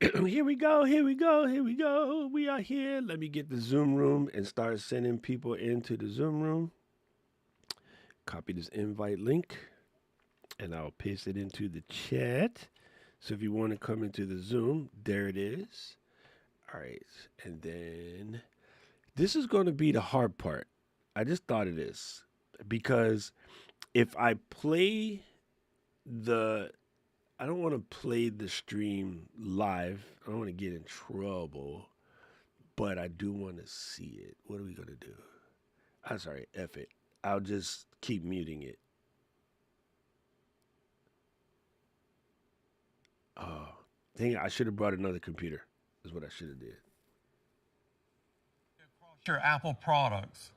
Here we go, here we go, here we go. We are here. Let me get the Zoom room and start sending people into the Zoom room. Copy this invite link and I'll paste it into the chat. So if you want to come into the Zoom, there it is. All right. And then this is going to be the hard part. I just thought of this because if I play the I don't want to play the stream live. I don't want to get in trouble, but I do want to see it. What are we going to do? I'm sorry, F it. I'll just keep muting it. Oh, dang it. I should have brought another computer, is what I should have did. Your Apple products.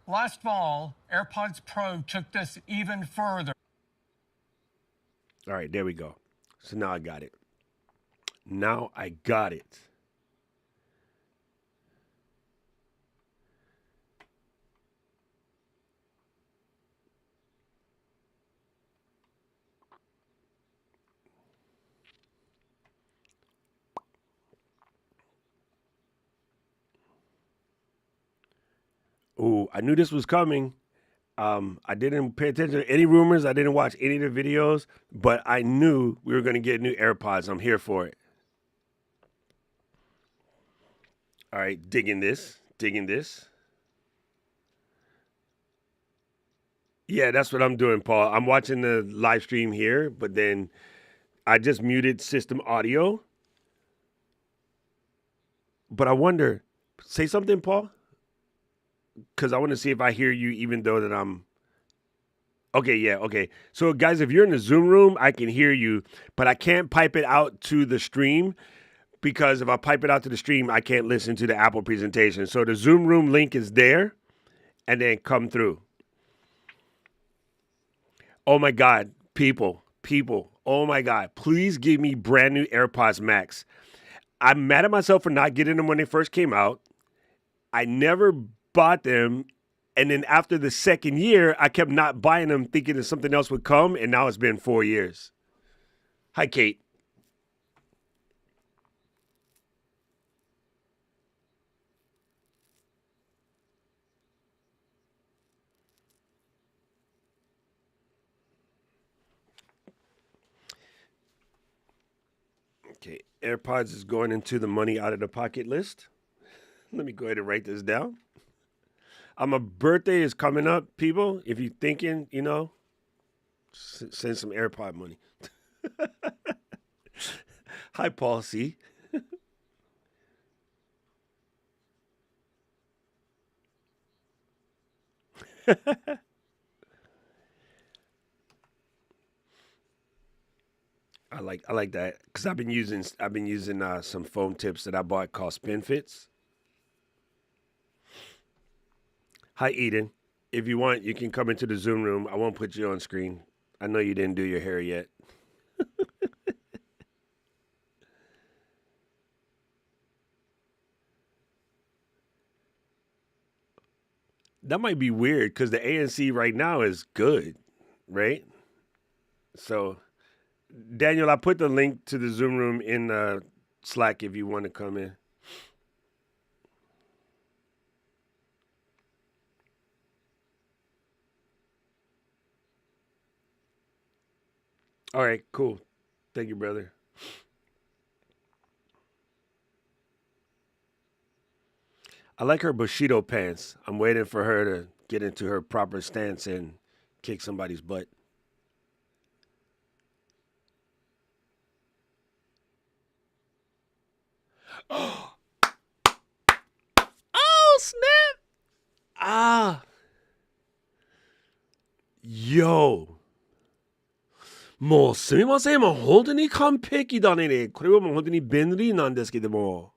Last fall, AirPods Pro took this even further. All right, there we go. So now I got it. Now I got it. Ooh, I knew this was coming. I didn't pay attention to any rumors. I didn't watch any of the videos, but I knew we were going to get new AirPods. I'm here for it. All right, digging this, digging this. Yeah, that's what I'm doing, Paul. I'm watching the live stream here, but then I just muted system audio. But I wonder, say something, Paul, because I want to see if I hear you, even though that I'm. Okay, yeah, okay. So, guys, if you're in the Zoom room, I can hear you, but I can't pipe it out to the stream because if I pipe it out to the stream, I can't listen to the Apple presentation. So the Zoom room link is there, and then come through. Oh my God, people. Oh my God, please give me brand new AirPods Max. I'm mad at myself for not getting them when they first came out. I never bought them. And then after the second year, I kept not buying them, thinking that something else would come. And now it's been 4 years. Hi, Kate. Okay, AirPods is going into the money out of the pocket list. Let me go ahead and write this down. My birthday is coming up, people. If you're thinking, send some AirPod money. Hi, Paul C. I like that because I've been using some foam tips that I bought called Spin Fits. Hi, Eden. If you want, you can come into the Zoom room. I won't put you on screen. I know you didn't do your hair yet. That might be weird because the ANC right now is good, right? So, Daniel, I put the link to the Zoom room in Slack if you want to come in. All right, cool. Thank you, brother. I like her Bushido pants. I'm waiting for her to get into her proper stance and kick somebody's butt. Oh, snap! Ah, yo. もうすみません。もう本当に完璧だね。これはもう本当に便利なんですけども。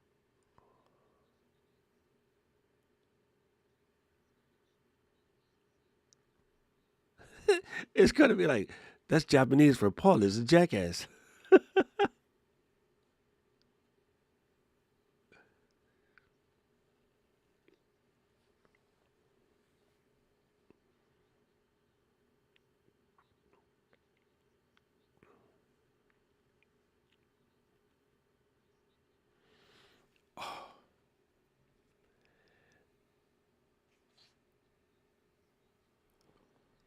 It's gonna be like, that's Japanese for Paul is a jackass.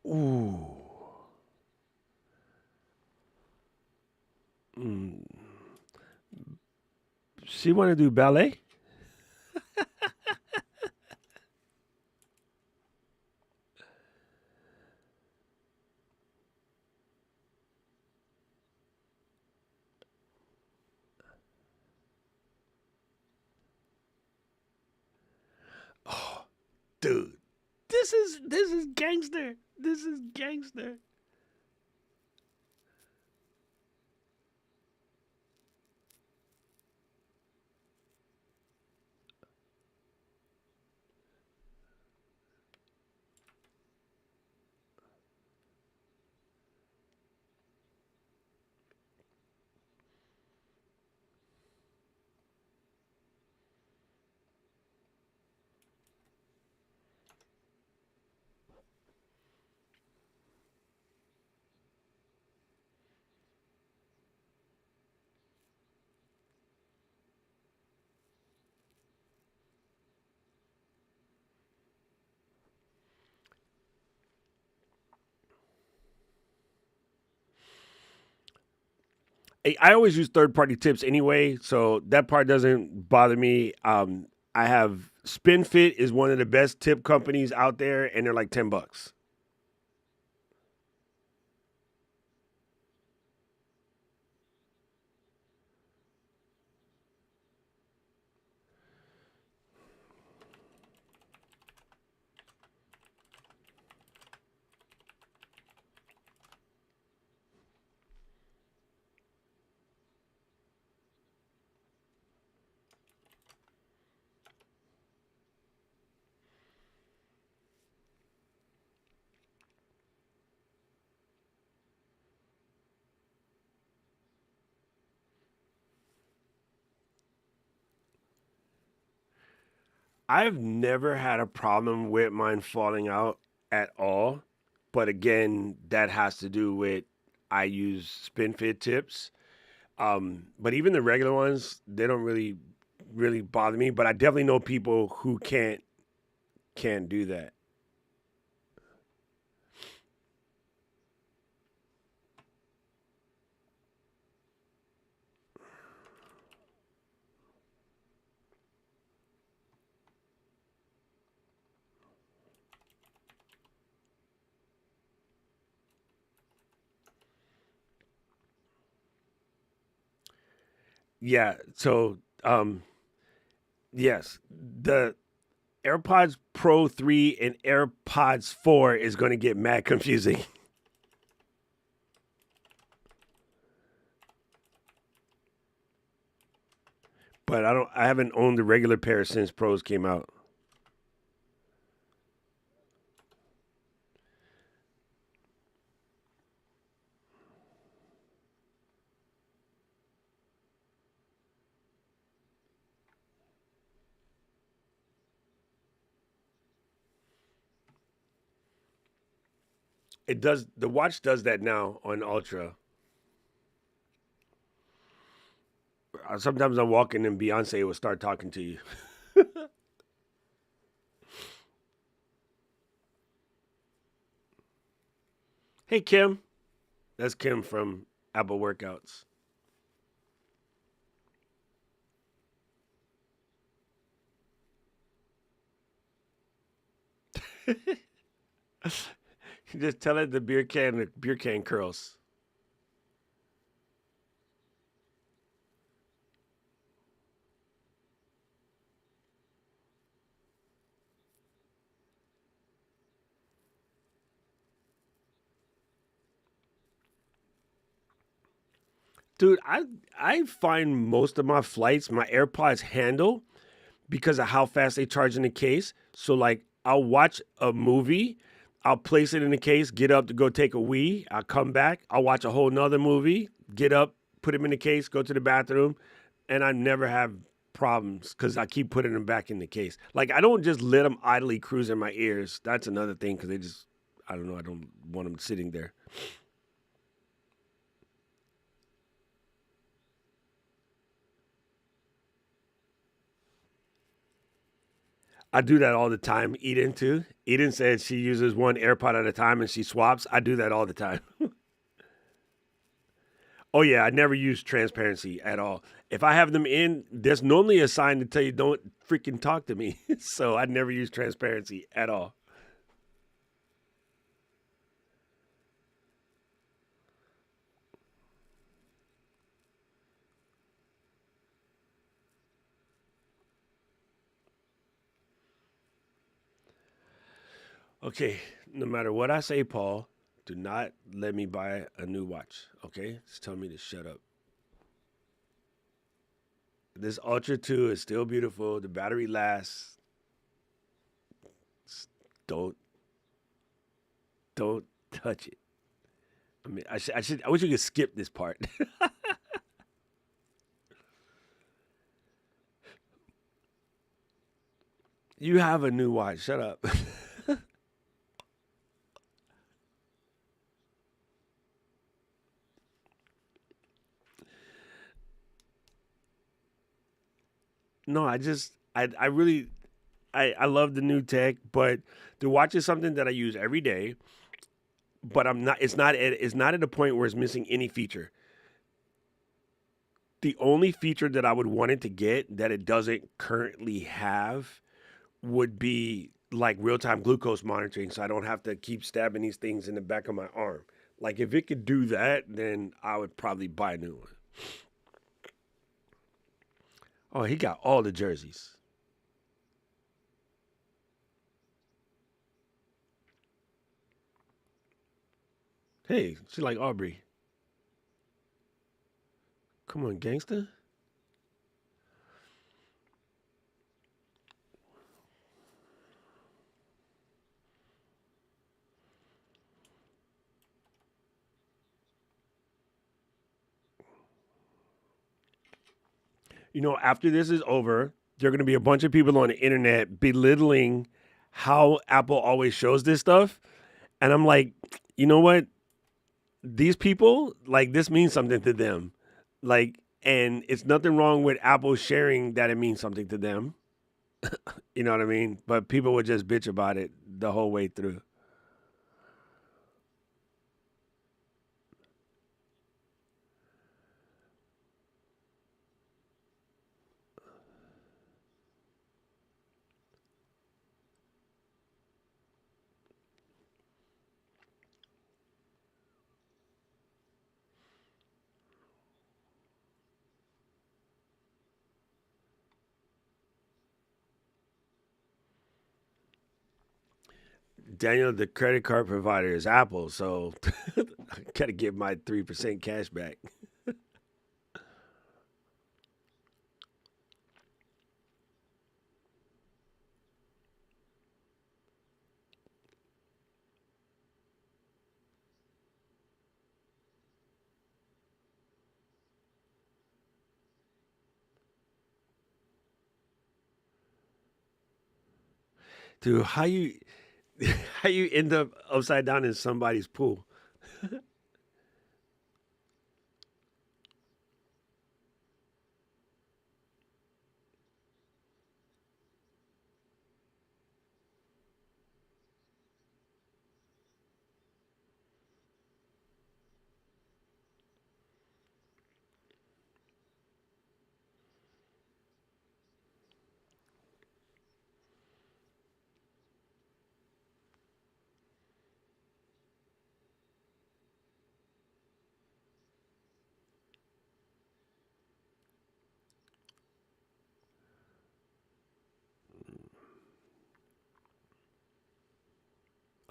Ooh. Mm. She want to do ballet? Oh, dude, this is gangster. This is gangster. I always use third party tips anyway, so that part doesn't bother me. I have SpinFit is one of the best tip companies out there, and they're like $10. I've never had a problem with mine falling out at all, but again, that has to do with I use SpinFit tips. But even the regular ones, they don't really bother me. But I definitely know people who can't do that. Yeah. So yes, the AirPods Pro 3 and AirPods 4 is going to get mad confusing. But I haven't owned the regular pair since Pros came out. It does the watch does that now on Ultra. Sometimes I'm walking and Beyonce will start talking to you. Hey Kim, that's Kim from Apple Workouts. Just tell it the beer can curls. Dude, I find most of my flights my AirPods handle because of how fast they charge in the case. So like I'll watch a movie, I'll place it in the case, get up to go take a wee, I'll come back, I'll watch a whole nother movie, get up, put them in the case, go to the bathroom, and I never have problems because I keep putting them back in the case. Like I don't just let them idly cruise in my ears. That's another thing because they just I don't know. I don't want them sitting there. I do that all the time. Eden too. Eden said she uses one AirPod at a time and she swaps. I do that all the time. Oh yeah, I never use transparency at all. If I have them in, there's normally a sign to tell you don't freaking talk to me. So I never use transparency at all. Okay, no matter what I say, Paul, do not let me buy a new watch. Okay, just tell me to shut up. This Ultra 2 is still beautiful. The battery lasts. Don't don't touch it. I mean, I wish you could skip this part. You have a new watch. Shut up. No, I really I love the new tech, but the watch is something that I use every day. But I'm not. It's not at a point where it's missing any feature. The only feature that I would want it to get that it doesn't currently have would be like real time glucose monitoring, so I don't have to keep stabbing these things in the back of my arm. Like if it could do that, then I would probably buy a new one. Oh, he got all the jerseys. Hey, she like Aubrey. Come on, gangster. You know, after this is over, there are going to be a bunch of people on the internet belittling how Apple always shows this stuff. And I'm like, you know what? These people, like, this means something to them. Like, and it's nothing wrong with Apple sharing that it means something to them. You know what I mean? But people would just bitch about it the whole way through. Daniel, the credit card provider is Apple, so I gotta get my 3% cash back. Dude, how you end up upside down in somebody's pool?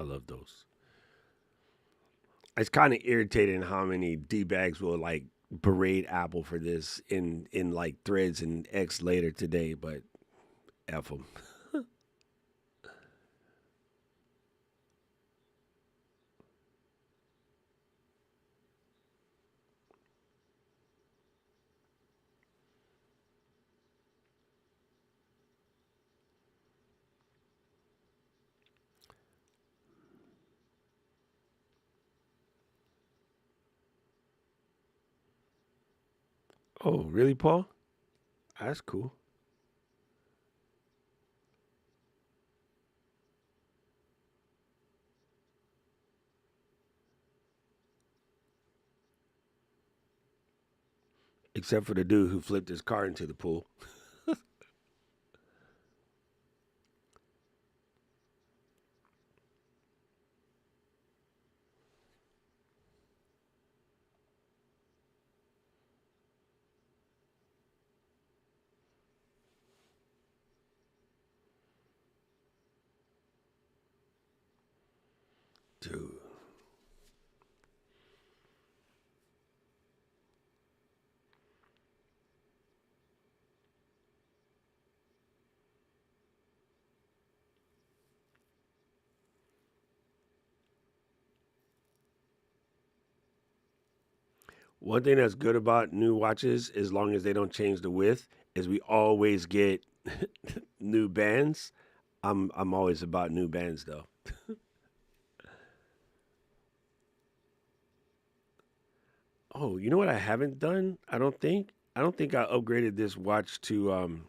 I love those. It's kind of irritating how many d bags will like berate Apple for this in like threads and X later today, but f them. Oh, really, Paul? That's cool. Except for the dude who flipped his car into the pool. Dude. One thing that's good about new watches, as long as they don't change the width, is we always get new bands. I'm always about new bands though. Oh, you know what I haven't done? I don't think I upgraded this watch to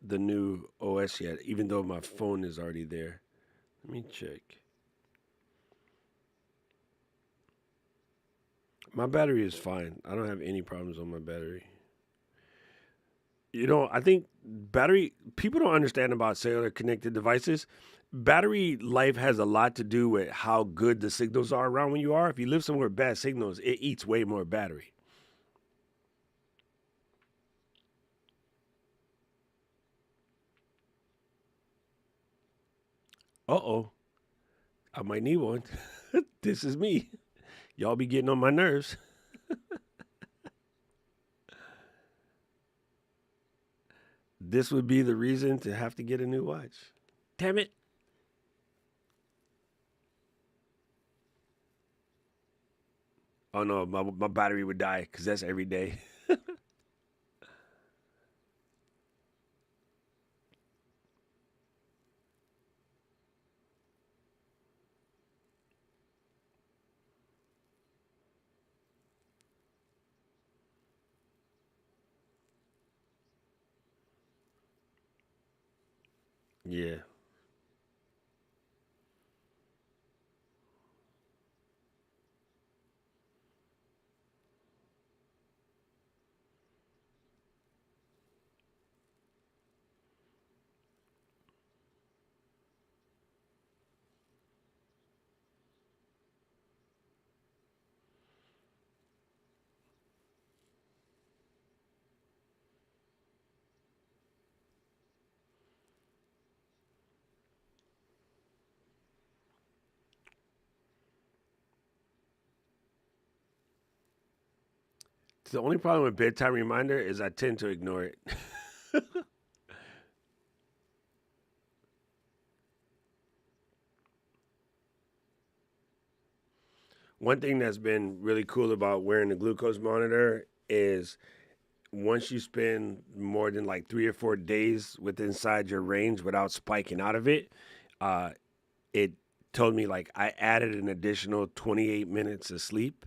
the new OS yet, even though my phone is already there. Let me check. My battery is fine. I don't have any problems on my battery. I think battery people don't understand about cellular connected devices. Battery life has a lot to do with how good the signals are around when you are. If you live somewhere with bad signals, it eats way more battery. Uh-oh, I might need one. This is me. Y'all be getting on my nerves. This would be the reason to have to get a new watch. Damn it. Oh no, my battery would die because that's every day. Yeah. The only problem with bedtime reminder is I tend to ignore it. One thing that's been really cool about wearing the glucose monitor is once you spend more than like 3 or 4 days with inside your range without spiking out of it, uh, it told me like I added an additional 28 minutes of sleep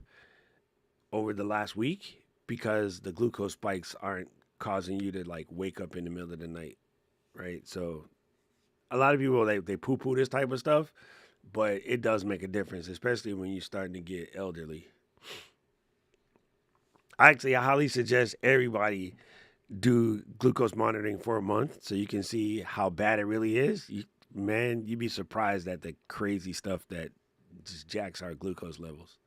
over the last week because the glucose spikes aren't causing you to like wake up in the middle of the night, right? So a lot of people they poo poo this type of stuff, but it does make a difference, especially when you're starting to get elderly. I highly suggest everybody do glucose monitoring for a month so you can see how bad it really is. Man, you'd be surprised at the crazy stuff that just jacks our glucose levels.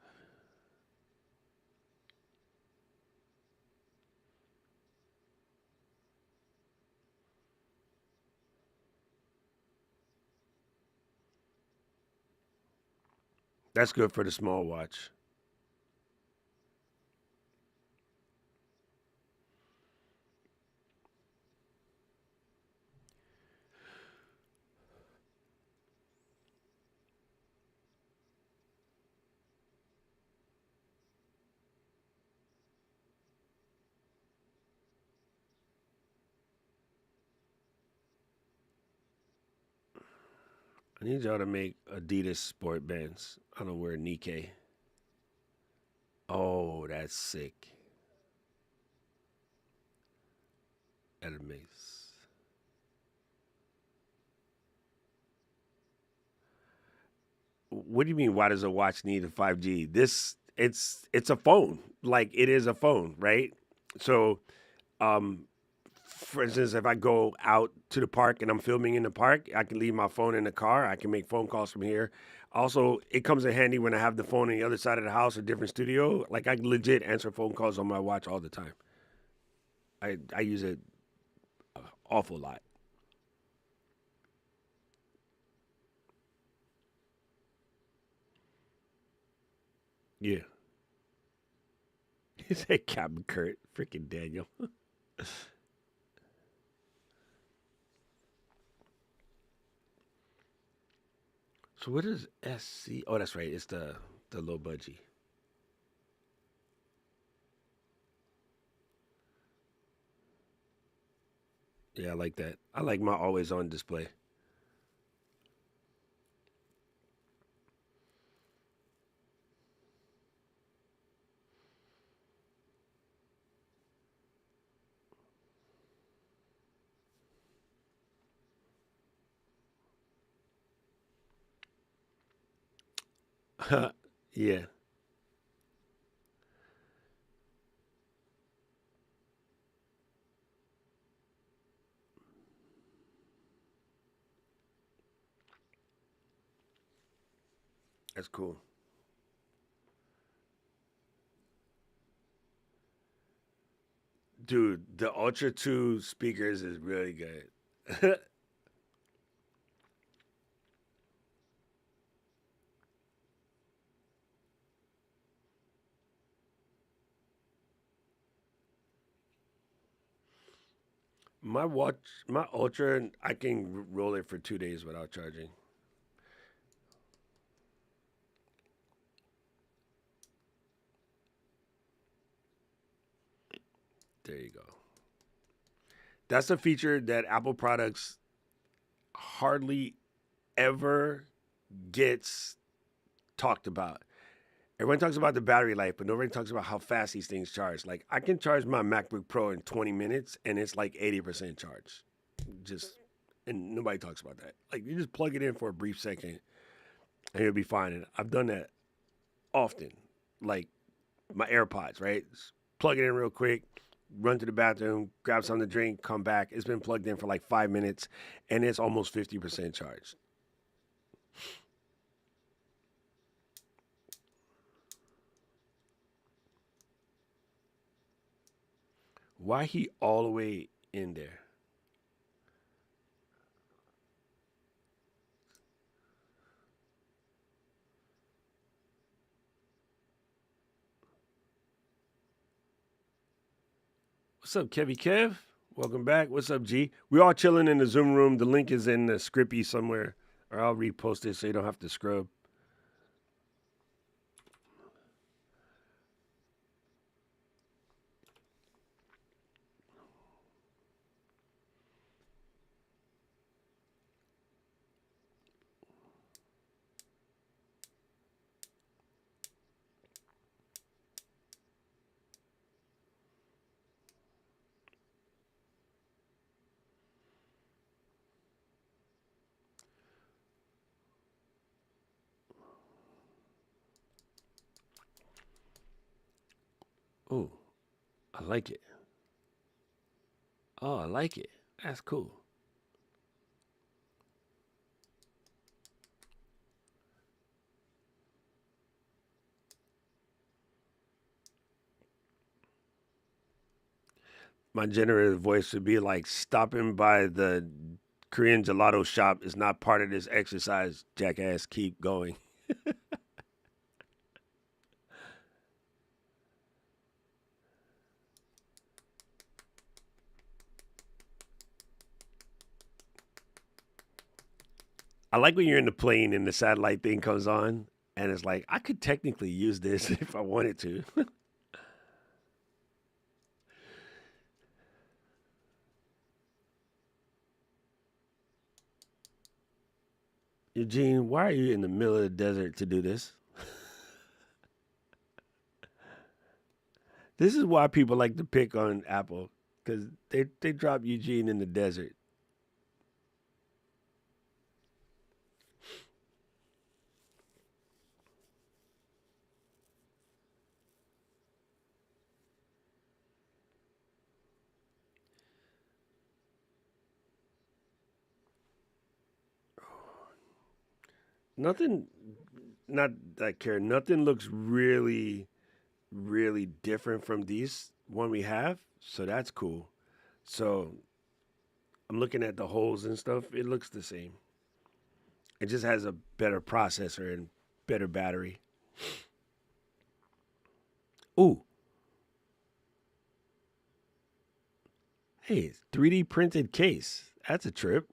That's good for the small watch. I need y'all to make Adidas sport bands. I don't wear Nike. Oh, that's sick. Hermes. What do you mean? Why does a watch need a 5G? It's a phone. Like it is a phone, right? So, um, for instance, if I go out to the park and I'm filming in the park, I can leave my phone in the car. I can make phone calls from here. Also, it comes in handy when I have the phone on the other side of the house, a different studio. Like I can legit answer phone calls on my watch all the time. I use it awful lot. Yeah. He said Captain Kurt, freaking Daniel. So what is SC? Oh, that's right. It's the low budgie. Yeah, I like that. I like my always on display. Yeah, that's cool. Dude, the Ultra 2 speakers is really good. My watch, my Ultra, I can roll it for 2 days without charging. There you go. That's a feature that Apple products hardly ever gets talked about. Everyone talks about the battery life, but nobody talks about how fast these things charge. Like I can charge my MacBook Pro in 20 minutes and it's like 80% charged. Just and nobody talks about that. Like you just plug it in for a brief second and it'll be fine. And I've done that often. Like my AirPods, right? Just plug it in real quick, run to the bathroom, grab something to drink, come back. It's been plugged in for like 5 minutes and it's almost 50% charged. Why he all the way in there? What's up, Kevy Kev? Welcome back. What's up, G? We all chilling in the Zoom room. The link is in the scrippy somewhere, or I'll repost it so you don't have to scrub. Oh, I like it. Oh, I like it. That's cool. My generative voice would be like stopping by the Korean gelato shop is not part of this exercise, jackass. Keep going. I like when you're in the plane and the satellite thing comes on, and it's like, I could technically use this if I wanted to. Eugene, why are you in the middle of the desert to do this? This is why people like to pick on Apple because they drop Eugene in the desert. Nothing, not that care. Nothing looks really, really different from these one we have. So that's cool. So I'm looking at the holes and stuff. It looks the same. It just has a better processor and better battery. Ooh, hey, 3D printed case. That's a trip.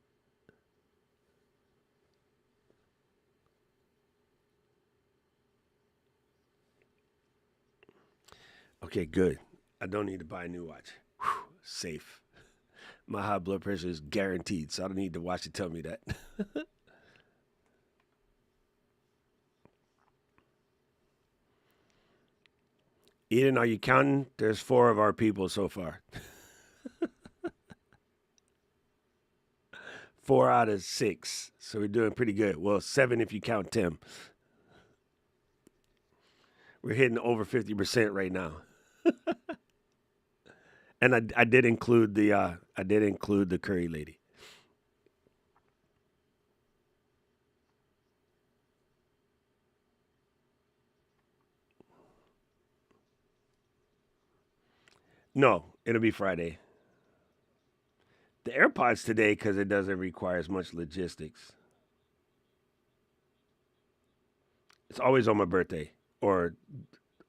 Okay, good. I don't need to buy a new watch. Whew, safe. My high blood pressure is guaranteed, so I don't need the watch to tell me that. Eden, are you counting? There's 4 of our people so far. 4 out of 6. So we're doing pretty good. Well, 7 if you count Tim. We're hitting over 50% right now. And I did include the curry lady. No, it'll be Friday. The AirPods today because it doesn't require as much logistics. It's always on my birthday or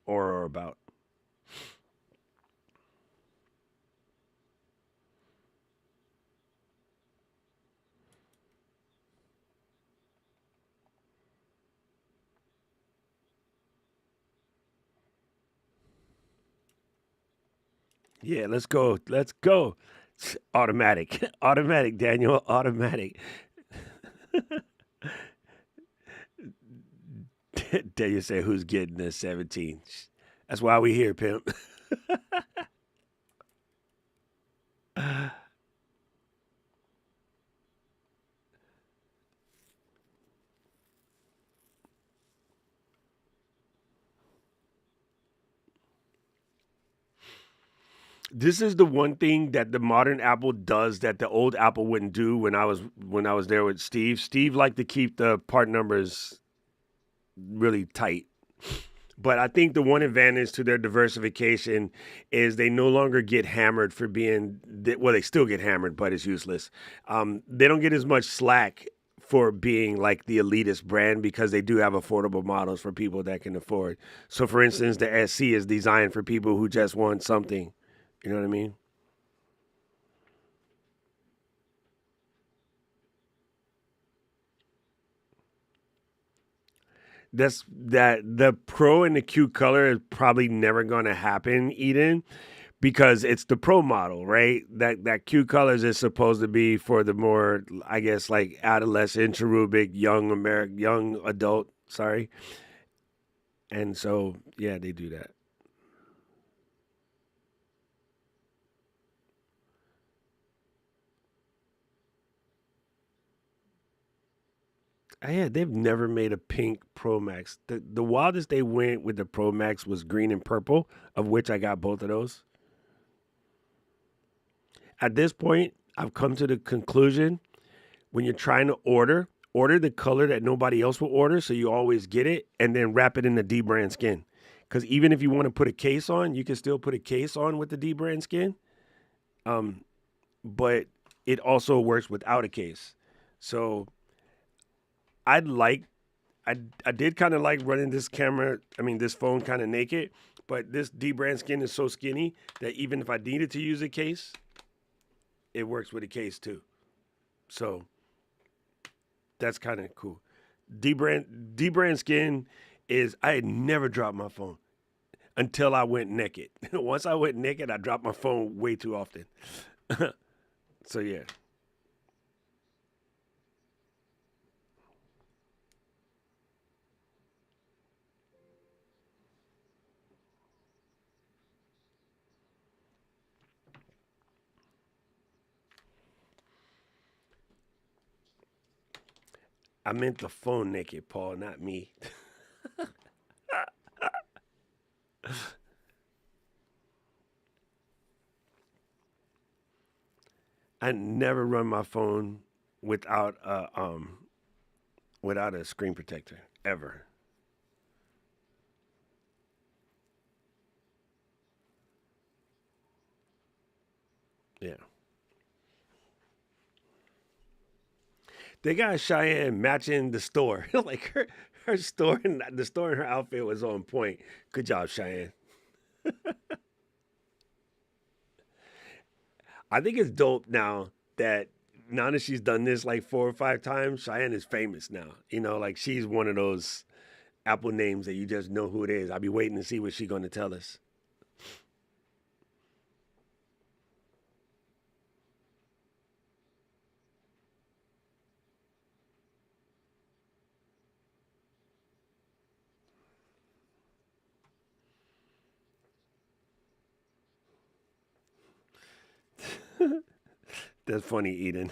or about. Yeah, let's go. Let's go. Automatic. Automatic, Daniel. Automatic. Daniel say who's getting the 17. That's why we here, pimp. This is the one thing that the modern Apple does that the old Apple wouldn't do when I was there with Steve. Steve liked to keep the part numbers really tight. But I think the one advantage to their diversification is they no longer get hammered for being well. They still get hammered, but it's useless. They don't get as much slack for being like the elitist brand because they do have affordable models for people that can afford. So, for instance, the SC is designed for people who just want something. You know what I mean? That's that the Pro and the Q color is probably never going to happen, Eden, because it's the Pro model, right? That Q colors is supposed to be for the more, I guess, like adolescent, cherubic, young adult. Sorry, and so yeah, they do that. Yeah, they've never made a pink Pro Max. The wildest they went with the Pro Max was green and purple, of which I got both of those. At this point, I've come to the conclusion when you're trying to order the color that nobody else will order, so you always get it, and then wrap it in the D brand skin. Because even if you want to put a case on, you can still put a case on with the D brand skin. Um, but it also works without a case. So I'd like, I did kind of like running this camera. I mean, this phone kind of naked, but this D brand skin is so skinny that even if I needed to use a case, it works with a case too. So that's kind of cool. D brand skin is I had never dropped my phone until I went naked. Once I went naked, I dropped my phone way too often. So yeah, I meant the phone naked, Paul, not me. I never run my phone without without a screen protector ever. Yeah. They got Cheyenne matching the store. Like her store and the store and her outfit was on point. Good job, Cheyenne. I think it's dope now that she's done this like 4 or 5 times, Cheyenne is famous now. Like she's one of those Apple names that you just know who it is. I'll be waiting to see what she's going to tell us. That's funny, Eden.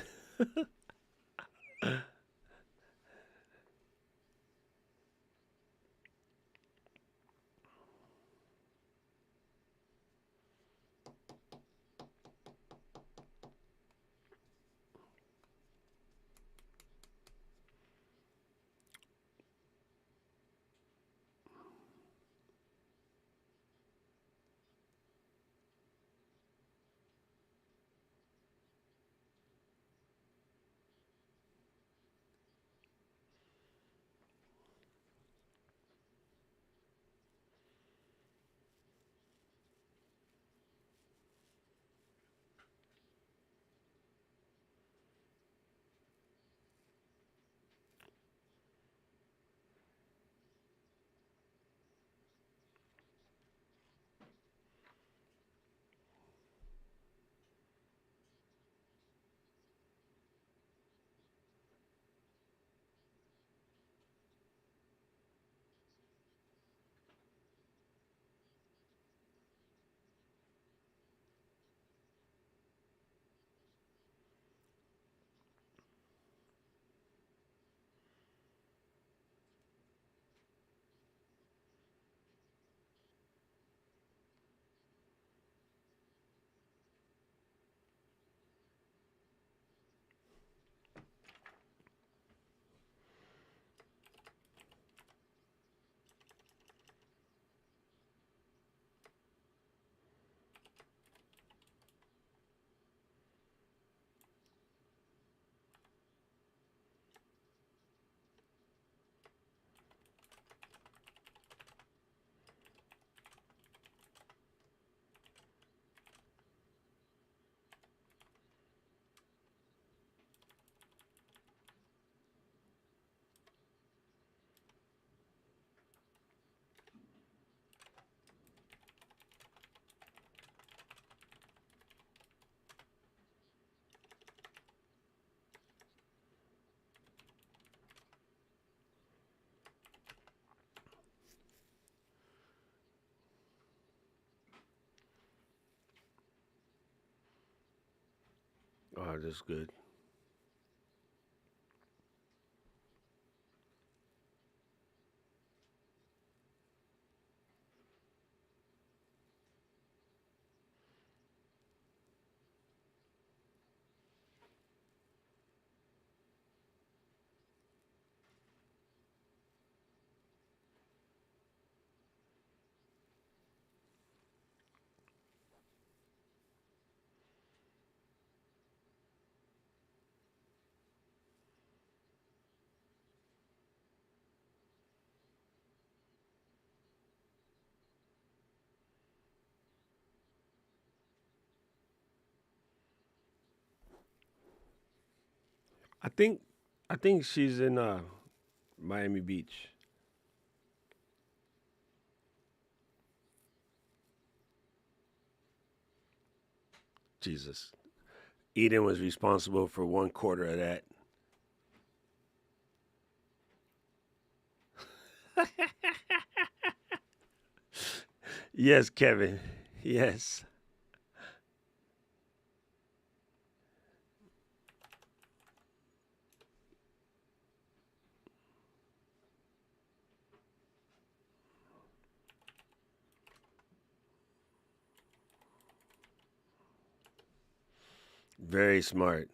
Oh, that's good. I think I think she's in Miami Beach. Jesus. Eden was responsible for 1/4 of that. Yes, Kevin. Yes. Very smart.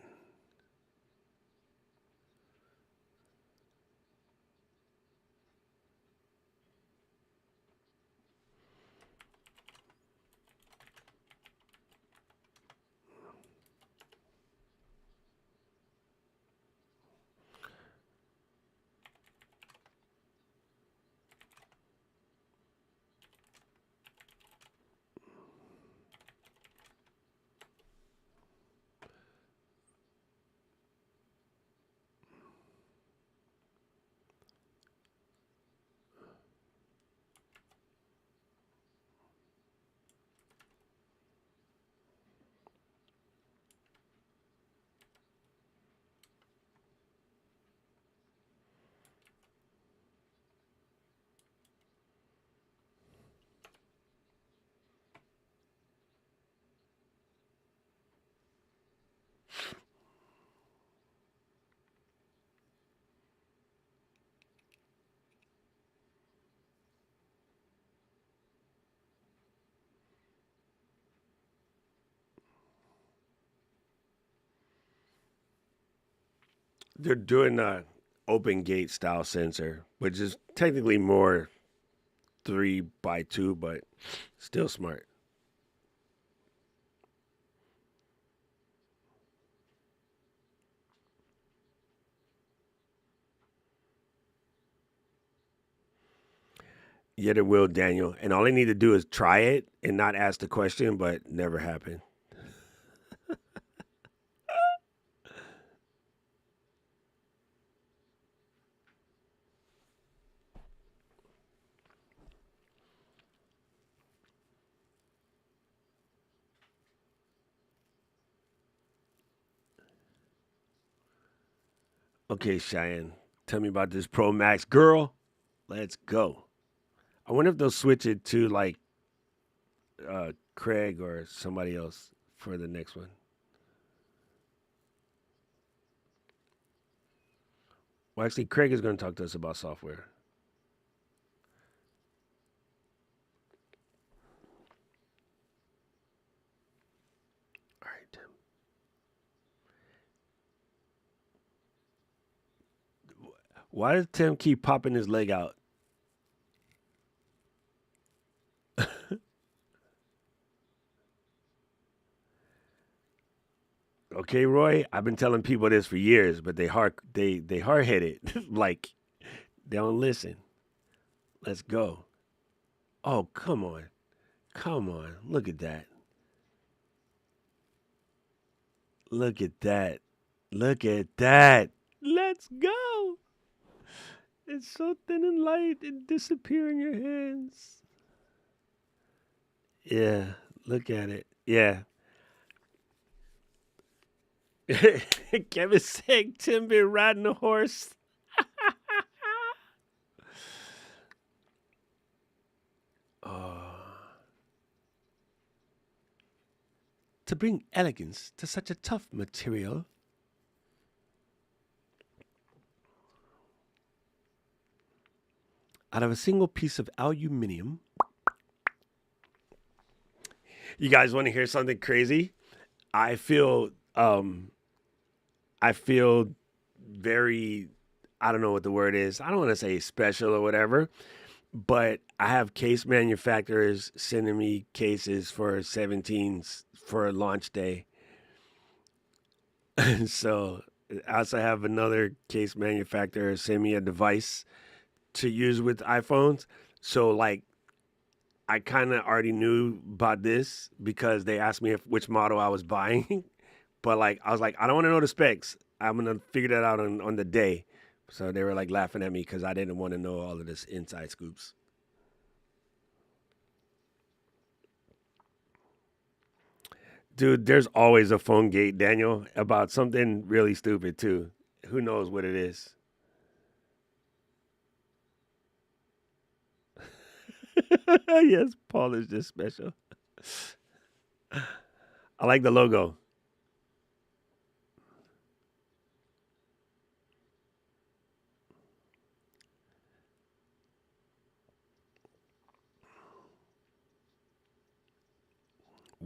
They're doing a open gate style sensor, which is technically more 3x2, but still smart. Yet it will, Daniel. And all I need to do is try it and not ask the question, but never happen. Okay, Cheyenne, tell me about this Pro Max. Girl, let's go. I wonder if they'll switch it to like Craig or somebody else for the next one. Well, actually, Craig is going to talk to us about software. All right, Tim. Why does Tim keep popping his leg out? Okay, Roy, I've been telling people this for years, but they hard headed, like they don't listen. Let's go. Oh, come on, look at that, look at that, look at that. Let's go. It's so thin and light, it disappear in your hands. Yeah, look at it. Yeah. Kevin said Tim been riding a horse. Oh. To bring elegance to such a tough material. Out of a single piece of aluminium. You guys want to hear something crazy? I feel I feel very, I don't know what the word is. I don't want to say special or whatever, but I have case manufacturers sending me cases for 17s for launch day. And so I also have another case manufacturer send me a device to use with iPhones. So like I kind of already knew about this because they asked me which model I was buying. But like I was like, I don't want to know the specs. I'm gonna figure that out on the day. So they were like laughing at me because I didn't want to know all of this inside scoops. Dude, there's always a phone gate, Daniel, about something really stupid too. Who knows what it is? Yes, Paul is just special. I like the logo.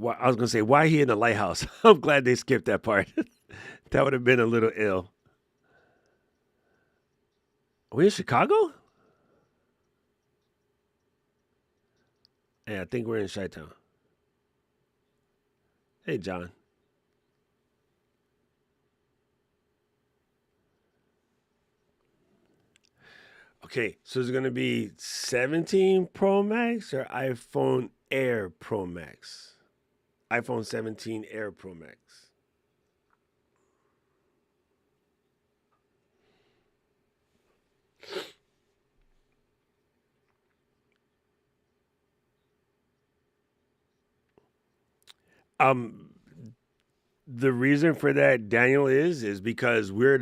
I was gonna say, why he in the lighthouse? I'm glad they skipped that part. That would have been a little ill. Are we in Chicago? Yeah, I think we're in Chi-Town. Hey, John. Okay, so it's gonna be 17 Pro Max or iPhone Air Pro Max? iPhone 17 Air Pro Max. Um, the reason for that, Daniel, is because we're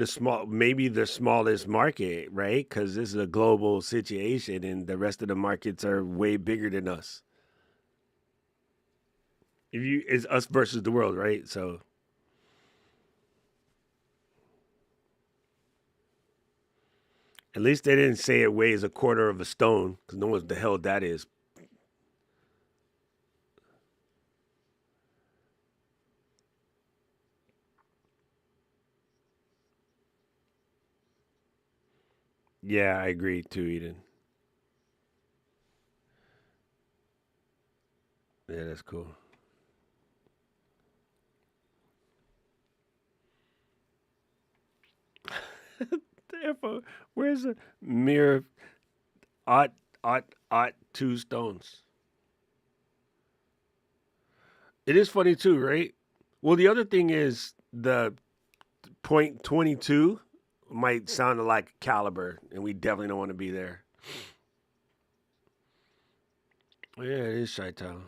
maybe the smallest market, right? Because this is a global situation, and the rest of the markets are way bigger than us. If you, it's us versus the world, right? So at least they didn't say it weighs a quarter of a stone, because no one's the hell that is. Yeah, I agree too, Eden. Yeah, that's cool. Therefore, where's the mere ought, ought 2 stones? It is funny too, right? Well, the other thing is the point 22 might sound like caliber, and we definitely don't want to be there. Yeah, it is Chi-Town.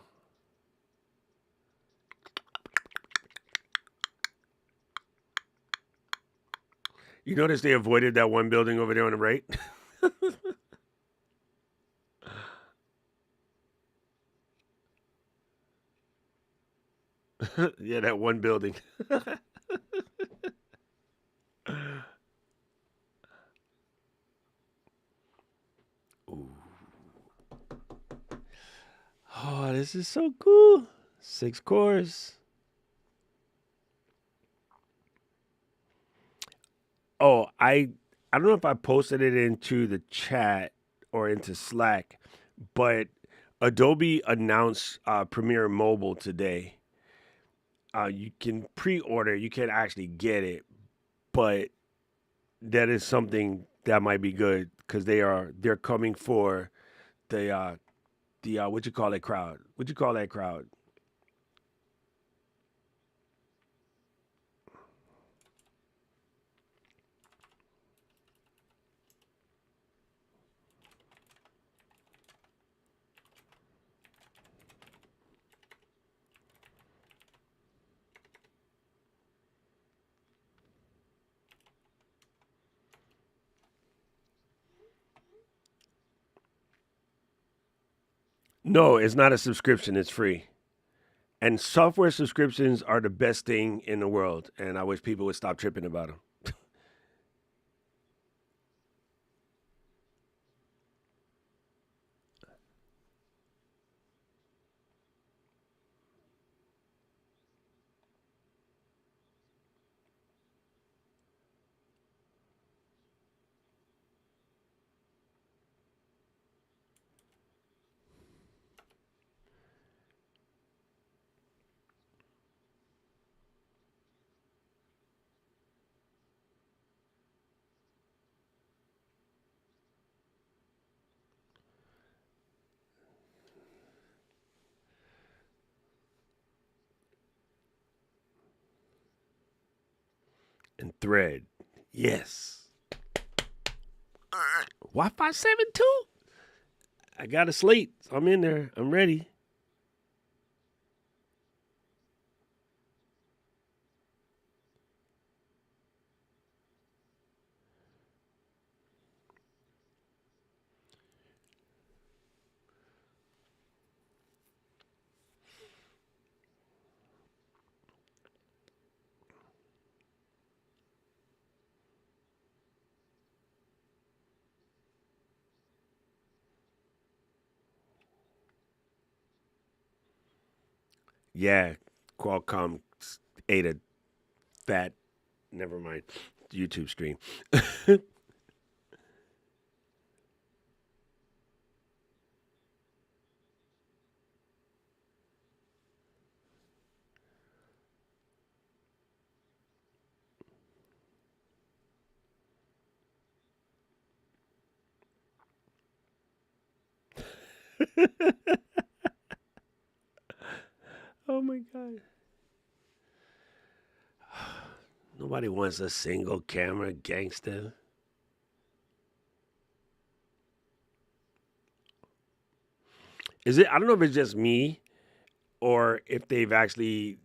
You notice they avoided that one building over there on the right? Yeah, that one building. Ooh. Oh, this is so cool. 6 cores. Oh, I don't know if I posted it into the chat or into Slack, but Adobe announced Premiere Mobile today. You can pre-order, you can actually get it, but that is something that might be good because they're coming for the what you call that crowd? What you call that crowd? No, it's not a subscription. It's free. And software subscriptions are the best thing in the world. And I wish people would stop tripping about them. And Thread, yes. Wi-Fi 7 too. I got a slate. So I'm in there. I'm ready. Yeah, Qualcomm ate a fat. Never mind. YouTube stream. Oh my god. Nobody wants a single camera gangster. Is it? I don't know if it's just me or if they've actually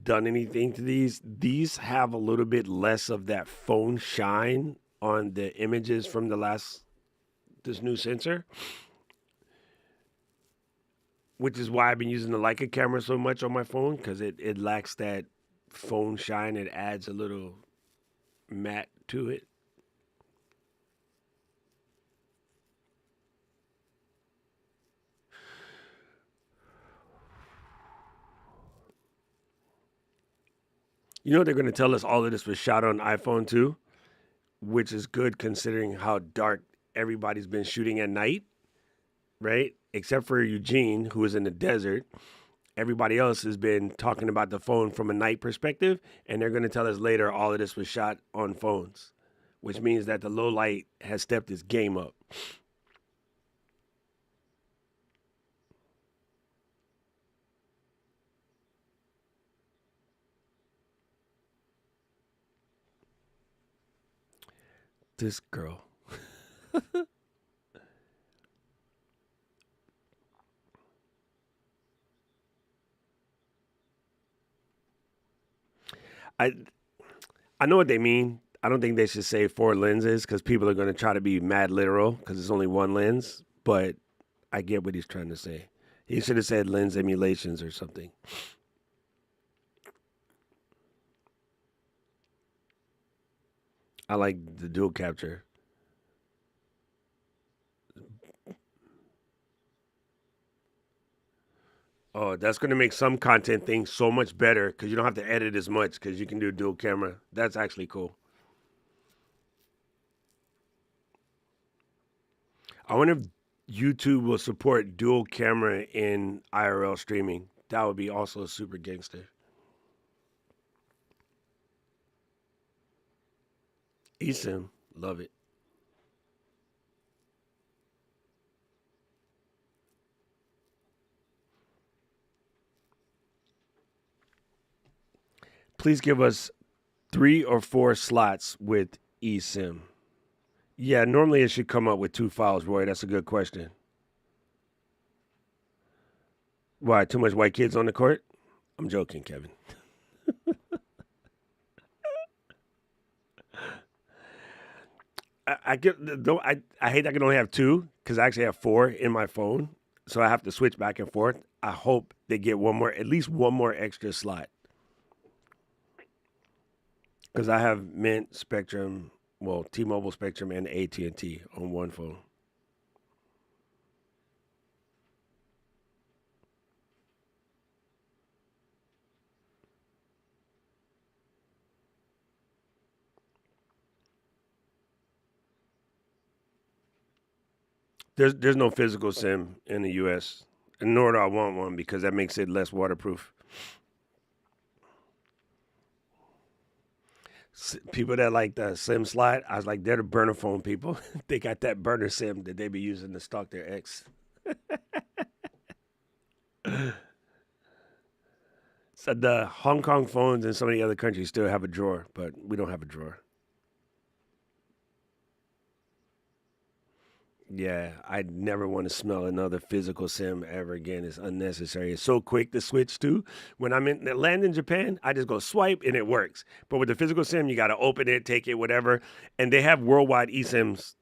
done anything to these. These have a little bit less of that phone shine on the images from the last this new sensor, which is why I've been using the Leica camera so much on my phone because it lacks that phone shine. It adds a little matte to it. You know they're going to tell us all of this was shot on iPhone too, which is good considering how dark everybody's been shooting at night, right? Except for Eugene, who is in the desert. Everybody else has been talking about the phone from a night perspective, and they're going to tell us later all of this was shot on phones, which means that the low light has stepped its game up. This girl. I I know what they mean. I don't think they should say 4 lenses because people are going to try to be mad literal because it's only one lens. But I get what he's trying to say. He should have said lens emulations or something. I like the dual capture. Oh, that's going to make some content things so much better because you don't have to edit as much because you can do dual camera. That's actually cool. I wonder if YouTube will support dual camera in IRL streaming. That would be also super gangster. eSIM, love it. Please give us 3 or 4 slots with eSIM. Yeah, normally it should come up with 2 files, Roy. That's a good question. Why? Too much white kids on the court? I'm joking, Kevin. I get though. I hate I can only have 2 because I actually have 4 in my phone, so I have to switch back and forth. I hope they get one more, at least one more extra slot, because I have Mint, Spectrum, well, T-Mobile Spectrum, and AT&T on one phone. There's no physical SIM in the U.S. and nor do I want one because that makes it less waterproof. People that like the SIM slide, I was like, they're the burner phone people. They got that burner SIM that they be using to stalk their ex. So the Hong Kong phones and some of the other countries still have a drawer, but we don't have a drawer. Yeah, I never want to smell another physical sim ever again. It's unnecessary. It's so quick to switch to. When I'm in land in Japan, I just go swipe and it works. But with the physical sim, you got to open it, take it, whatever. And they have worldwide eSIMs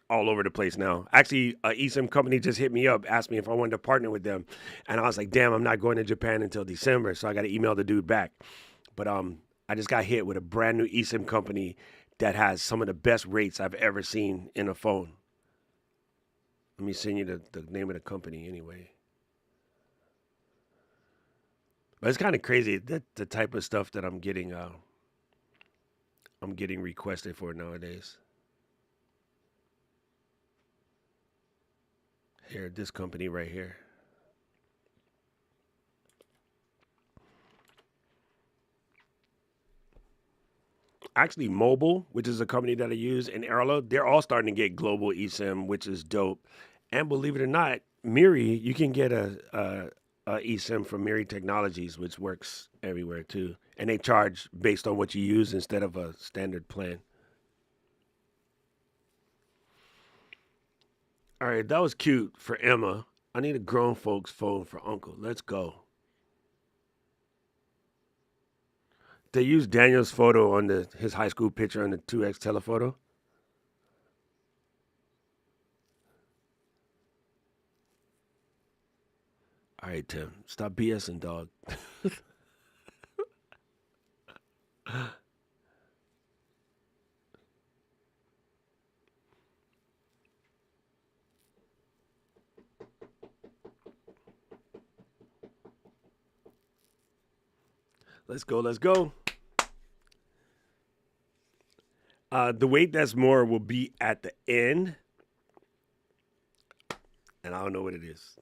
all over the place now. Actually, a eSIM company just hit me up, asked me if I wanted to partner with them, and I was like, "Damn, I'm not going to Japan until December," so I got to email the dude back. But I just got hit with a brand new eSIM company that has some of the best rates I've ever seen in a phone. Let me send you the name of the company anyway. But it's kind of crazy that the type of stuff that I'm getting requested for nowadays. Here, this company right here. Actually, Mobile, which is a company that I use, and Arlo, they're all starting to get global eSIM, which is dope. And believe it or not, Miri, you can get a eSIM from Miri Technologies, which works everywhere too. And they charge based on what you use instead of a standard plan. All right, that was cute for Emma. I need a grown folks phone for Uncle. Let's go. They used Daniel's photo on his high school picture on the 2X telephoto. All right, Tim, stop BSing, dog. Let's go. Let's go. The weight that's more will be at the end. and I don't know what it is.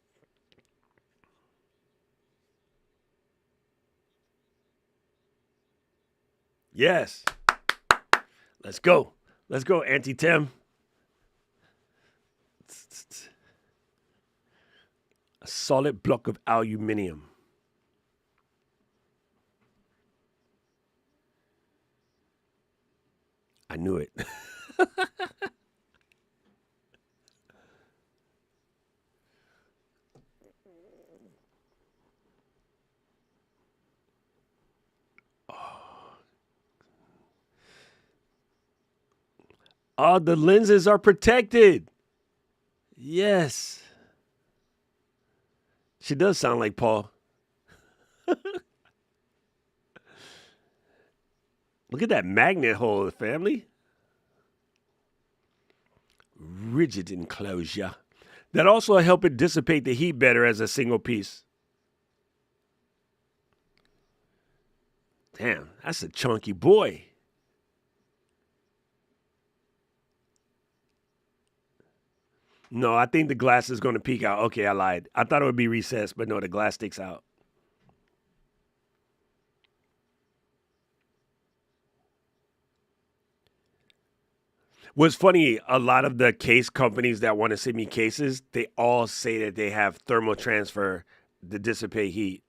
Yes. Let's go. Let's go, Auntie Tim. A solid block of aluminium. I knew it. Oh, the lenses are protected. Yes. She does sound like Paul. Look at that magnet hole, family. Rigid enclosure. That also help it dissipate the heat better as a single piece. Damn, that's a chunky boy. No, I think the glass is going to peek out. Okay, I lied. I thought it would be recessed, but no, the glass sticks out. What's funny, a lot of the case companies that want to send me cases, they all say that they have thermal transfer to dissipate heat.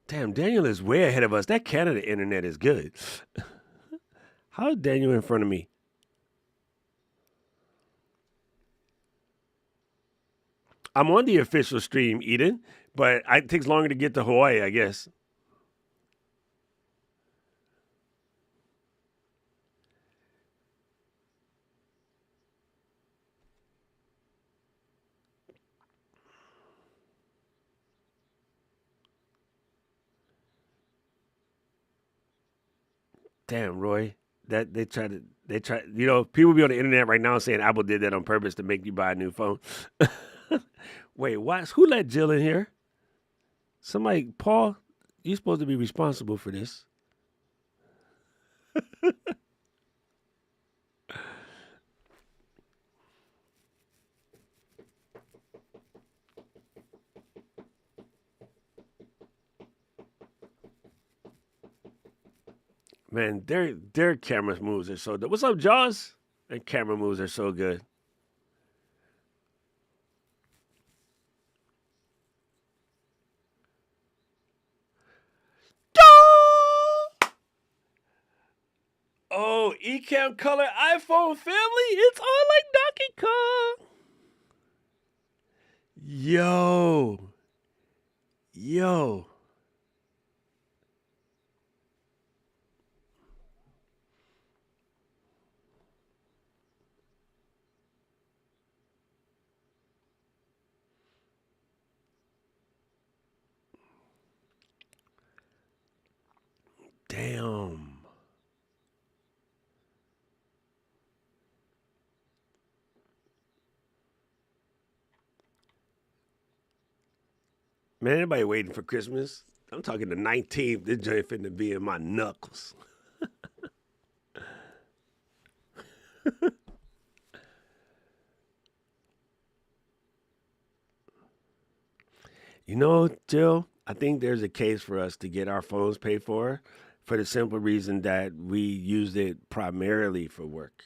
Damn, Daniel is way ahead of us. That Canada internet is good. How is Daniel in front of me? I'm on the official stream, Eden, but it takes longer to get to Hawaii, I guess. Damn, Roy. That they try, people be on the internet right now saying Apple did that on purpose to make you buy a new phone. Wait, what? Who let Jill in here? Somebody, Paul, you're supposed to be responsible for this. Man, their camera moves are so good. What's up, Jaws? Their camera moves are so good. Oh, Ecamm color iPhone family, it's on like Donkey Kong. Yo, yo. Damn. Man, anybody waiting for Christmas? I'm talking the 19th. This joint finna be in my knuckles. You know, Jill, I think there's a case for us to get our phones paid for the simple reason that we used it primarily for work.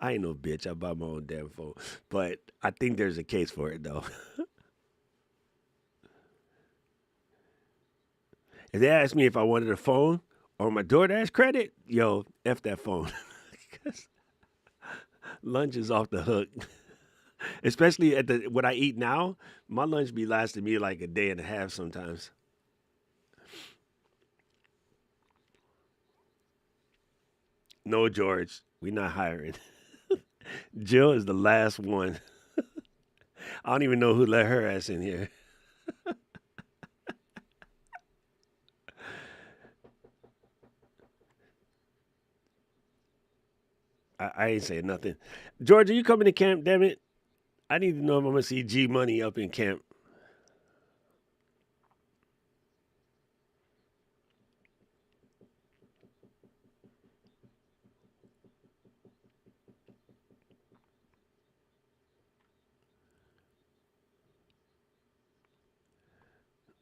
I ain't no bitch. I buy my own damn phone. But I think there's a case for it, though. If they asked me if I wanted a phone or my DoorDash credit, yo, F that phone. 'Cause lunch is off the hook. Especially at the what I eat now, my lunch be lasting me like a day and a half sometimes. No, George, we not hiring. Jill is the last one. I don't even know who let her ass in here. I ain't saying nothing. Georgia, you coming to camp? Damn it! I need to know if I'm gonna see G Money up in camp.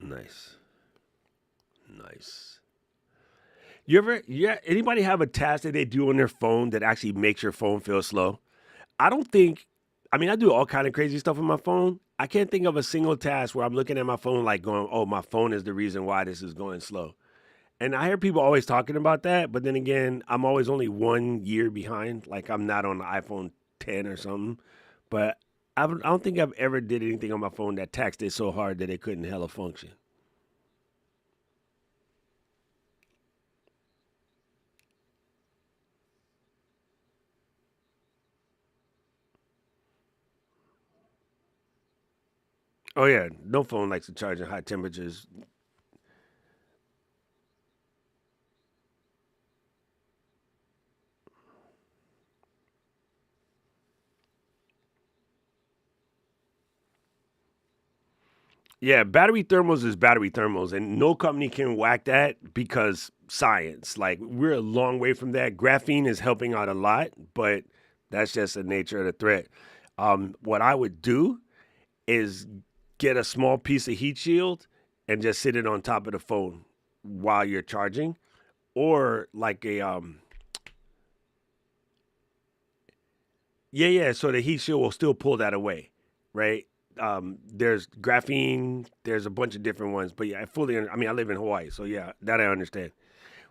Nice, nice. You ever? Yeah. Anybody have a task that they do on their phone that actually makes your phone feel slow? I don't think. I mean, I do all kind of crazy stuff on my phone. I can't think of a single task where I'm looking at my phone like going, "Oh, my phone is the reason why this is going slow." And I hear people always talking about that, but then again, I'm always only 1 year behind. Like I'm not on the iPhone 10 or something. But I don't think I've ever did anything on my phone that taxed it so hard that it couldn't hella function. Oh yeah, no phone likes to charge at high temperatures. Yeah, battery thermals is battery thermals, and no company can whack that because science. Like we're a long way from that. Graphene is helping out a lot, but that's just the nature of the threat. What I would do is get a small piece of heat shield and just sit it on top of the phone while you're charging, or like a yeah. So the heat shield will still pull that away, right? There's graphene. There's a bunch of different ones, but yeah, I fully. I mean, I live in Hawaii, so yeah, that I understand.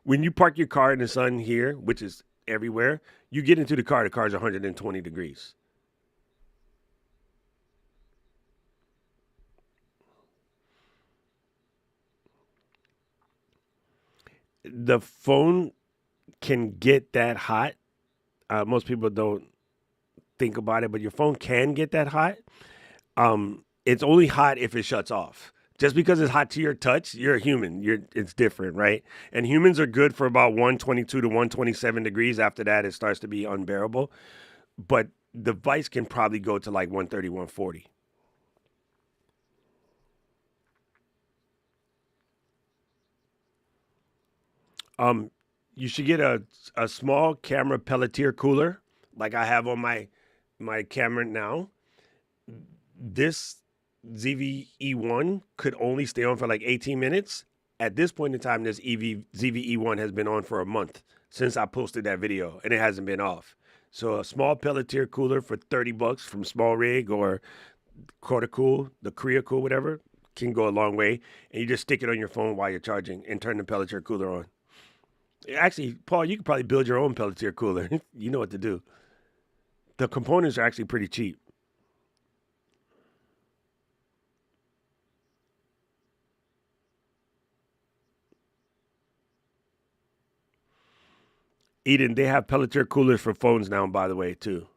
When you park your car in the sun here, which is everywhere, you get into the car. The car's 120 degrees. The phone can get that hot. Most people don't think about it, but your phone can get that hot. It's only hot if it shuts off. Just because it's hot to your touch, you're a human. It's different, right? And humans are good for about 122 to 127 degrees. After that, it starts to be unbearable. But the device can probably go to like 130, 140. Um, you should get a small camera Pelletier cooler, like I have on my camera now. This ZVE1 could only stay on for like 18 minutes. At this point in time, this ZVE1 has been on for a month since I posted that video, and it hasn't been off. So a small Pelletier cooler for 30 bucks from Small Rig or Quarter Cool, the Korea Cool, whatever, can go a long way. And you just stick it on your phone while you're charging and turn the Pelletier cooler on. Actually, Paul, you could probably build your own Pelletier cooler. You know what to do. The components are actually pretty cheap. Eden, they have Pelletier coolers for phones now, by the way, too.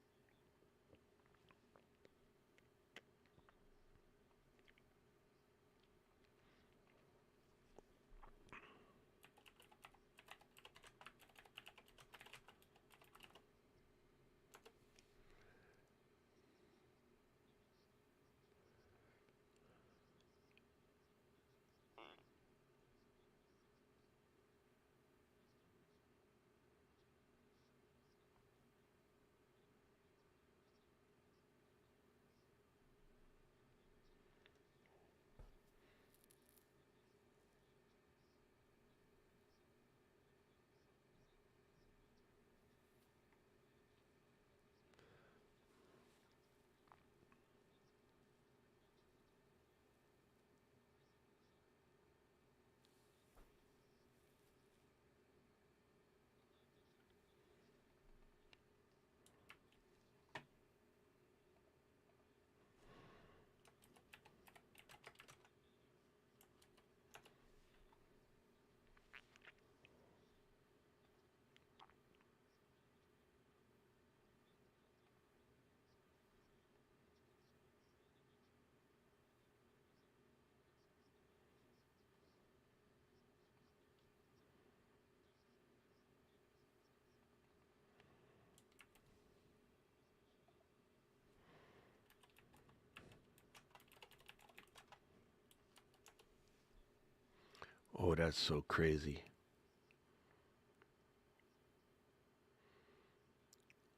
Oh, that's so crazy.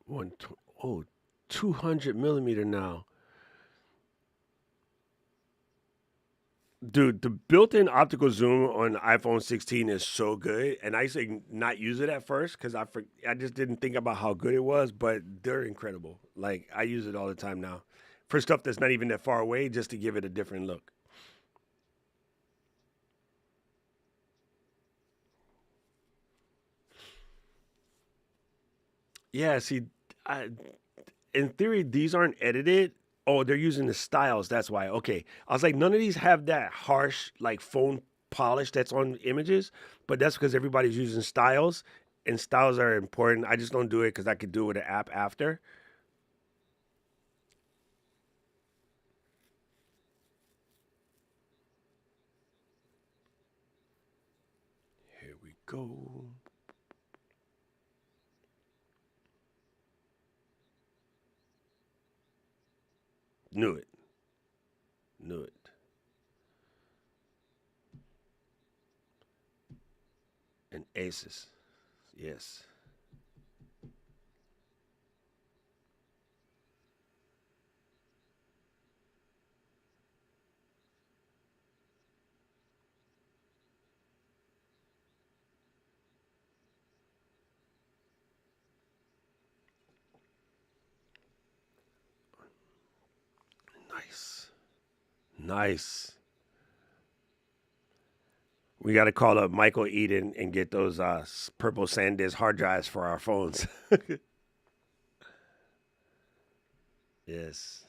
One, oh, 200 millimeter now. Dude, the built-in optical zoom on iPhone 16 is so good, and I used to not use it at first because I just didn't think about how good it was. But they're incredible. Like I use it all the time now for stuff that's not even that far away, just to give it a different look. Yeah, see, I, in theory, these aren't edited. Oh, they're using the styles. That's why. Okay, I was like, none of these have that harsh like phone polish that's on images, but that's because everybody's using styles, and styles are important. I just don't do it because I could do it with an app after. Here we go. Knew it. Knew it. And aces. Yes. Nice. Nice. We got to call up Michael Eden and get those purple SanDisk hard drives for our phones. Yes.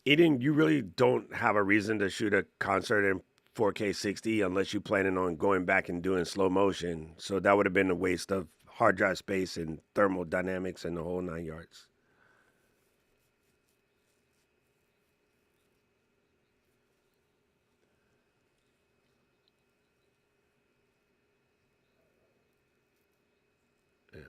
Eden, you really don't have a reason to shoot a concert in 4K 60 unless you're planning on going back and doing slow motion. So that would have been a waste of hard drive space and thermodynamics and the whole 9 yards. Yeah.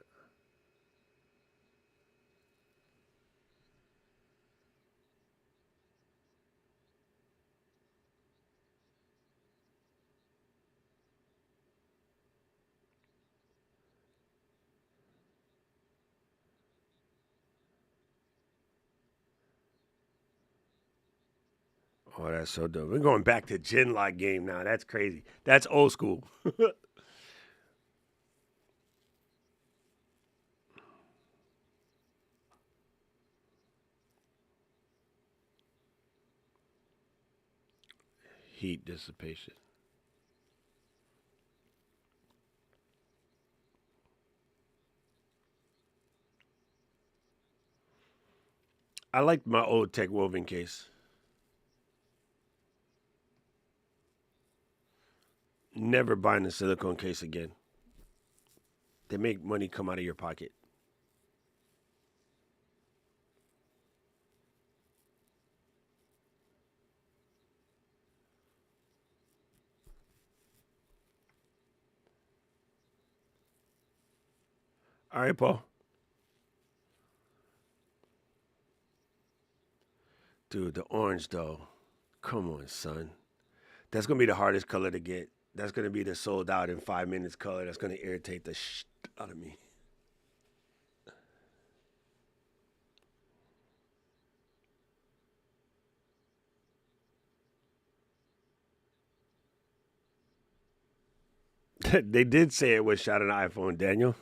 Oh, that's so dope. We're going back to Genlock game now. That's crazy. That's old school. Heat dissipation. I liked my old Tech Woven case. Never buying a silicone case again. They make money come out of your pocket. All right, Paul. Dude, the orange though. Come on, son. That's gonna be the hardest color to get. That's gonna be the sold out in 5 minutes color. That's gonna irritate the out of me. They did say it was shot on an iPhone, Daniel.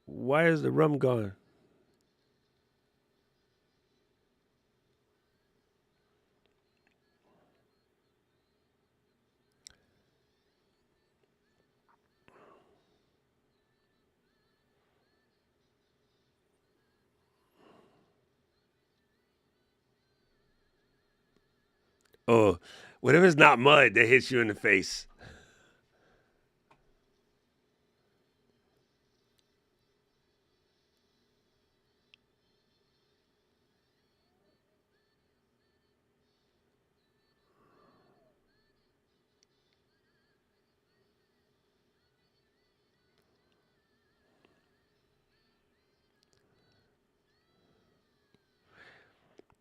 Why is the rum gone? Oh, what if it's not mud that hits you in the face?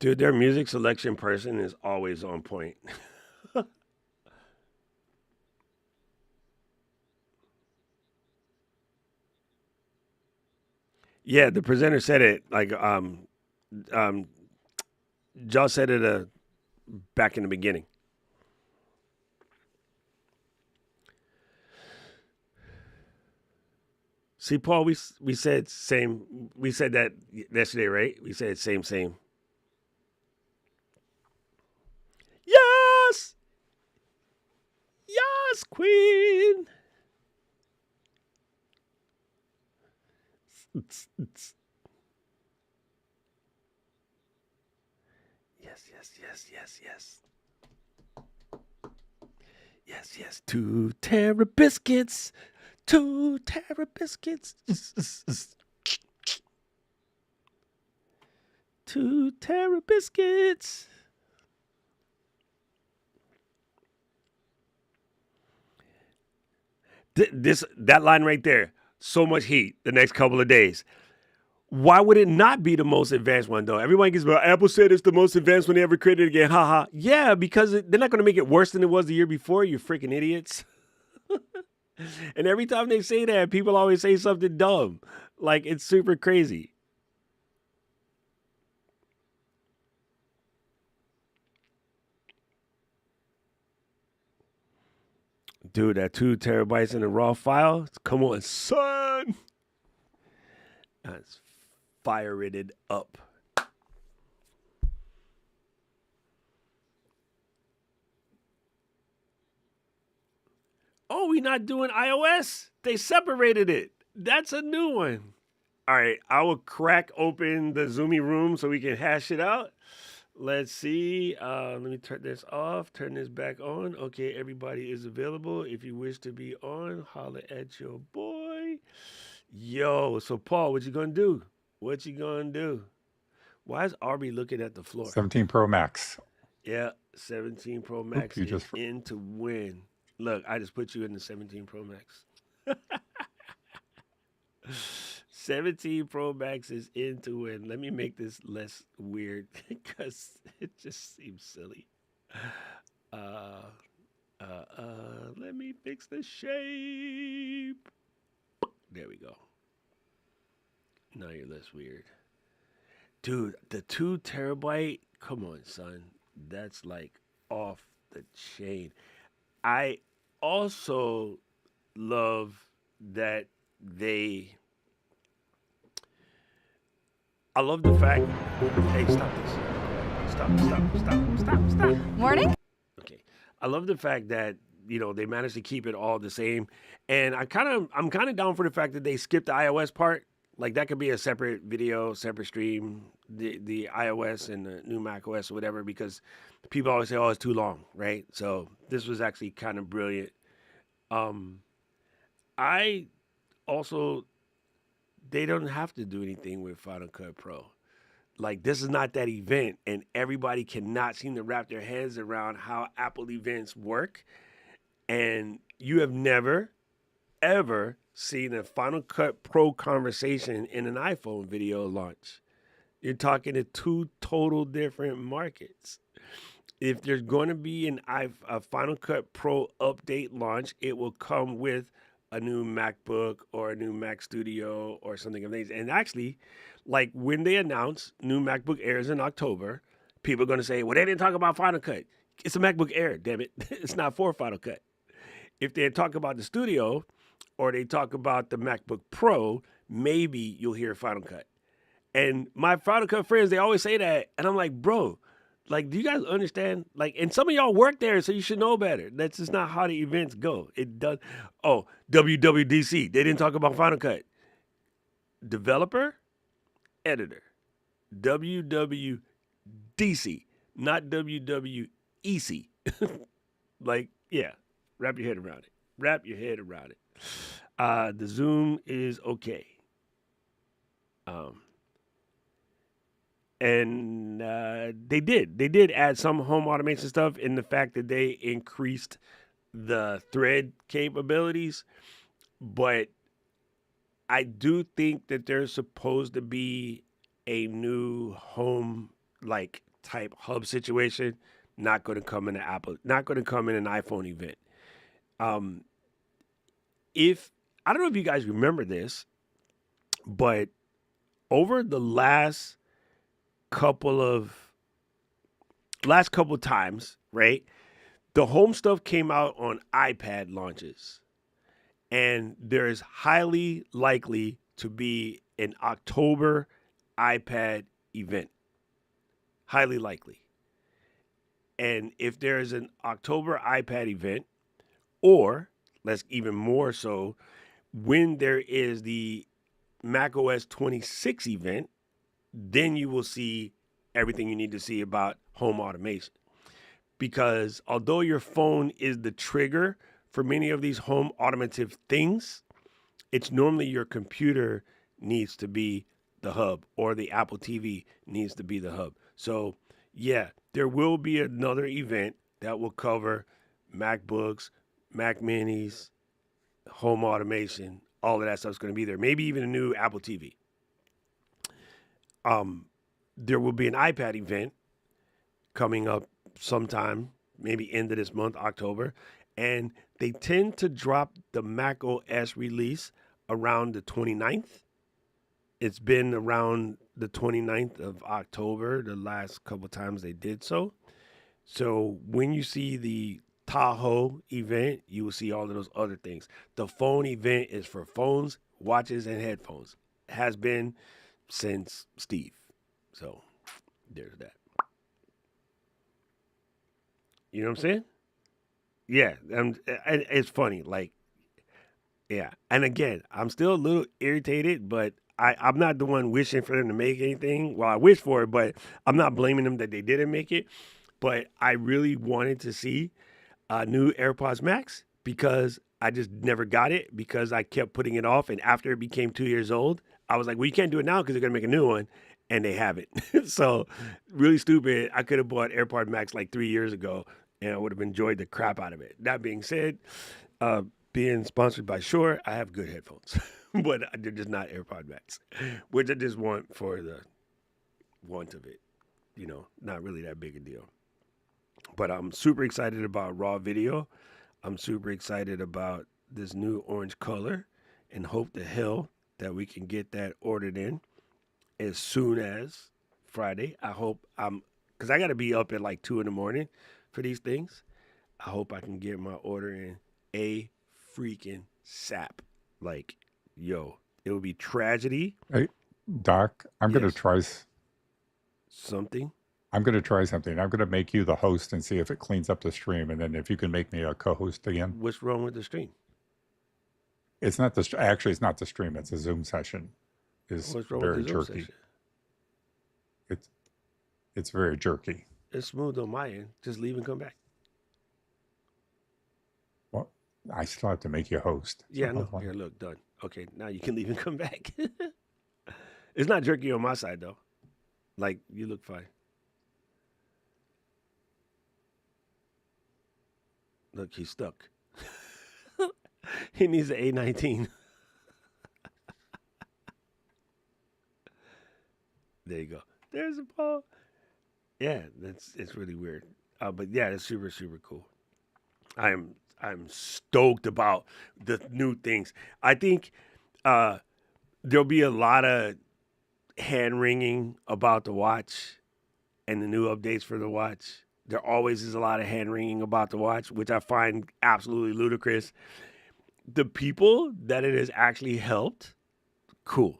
Dude, their music selection person is always on point. Yeah, the presenter said it like um Josh said it back in the beginning. See, Paul, we said same. We said that yesterday, right? We said same. Yes, yes, Queen. Yes. Yes. 2 tera biscuits. 2 tera biscuits. 2 tera biscuits. That line right there. So much heat the next couple of days. Why would it not be the most advanced one though? Everyone gets about Apple said it's the most advanced one they ever created again. Haha. Yeah, because they're not going to make it worse than it was the year before. You freaking idiots. And every time they say that, people always say something dumb. Like it's super crazy. Dude, that 2 terabytes in a raw file. Come on, son. Let's fire it up. Oh, we not doing iOS? They separated it. That's a new one. All right, I will crack open the Zoomy room so we can hash it out. Let's see. Let me turn this off, turn this back on. Okay, everybody is available. If you wish to be on, holler at your boy. Yo, so Paul, what you gonna do? What you gonna do? Why is Arby looking at the floor? 17 Pro Max. Yeah, 17 Pro Oop, Max you is just in to win. Look, I just put you in the 17 Pro Max. 17 Pro Max is in to win. Let me make this less weird because it just seems silly. Let me fix the shape. There we go. Now you're less weird. Dude, the 2 terabyte, come on, son. That's like off the chain. I also love that they. I love the fact. Hey, stop this. Stop. Morning. Okay. I love the fact that they managed to keep it all the same, and I'm kind of down for the fact that they skipped the iOS part. Like that could be a separate video, separate stream, the iOS and the new Mac OS or whatever, because people always say, "Oh, it's too long," right? So this was actually kind of brilliant. Um, I also they don't have to do anything with Final Cut Pro. Like this is not that event, and everybody cannot seem to wrap their heads around how Apple events work. And you have never, ever seen a Final Cut Pro conversation in an iPhone video launch. You're talking to two total different markets. If there's going to be a Final Cut Pro update launch, it will come with a new MacBook or a new Mac Studio or something of these. And actually, like when they announce new MacBook Airs in October, people are going to say, well, they didn't talk about Final Cut. It's a MacBook Air, damn it. It's not for Final Cut. If they talk about the Studio or they talk about the MacBook Pro, maybe you'll hear Final Cut. And my Final Cut friends, they always say that. And I'm like, bro, like, do you guys understand? Like, and some of y'all work there, so you should know better. That's just not how the events go. It does. Oh, WWDC. They didn't talk about Final Cut. Developer, editor. WWDC, not WWEC. Like, yeah, wrap your head around it. The Zoom is okay. And they did add some home automation stuff in the fact that they increased the thread capabilities, but I do think that there's supposed to be a new home like type hub situation, not going to come in an Apple, not going to come in an iPhone event. If I don't know if you guys remember this, but over the last couple times, right? The home stuff came out on iPad launches, and there is highly likely to be an October iPad event. Highly likely. And if there is an October iPad event, or let's even more so, when there is the macOS 26 event, then you will see everything you need to see about home automation. Because although your phone is the trigger for many of these home automotive things, it's normally your computer needs to be the hub, or the Apple TV needs to be the hub. So, yeah, there will be another event that will cover MacBooks, Mac Minis, home automation, all of that stuff's going to be there. Maybe even a new Apple TV. There will be an iPad event coming up sometime, maybe end of this month, October, and they tend to drop the Mac OS release around the 29th. It's been around the 29th of October the last couple times they did so. So when you see the Tahoe event, you will see all of those other things. The phone event is for phones, watches, and headphones. It has been since Steve. So there's that. You know what I'm saying? Yeah, it's funny. Like, yeah. And again, I'm still a little irritated, but I'm not the one wishing for them to make anything. Well, I wish for it, but I'm not blaming them that they didn't make it. But I really wanted to see new AirPods Max because I just never got it because I kept putting it off. And after it became 2 years old, I was like, well, you can't do it now because they're going to make a new one. And they haven't. So really stupid. I could have bought AirPod Max like 3 years ago and I would have enjoyed the crap out of it. That being said, being sponsored by Shure, I have good headphones, but they're just not AirPod Max, which I just want for the want of it. You know, not really that big a deal. But I'm super excited about raw video. I'm super excited about this new orange color and hope to hell that we can get that ordered in as soon as Friday. I hope because I got to be up at like 2 a.m. for these things. I hope I can get my order in a freaking sap. Like, yo, it would be tragedy. Hey, Doc, I'm going to Yes. try Something. I'm going to try something. I'm going to make you the host and see if it cleans up the stream, and then if you can make me a co-host again. What's wrong with the stream? It's not the actually it's not the stream. It's a Zoom session. It's What's wrong very with the Zoom jerky. session? It's very jerky. It's smooth on my end. Just leave and come back. Well, I still have to make you a host. Yeah, no. Here, look, done. Okay, now you can leave and come back. It's not jerky on my side though. Like, you look fine. Look, he's stuck. He needs an A19. There you go. There's a ball. Yeah, it's really weird. But yeah, it's super, super cool. I'm stoked about the new things. I think there'll be a lot of hand wringing about the watch and the new updates for the watch. There always is a lot of hand wringing about the watch, which I find absolutely ludicrous. The people that it has actually helped, cool.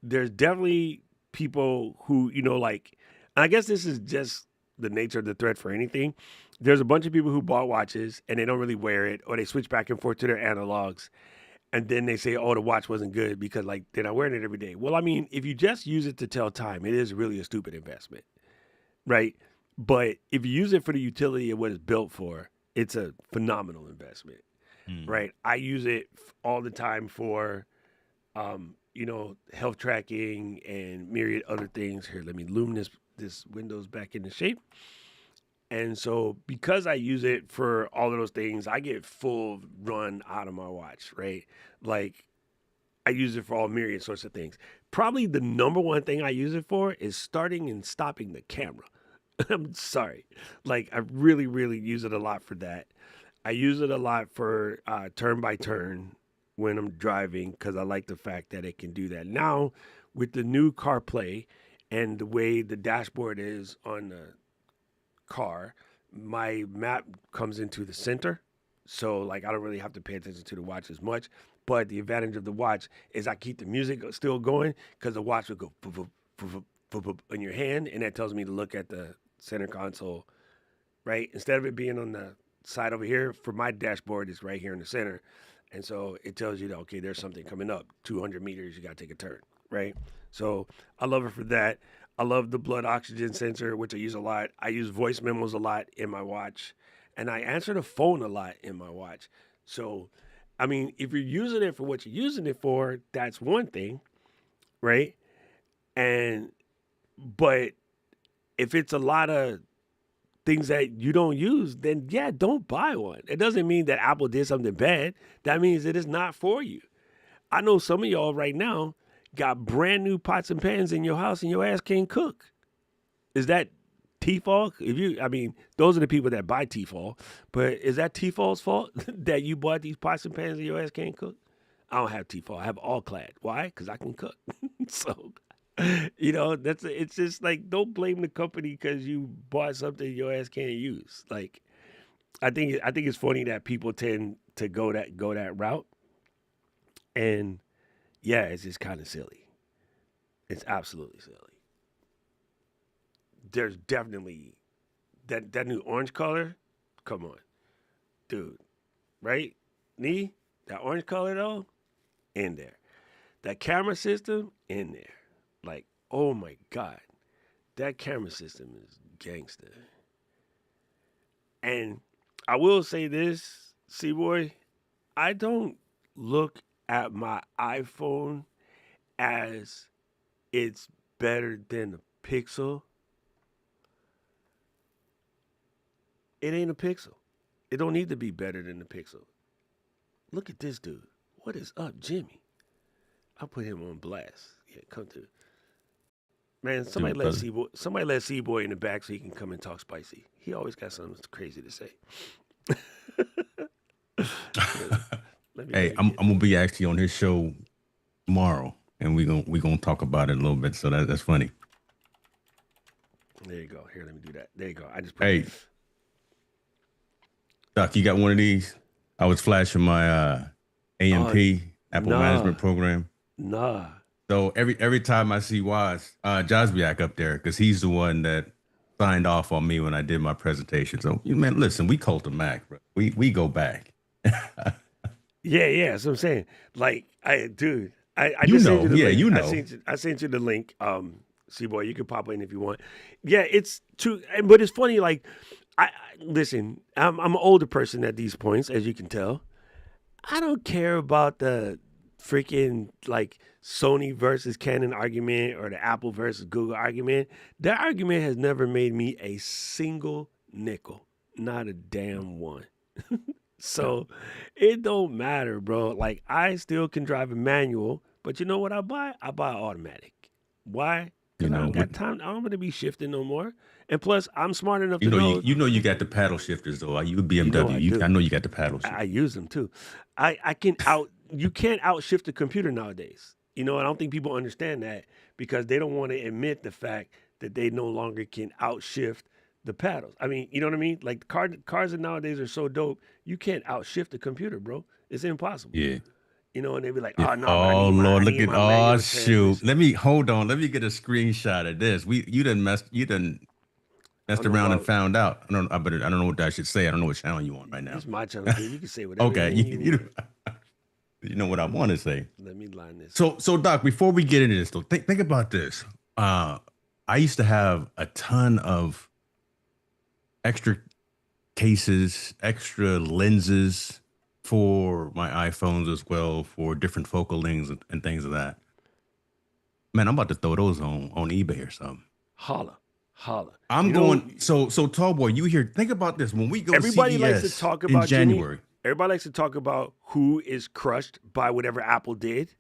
There's definitely people who, like, I guess this is just the nature of the thread for anything. There's a bunch of people who bought watches and they don't really wear it, or they switch back and forth to their analogs. And then they say, oh, the watch wasn't good because, like, they're not wearing it every day. Well, I mean, if you just use it to tell time, it is really a stupid investment, right? But if you use it for the utility of what it's built for, it's a phenomenal investment, right? I use it all the time for, health tracking and myriad other things. Here, let me loom this Windows back into shape. And so because I use it for all of those things, I get full run out of my watch, right? Like, I use it for all myriad sorts of things. Probably the number one thing I use it for is starting and stopping the camera. I'm sorry. Like I really, really use it a lot for that. I use it a lot for turn by turn when I'm driving because I like the fact that it can do that. Now, with the new CarPlay and the way the dashboard is on the car, my map comes into the center. So, like, I don't really have to pay attention to the watch as much. But the advantage of the watch is I keep the music still going because the watch will go boop, boop, boop, boop, boop, boop in your hand. And that tells me to look at the center console, right? Instead of it being on the side over here, for my dashboard, it's right here in the center. And so it tells you that, okay, there's something coming up. 200 meters, you got to take a turn, right? So I love it for that. I love the blood oxygen sensor, which I use a lot. I use voice memos a lot in my watch. And I answer the phone a lot in my watch. So, I mean, if you're using it for what you're using it for, that's one thing, right? And, but if it's a lot of things that you don't use, then yeah, don't buy one. It doesn't mean that Apple did something bad. That means it is not for you. I know some of y'all right now got brand new pots and pans in your house and your ass can't cook. Is that T-Fall? I mean, those are the people that buy T-Fall, but is that T-Fall's fault that you bought these pots and pans and your ass can't cook? I don't have T-Fall. I have All-Clad. Why? Because I can cook. So, it's just like, don't blame the company because you bought something your ass can't use. Like, I think it's funny that people tend to go that route, and yeah, it's just kind of silly. It's absolutely silly. There's definitely that new orange color. Come on, dude, right? That orange color though, in there. That camera system in there. Like, oh my God, that camera system is gangster. And I will say this, C-Boy, I don't look at my iPhone as it's better than the Pixel. It ain't a Pixel. It don't need to be better than the Pixel. Look at this dude. What is up, Jimmy? I'll put him on blast. Yeah, come through. Man, somebody let C-Boy in the back so he can come and talk spicy. He always got something crazy to say. Hey, I'm gonna be actually on his show tomorrow, and we gonna talk about it a little bit. So that's funny. There you go. Here, let me do that. There you go. I just put Hey, Doc, you got one of these? I was flashing my AMP Apple Management Program. Nah. So every time I see Josbiak up there, because he's the one that signed off on me when I did my presentation. So, man, listen, we cult the Mac, bro. We go back. Yeah. That's what I'm saying. Like, I just sent you the link. You know. I sent you the link. C-Boy, you can pop in if you want. Yeah, it's true. But it's funny, like, listen, I'm an older person at these points, as you can tell. I don't care about the freaking, like, Sony versus Canon argument or the Apple versus Google argument. That argument has never made me a single nickel. Not a damn one. So it don't matter, bro. Like, I still can drive a manual, but you know what I buy? I buy automatic. Why? Because I don't got time. I don't want to be shifting no more. And plus, I'm smart enough to know. You got the paddle shifters, though. You BMW. I know you got the paddle shifters. I use them, too. You can't outshift the computer nowadays. I don't think people understand that because they don't want to admit the fact that they no longer can outshift the paddles. I mean, you know what I mean? Like, cars nowadays are so dope, you can't outshift the computer, bro. It's impossible. Yeah. And they'd be like, yeah. oh, no. Oh, Lord, look at, shoot. Let me get a screenshot of this. You done messed around and found out. I don't know what I should say. I don't know what channel you on right now. It's my channel, dude. You can say whatever. Okay. You know what I want to say. Let me line this. So Doc, before we get into this, though, think about this. I used to have a ton of extra cases, extra lenses for my iPhones as well, for different focal lengths and things of that. Man, I'm about to throw those on eBay or something. Holla. I'm going. So Tallboy, you here? Think about this. When we go, everybody CES likes to talk about in January. Everybody likes to talk about who is crushed by whatever Apple did.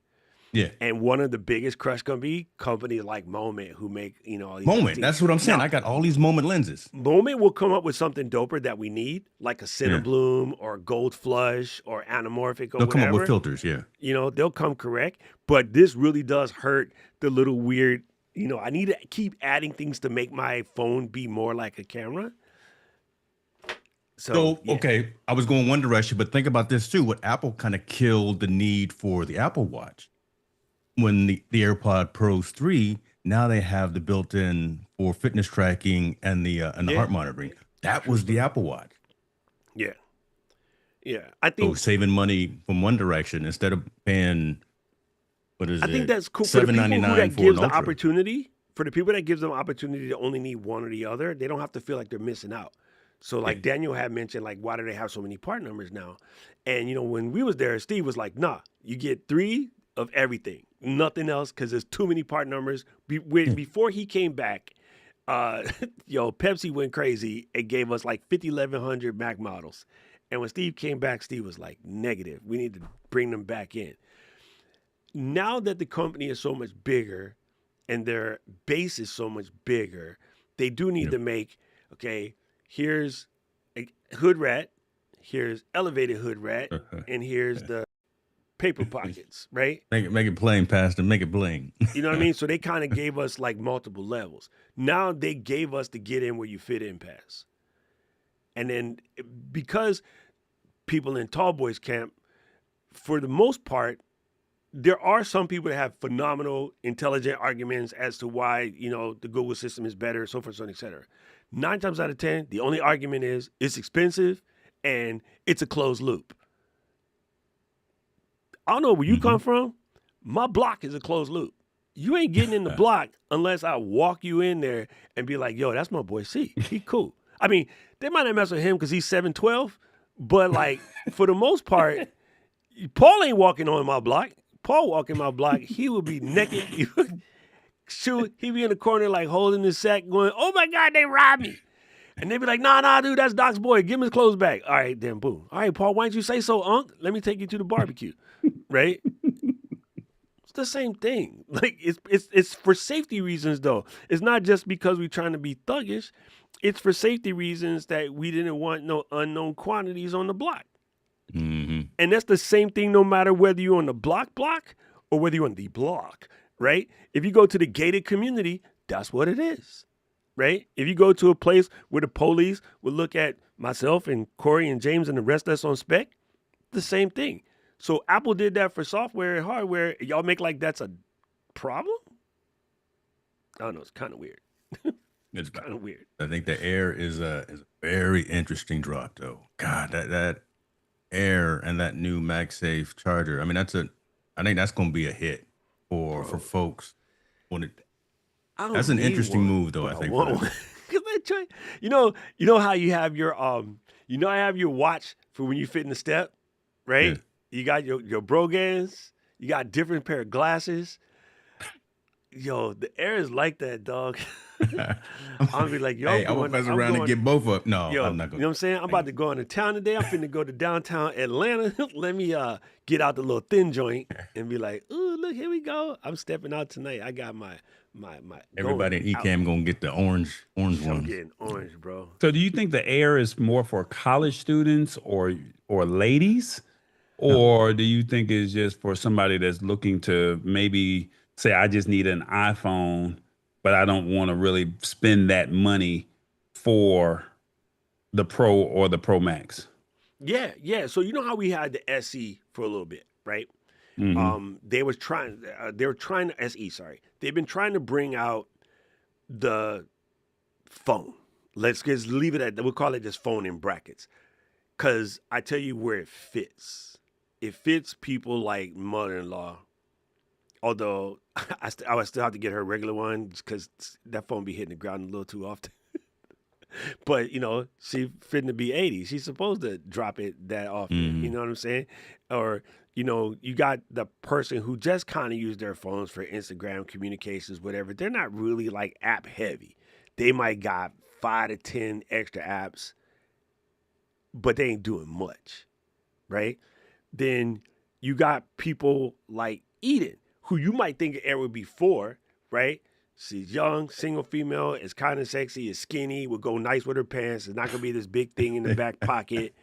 Yeah. And one of the biggest crush gonna be companies like Moment, who make all these Moment. That's what I'm saying. Now, I got all these Moment lenses. Moment will come up with something doper that we need, like a Yeah. Cinebloom or Gold Flush or Anamorphic or They'll come up with whatever. filters. Yeah. They'll come correct. But this really does hurt the little weird. I need to keep adding things to make my phone be more like a camera. So, Yeah. okay, I was going one direction, but think about this too. What Apple kind of killed the need for the Apple Watch when the AirPod Pros 3, now they have the built-in for fitness tracking and the heart monitoring. That was the Apple Watch. Yeah. Yeah. I So think saving money from one direction instead of paying, what is it? I think that's cool for the people who $7.99 that for gives an the Ultra. opportunity. For the people that gives them opportunity to only need one or the other, they don't have to feel like they're missing out. So like Daniel had mentioned, like, why do they have so many part numbers now? And when we was there, Steve was like, nah, you get 3 of everything, nothing else, because there's too many part numbers. Before he came back, Pepsi went crazy and gave us like 5,100 Mac models. And when Steve came back, Steve was like, negative. We need to bring them back in. Now that the company is so much bigger and their base is so much bigger, they do need to make, okay, here's a hood rat, here's elevated hood rat, and here's the paper pockets, right? Make it plain, Pastor. Make it bling. You know what I mean? So they kind of gave us like multiple levels. Now they gave us the get in where you fit in pass. And then because people in Tall Boys camp, for the most part, there are some people that have phenomenal, intelligent arguments as to why, the Google system is better, so forth, so on, et cetera. 9 times out of 10, the only argument is it's expensive and it's a closed loop. I don't know where you come from. My block is a closed loop. You ain't getting in the block unless I walk you in there and be like, yo, that's my boy C. He cool. I mean, they might not mess with him because he's 7'12", but like for the most part, Paul ain't walking on my block. Paul walking my block, he would be naked. Shoot, he'd be in the corner like holding his sack going, oh my God, they robbed me. And they'd be like, nah, dude, that's Doc's boy. Give him his clothes back. All right, then boom. All right, Paul, why don't you say so, Unc? Let me take you to the barbecue. Right? It's the same thing. Like it's for safety reasons though. It's not just because we're trying to be thuggish. It's for safety reasons that we didn't want no unknown quantities on the block. And that's the same thing no matter whether you're on the block or whether you're on the block, right? If you go to the gated community, that's what it is, right? If you go to a place where the police would look at myself and Corey and James and the rest of us on spec, the same thing. So Apple did that for software and hardware. Y'all make like that's a problem? I don't know. It's kind of weird. It's kind of weird. I think the Air is a very interesting drop, though. God, that Air and that new MagSafe charger. I mean, I think that's going to be a hit for folks. That's an interesting move, though. I think. You know how you have your I have your watch for when you fit in the step, right? Yeah. You got your Brogans. You got different pair of glasses. Yo, the Air is like that, dog. I'll be like, yo, hey, I'm gonna mess around and get both up. No, yo, I'm not gonna. You know what I'm saying? I'm about to go into town today. I'm finna go to downtown Atlanta. Let me get out the little thin joint and be like, ooh, look, here we go. I'm stepping out tonight. I got my everybody in Ecamm gonna get the orange one. I'm getting orange, bro. So do you think the Air is more for college students or ladies? Or do you think it's just for somebody that's looking to maybe say, I just need an iPhone, but I don't want to really spend that money for the Pro or the Pro Max? Yeah. So you know how we had the SE for a little bit, right? Mm-hmm. They were trying to SE, sorry. They've been trying to bring out the phone. Let's just leave it at that. We'll call it just phone in brackets. Because I tell you where it fits. It fits people like mother-in-law. Although I would still have to get her a regular one because that phone be hitting the ground a little too often. But, she fitting to be 80. She's supposed to drop it that often. Mm-hmm. You know what I'm saying? Or, you got the person who just kind of use their phones for Instagram communications, whatever. They're not really like app heavy. They might got 5 to 10 extra apps, but they ain't doing much, right? Then you got people like Eden who you might think Air would be for, right? She's young, single female, is kind of sexy, is skinny, would go nice with her pants. It's not gonna be this big thing in the back pocket.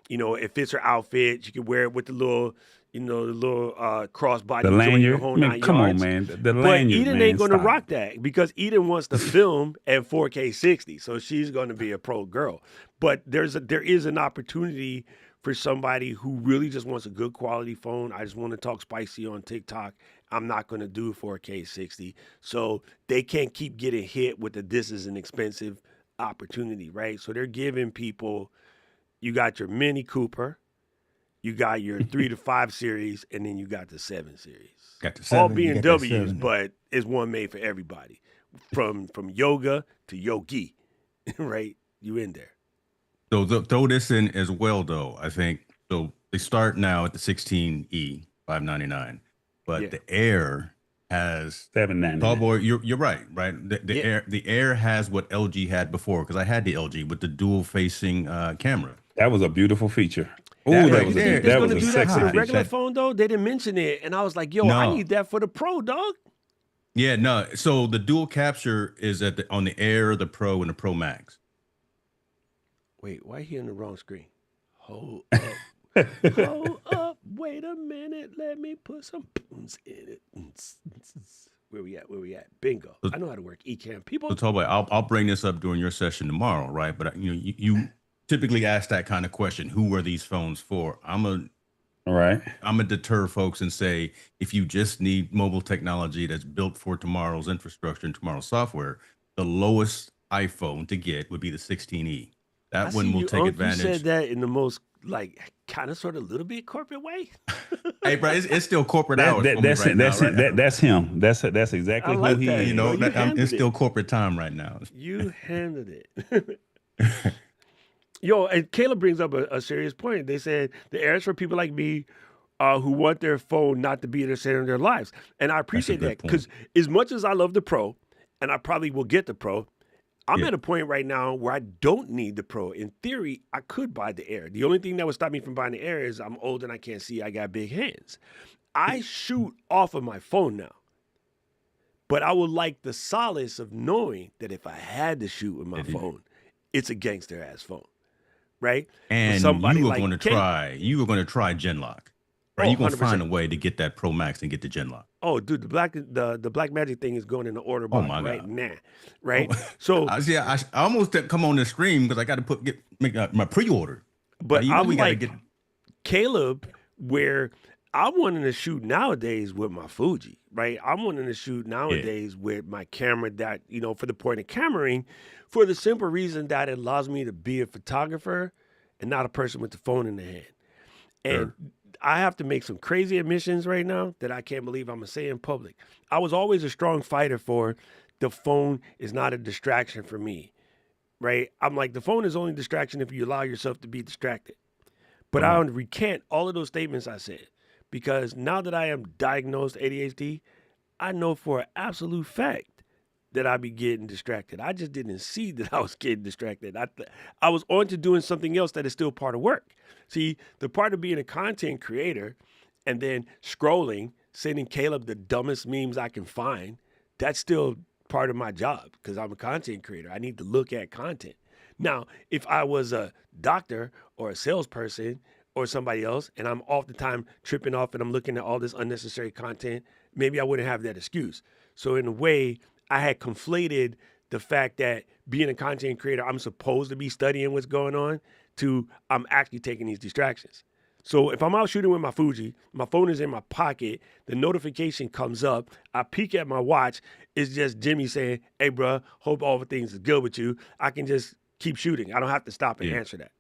You know, it fits her outfit. She can wear it with the little, the little crossbody The joint, the lanyard. whole Man, nine come on, yards. man. The But lanyard, Eden man, ain't gonna stop. rock that because Eden wants to film at 4K 60, so she's gonna be a pro girl. But there is an opportunity for somebody who really just wants a good quality phone. I just want to talk spicy on TikTok. I'm not going to do 4K 60. So they can't keep getting hit with this is an expensive opportunity, right? So they're giving people, you got your Mini Cooper, you got your 3 to 5 series, and then you got the 7 series. Got the All 7, you got that BMWs, 7. but it's one made for everybody. From yoga to yogi, right? You in there. So throw this in as well, though. I think so. They start now at the 16E, $599, but Yeah. the Air has $799. Tallboy. You're right. Yeah. The Air has what LG had before, because I had the LG with the dual facing camera. That was a beautiful feature. Oh, That that right was there a, is that gonna was a do that sexy for the feature. regular phone though. They didn't mention it, and I was like, "Yo, I No. need that for the Pro, dog." Yeah, no. So the dual capture is on the Air, the Pro, and the Pro Max. Wait, why he in the wrong screen? Hold up, hold up. Wait a minute. Let me put some boons in it. Where we at? Bingo. I know how to work Ecamm. People. So Tallboy, I'll bring this up during your session tomorrow, right? But you typically ask that kind of question: who are these phones for? I'm a deter folks and say, if you just need mobile technology that's built for tomorrow's infrastructure and tomorrow's software, the lowest iPhone to get would be the 16E. That one will take advantage. You said that in the most kind of sort of little bit corporate way. Hey, bro, it's still corporate hours. That's for me right now, right? that's him. That's exactly I like who he that. is. You know, you handled it's still it. corporate time right now. You handled it. Yo, and Caleb brings up a serious point. They said the Air is for people like me who want their phone not to be at the center of their lives. And I appreciate good that because as much as I love the Pro, and I probably will get the Pro, I'm at a point right now where I don't need the Pro. In theory, I could buy the Air. The only thing that would stop me from buying the Air is I'm old and I can't see. I got big hands. I shoot off of my phone now. But I would like the solace of knowing that if I had to shoot with my phone, it's a gangster-ass phone. Right? And you were going to try Genlock. Right? You're going to find a way to get that Pro Max and get the Genlock. Oh, dude, the Black Magic thing is going in the order box right now. Right? Oh. So I almost didn't come on the stream because I got to make my pre-order. But I'm like get Caleb, where I'm wanting to shoot nowadays with my Fuji, right? I'm wanting to shoot nowadays with my camera that, for the point of cameraing, for the simple reason that it allows me to be a photographer and not a person with the phone in the hand. And I have to make some crazy admissions right now that I can't believe I'm going to say in public. I was always a strong fighter for the phone is not a distraction for me, right? I'm like, the phone is only a distraction if you allow yourself to be distracted. But I recant all of those statements I said because now that I am diagnosed ADHD, I know for an absolute fact that I be getting distracted. I just didn't see that I was getting distracted. I was on to doing something else that is still part of work. See, the part of being a content creator and then scrolling, sending Caleb the dumbest memes I can find, that's still part of my job because I'm a content creator. I need to look at content. Now, if I was a doctor or a salesperson or somebody else and I'm all the time tripping off and I'm looking at all this unnecessary content, maybe I wouldn't have that excuse. So in a way, I had conflated the fact that being a content creator, I'm supposed to be studying what's going on to I'm actually taking these distractions. So if I'm out shooting with my Fuji, my phone is in my pocket, the notification comes up, I peek at my watch, it's just Jimmy saying, hey, bro, hope all the things is good with you. I can just keep shooting. I don't have to stop and answer that.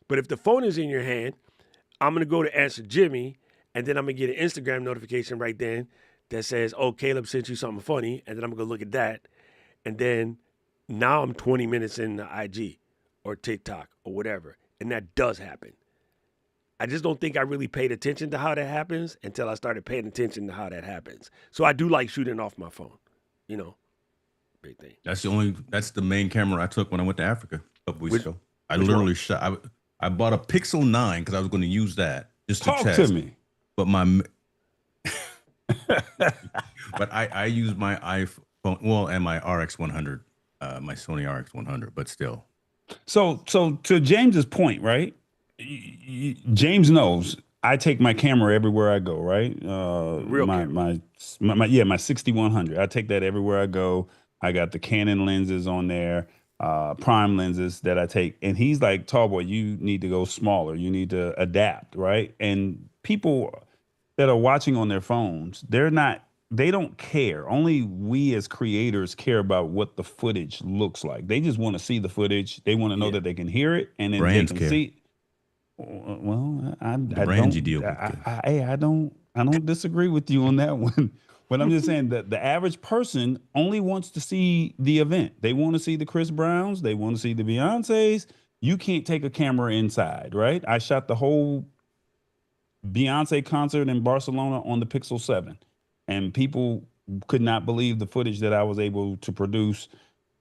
But if the phone is in your hand, I'm going to go to answer Jimmy, and then I'm going to get an Instagram notification right then that says, oh, Caleb sent you something funny, and then I'm going to go look at that. And then now I'm 20 minutes into IG or TikTok or whatever, and that does happen. I just don't think I really paid attention to how that happens until I started paying attention to how that happens. So I do like shooting off my phone, big thing. That's the main camera I took when I went to Africa a couple weeks ago. I literally shot. I bought a Pixel 9 because I was going to use that just to Talk test. to me. But my But I use my iPhone, well, and my RX 100, my Sony RX 100, but still. So to James's point, right? James knows I take my camera everywhere I go, right? Real camera. My 6100. I take that everywhere I go. I got the Canon lenses on there, prime lenses that I take. And he's like, "Tall boy, you need to go smaller. You need to adapt, right?" And people that are watching on their phones, they don't care. Only we as creators care about what the footage looks like. They just want to see the footage. They want to know Yeah. that they can hear it and then they Brands can care. see. Well, The brands you deal with care. I don't disagree with you on that one. But I'm just saying that the average person only wants to see the event. They want to see the Chris Browns. They want to see the Beyoncés. You can't take a camera inside, right? I shot the whole Beyonce concert in Barcelona on the Pixel 7, and people could not believe the footage that I was able to produce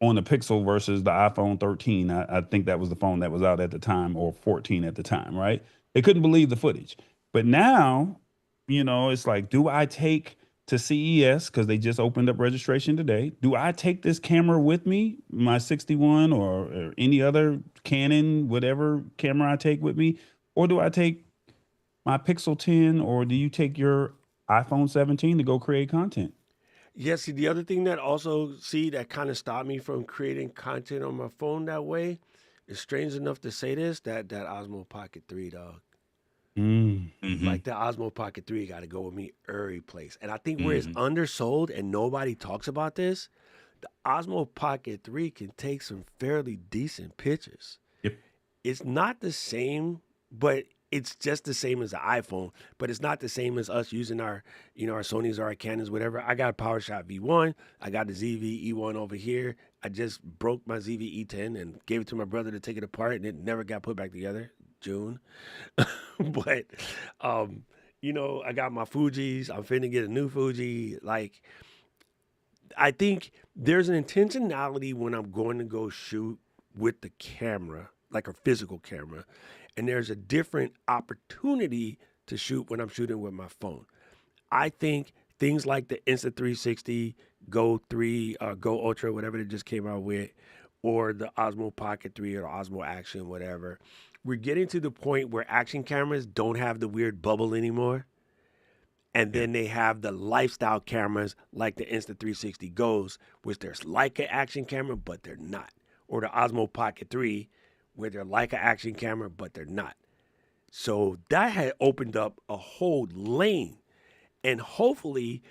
on the Pixel versus the iPhone 13. I think that was the phone that was out at the time, or 14 at the time, right? They couldn't believe the footage. But now, it's like, do I take to CES because they just opened up registration today? Do I take this camera with me, my 61 or any other Canon, whatever camera I take with me? Or do I take my Pixel 10, or do you take your iPhone 17 to go create content? Yeah, see, the other thing that also, see, that kind of stopped me from creating content on my phone that way, is strange enough to say this, that Osmo Pocket 3, dog. Mm. Like the Osmo Pocket 3 got to go with me every place. And I think where it's Mhm. undersold and nobody talks about this, the Osmo Pocket 3 can take some fairly decent pictures. Yep. It's not the same, but it's just the same as the iPhone. But it's not the same as us using our, our Sony's or our Canons, whatever. I got a PowerShot V1. I got the ZV-E1 over here. I just broke my ZV-E10 and gave it to my brother to take it apart, and it never got put back together. June. But I got my Fuji's. I'm finna get a new Fuji. Like, I think there's an intentionality when I'm going to go shoot with the camera, like a physical camera, and there's a different opportunity to shoot when I'm shooting with my phone. I think things like the Insta360 Go 3, Go Ultra, whatever they just came out with, or the Osmo Pocket 3 or Osmo Action, whatever. We're getting to the point where action cameras don't have the weird bubble anymore. And Yeah. then they have the lifestyle cameras like the Insta360 Goes, which there's like an action camera, but they're not. Or the Osmo Pocket 3, where they're like an action camera, but they're not. So that had opened up a whole lane. And hopefully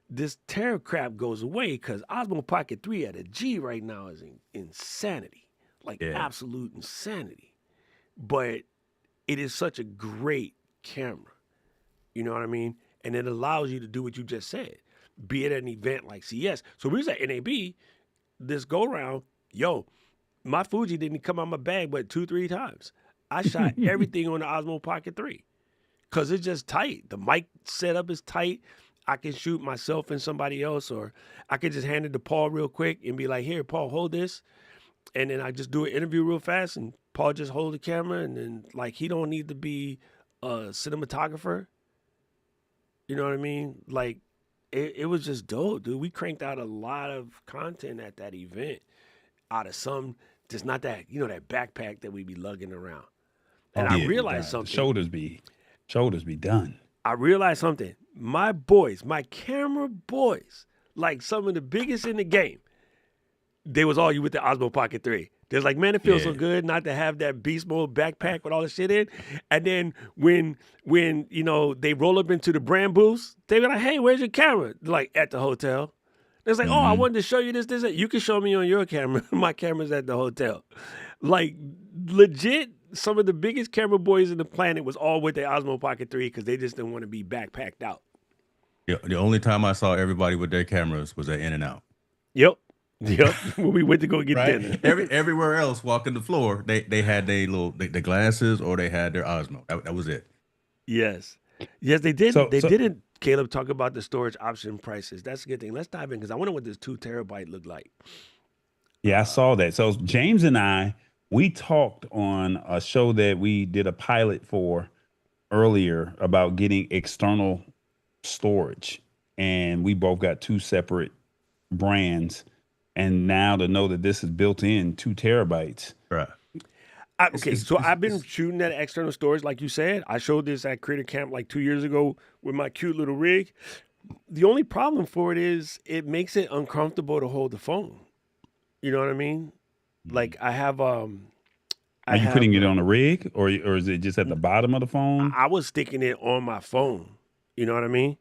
this terror crap goes away, because Osmo Pocket 3 at a G right now is insanity. Like Yeah. absolute insanity. But it is such a great camera. You know what I mean? And it allows you to do what you just said, be it an event like CES. So we was at NAB this go round. Yo, my Fuji didn't come out my bag but 2-3 times. I shot everything on the Osmo Pocket 3 because it's just tight. The mic setup is tight. I can shoot myself and somebody else, or I could just hand it to Paul real quick and be like, "Here, Paul, hold this." And then I just do an interview real fast, and Paul just hold the camera, and then like he don't need to be a cinematographer. You know what I mean? Like it was just dope, dude. We cranked out a lot of content at that event out of some just not that, that backpack that we be lugging around. And Oh I my Yeah. realized God, the something. shoulders be done. I realized something. My boys, my camera boys, like some of the biggest in the game, they was all you with the Osmo Pocket 3. There's like, man, it feels so Yeah. good not to have that beast mode backpack with all the shit in. And then when they roll up into the brand booths, they be like, "Hey, where's your camera?" Like at the hotel. It's like, "Oh, I Hmm. wanted to show you this. You can show me on your camera. My camera's at the hotel." Like legit, some of the biggest camera boys in the planet was all with the Osmo Pocket 3 because they just didn't want to be backpacked out. The only time I saw everybody with their cameras was at In-N-Out. Yep. Yep. When we went to go get Right. dinner. Everywhere else, walking the floor, they had their the glasses or they had their Osmo. That was it. Yes. Yes, they didn't. So They so didn't, Caleb, talk about the storage option prices. That's a good thing. Let's dive in because I wonder what this 2 terabyte looked like. yeah, I saw that. So James and I, we talked on a show that we did a pilot for earlier about getting external storage. and we both got two separate brands. And now to know that this is built in 2 terabytes. Right. Okay, so I've been shooting at external storage, like you said. I showed this at Creator Camp like 2 years ago with my cute little rig. The only problem for it is it makes it uncomfortable to hold the phone. You know what I mean? Like I have Are you putting it on a rig, or is it just at the bottom of the phone? I was sticking it on my phone. You know what I mean?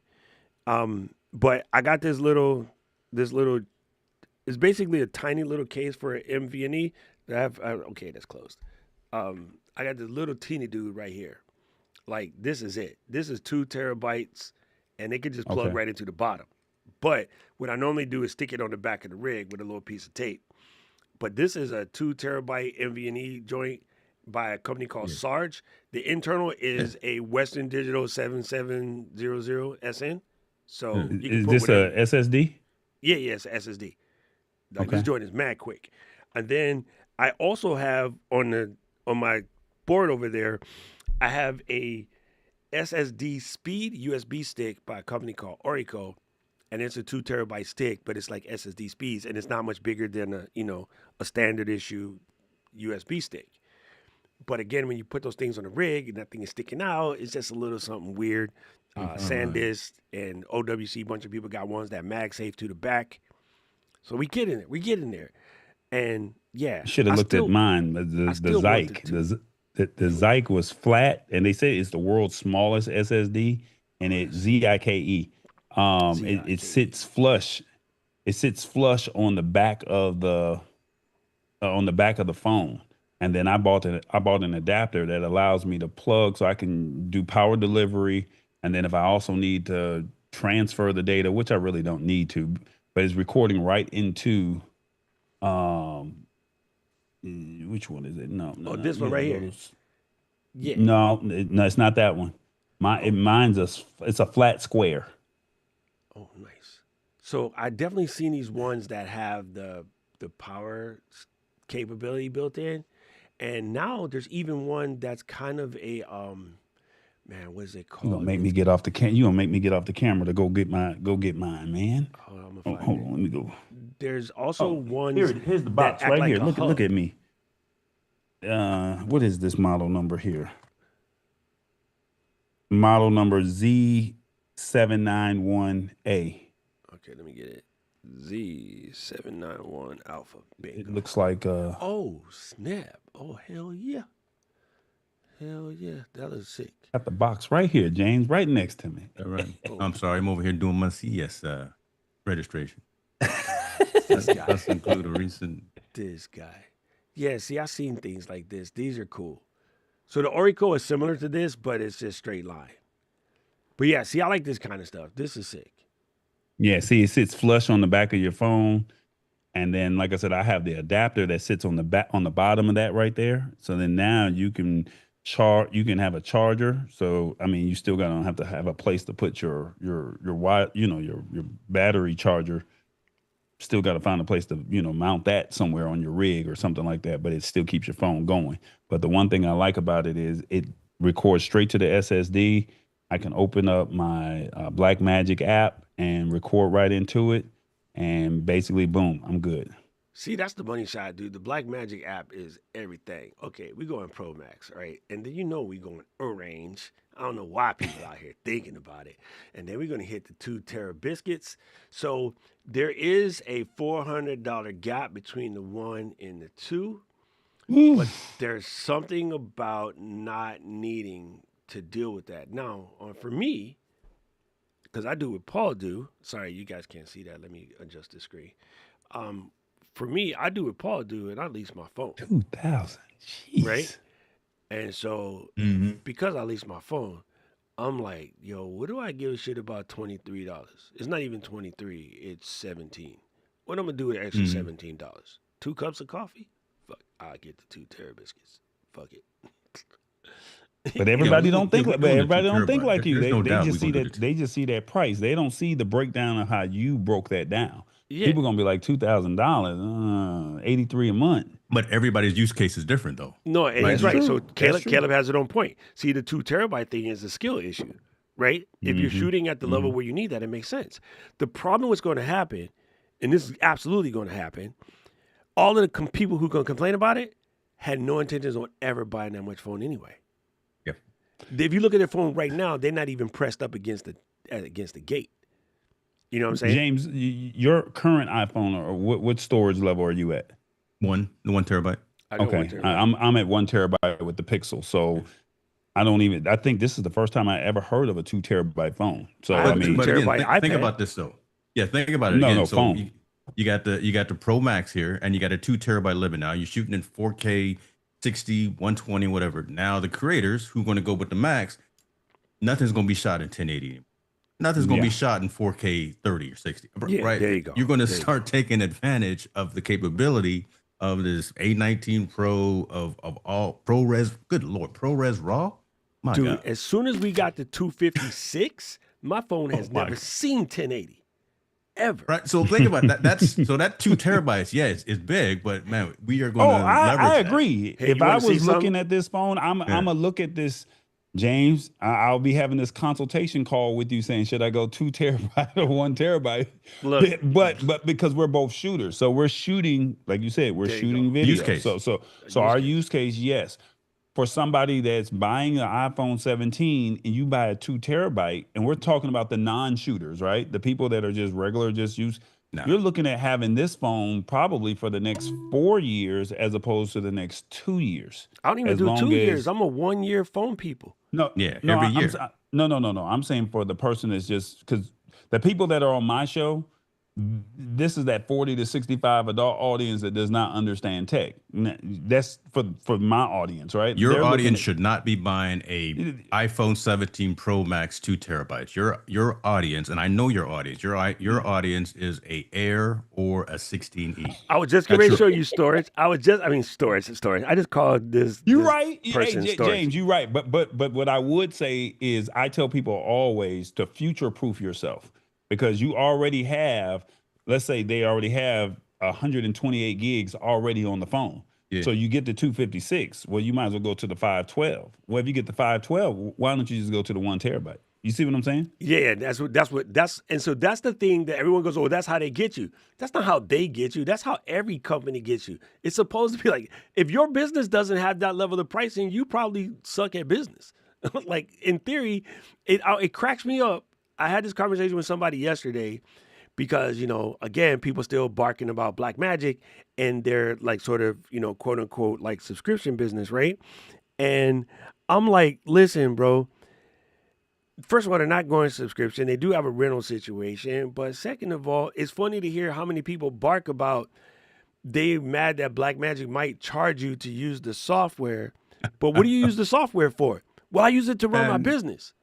But I got this little. It's basically a tiny little case for an MV&E. Okay, that's closed. I got this little teeny dude right here. Like this is it. This is 2 terabytes, and it can just plug right into the bottom. But what I normally do is stick it on the back of the rig with a little piece of tape. But this is a 2 terabyte MV&E joint by a company called Sarge. The internal is a Western Digital 7700SN. So you can Is put this whatever. a SSD? Yeah, it's an SSD. Like this joint is mad quick. And then I also have on my board over there, I have a SSD speed USB stick by a company called Orico, and it's a 2 terabyte stick, but it's like SSD speeds, and it's not much bigger than a standard issue USB stick. But again, when you put those things on a rig and that thing is sticking out, it's just a little something weird. SanDisk and OWC, a bunch of people got ones that MagSafe to the back. So we get in there. And yeah. Should have looked at mine. The Zyke. The Zyke was flat, and they say it's the world's smallest SSD, and it's ZIKE. It sits flush. It sits flush on the back of the phone. And then I bought an adapter that allows me to plug so I can do power delivery. And then if I also need to transfer the data, which I really don't need to, but it's recording right into which one is it? No, this one right here. Yeah. No, it's not that one. Mine's it's a flat square. Oh, nice. So I definitely seen these ones that have the power capability built in. And now there's even one that's kind of a man, what is it called? You gonna make me get off the camera to go get mine, man. Hold on, let me go. There's also ones. Here's the box right here. Look at me. What is this model number here? Model number Z791A. Okay, let me get it. Z791 Alpha. Bingo. It looks like oh, snap. Oh, hell yeah. Hell yeah. That is sick. Got the box right here, James, right next to me. All right. I'm sorry, I'm over here doing my CS registration. Let's include a recent. This guy. Yeah, see, I've seen things like this. These are cool. So the Orico is similar to this, but it's just straight line. But yeah, see, I like this kind of stuff. This is sick. Yeah, see, it sits flush on the back of your phone. And then, like I said, I have the adapter that sits on the bottom of that right there. So then now you can have a charger. So I mean, you still don't have to have a place to put your wire, your battery charger. Still got to find a place to, mount that somewhere on your rig or something like that, but it still keeps your phone going. But the one thing I like about it is it records straight to the SSD. I can open up my Blackmagic app and record right into it. And basically, boom, I'm good. See, that's the money shot, dude. The Blackmagic app is everything. Okay, we going Pro Max, right? And then we going Orange. I don't know why people out here thinking about it. And then we're going to hit the 2 tera biscuits. So there is a $400 gap between the 1 and the 2. But there's something about not needing to deal with that. Now, for me, because I do what Paul do. Sorry, you guys can't see that. Let me adjust the screen. For me, I do what Paul do, and I lease my phone. 2,000, jeez. Right? And so, because I lease my phone, I'm like, yo, what do I give a shit about $23? It's not even 23, it's 17. What I'm gonna do with extra $17? 2 cups of coffee? Fuck, I'll get the 2 tera biscuits. Fuck it. But everybody don't think like you. They just see that price. They don't see the breakdown of how you broke that down. Yeah. People gonna be like $2,000, 83 a month. But everybody's use case is different, though. No, and he's right. So Caleb has it on point. See, the 2 terabyte thing is a skill issue, right? If you're shooting at the level where you need that, it makes sense. The problem what's going to happen, and this is absolutely going to happen, all of the people who are going to complain about it had no intentions on ever buying that much phone anyway. Yeah. If you look at their phone right now, they're not even pressed up against the gate. You know what I'm saying? James, your current iPhone, or what storage level are you at? The 1 terabyte. I got one Okay, terabyte. I'm at 1 terabyte with the Pixel, so I think this is the first time I ever heard of a 2 terabyte phone. So I have I a mean, 2 but again, terabyte think iPad. about this though. Yeah, think about it No, again. no, So phone. you got the Pro Max here, and you got a 2 terabyte limit now. You're shooting in 4K, 60, 120, whatever. Now the creators who are going to go with the Max, nothing's going to be shot in 1080. Nothing's going to be shot in 4K 30 or 60. Yeah, right? there you go. You're going to There you start taking advantage of the capability of this A19 Pro of all ProRes. Good Lord, ProRes RAW. My Dude, God. as soon as we got the 256, my phone has my never God. seen 1080 ever. Right. So think about that. So that 2 terabytes, yeah, it's big, but man, we are going oh, to I leverage that. agree. Hey, If you I wanna see was looking something? at this phone, I'm gonna look at this, James. I'll be having this consultation call with you, saying, should I go 2 terabyte or 1 terabyte? Look, but because we're both shooters, so we're shooting, like you said, we're There you shooting go. video. Use case. So Use our case. use case, yes. For somebody that's buying an iPhone 17 and you buy a 2 terabyte, and we're talking about the non-shooters, right? The people that are just regular, just use. No. You're looking at having this phone probably for the next 4 years as opposed to the next 2 years. I don't even As do long 2 years. as- I'm a 1-year phone people. No, Yeah, no, every I'm year. no. I'm saying for the person that's just, because the people that are on my show, this is that 40 to 65 adult audience that does not understand tech. That's for my audience, right? Your They're looking audience at- should not be buying a iPhone 17 Pro Max 2 terabytes. Your audience, and I know your audience. Your audience is a Air or a 16E. I was just going to show you storage. Storage. I just called this. You're this right. person Hey, storage. James, you're right. But what I would say is I tell people always to future proof yourself, because you already have, let's say they already have 128 gigs already on the phone. Yeah. So you get the 256. Well, you might as well go to the 512. Well, if you get the 512, why don't you just go to the 1 terabyte? You see what I'm saying? Yeah, that's the thing that everyone goes, oh, that's how they get you. That's not how they get you. That's how every company gets you. It's supposed to be like, if your business doesn't have that level of pricing, you probably suck at business. Like, in theory, it cracks me up. I had this conversation with somebody yesterday because, again, people still barking about Black Magic and their like sort of, quote unquote, like subscription business, right? And I'm like, listen, bro. First of all, they're not going subscription. They do have a rental situation. But second of all, it's funny to hear how many people bark about they're mad that Black Magic might charge you to use the software. But what do you use the software for? Well, I use it to run my business.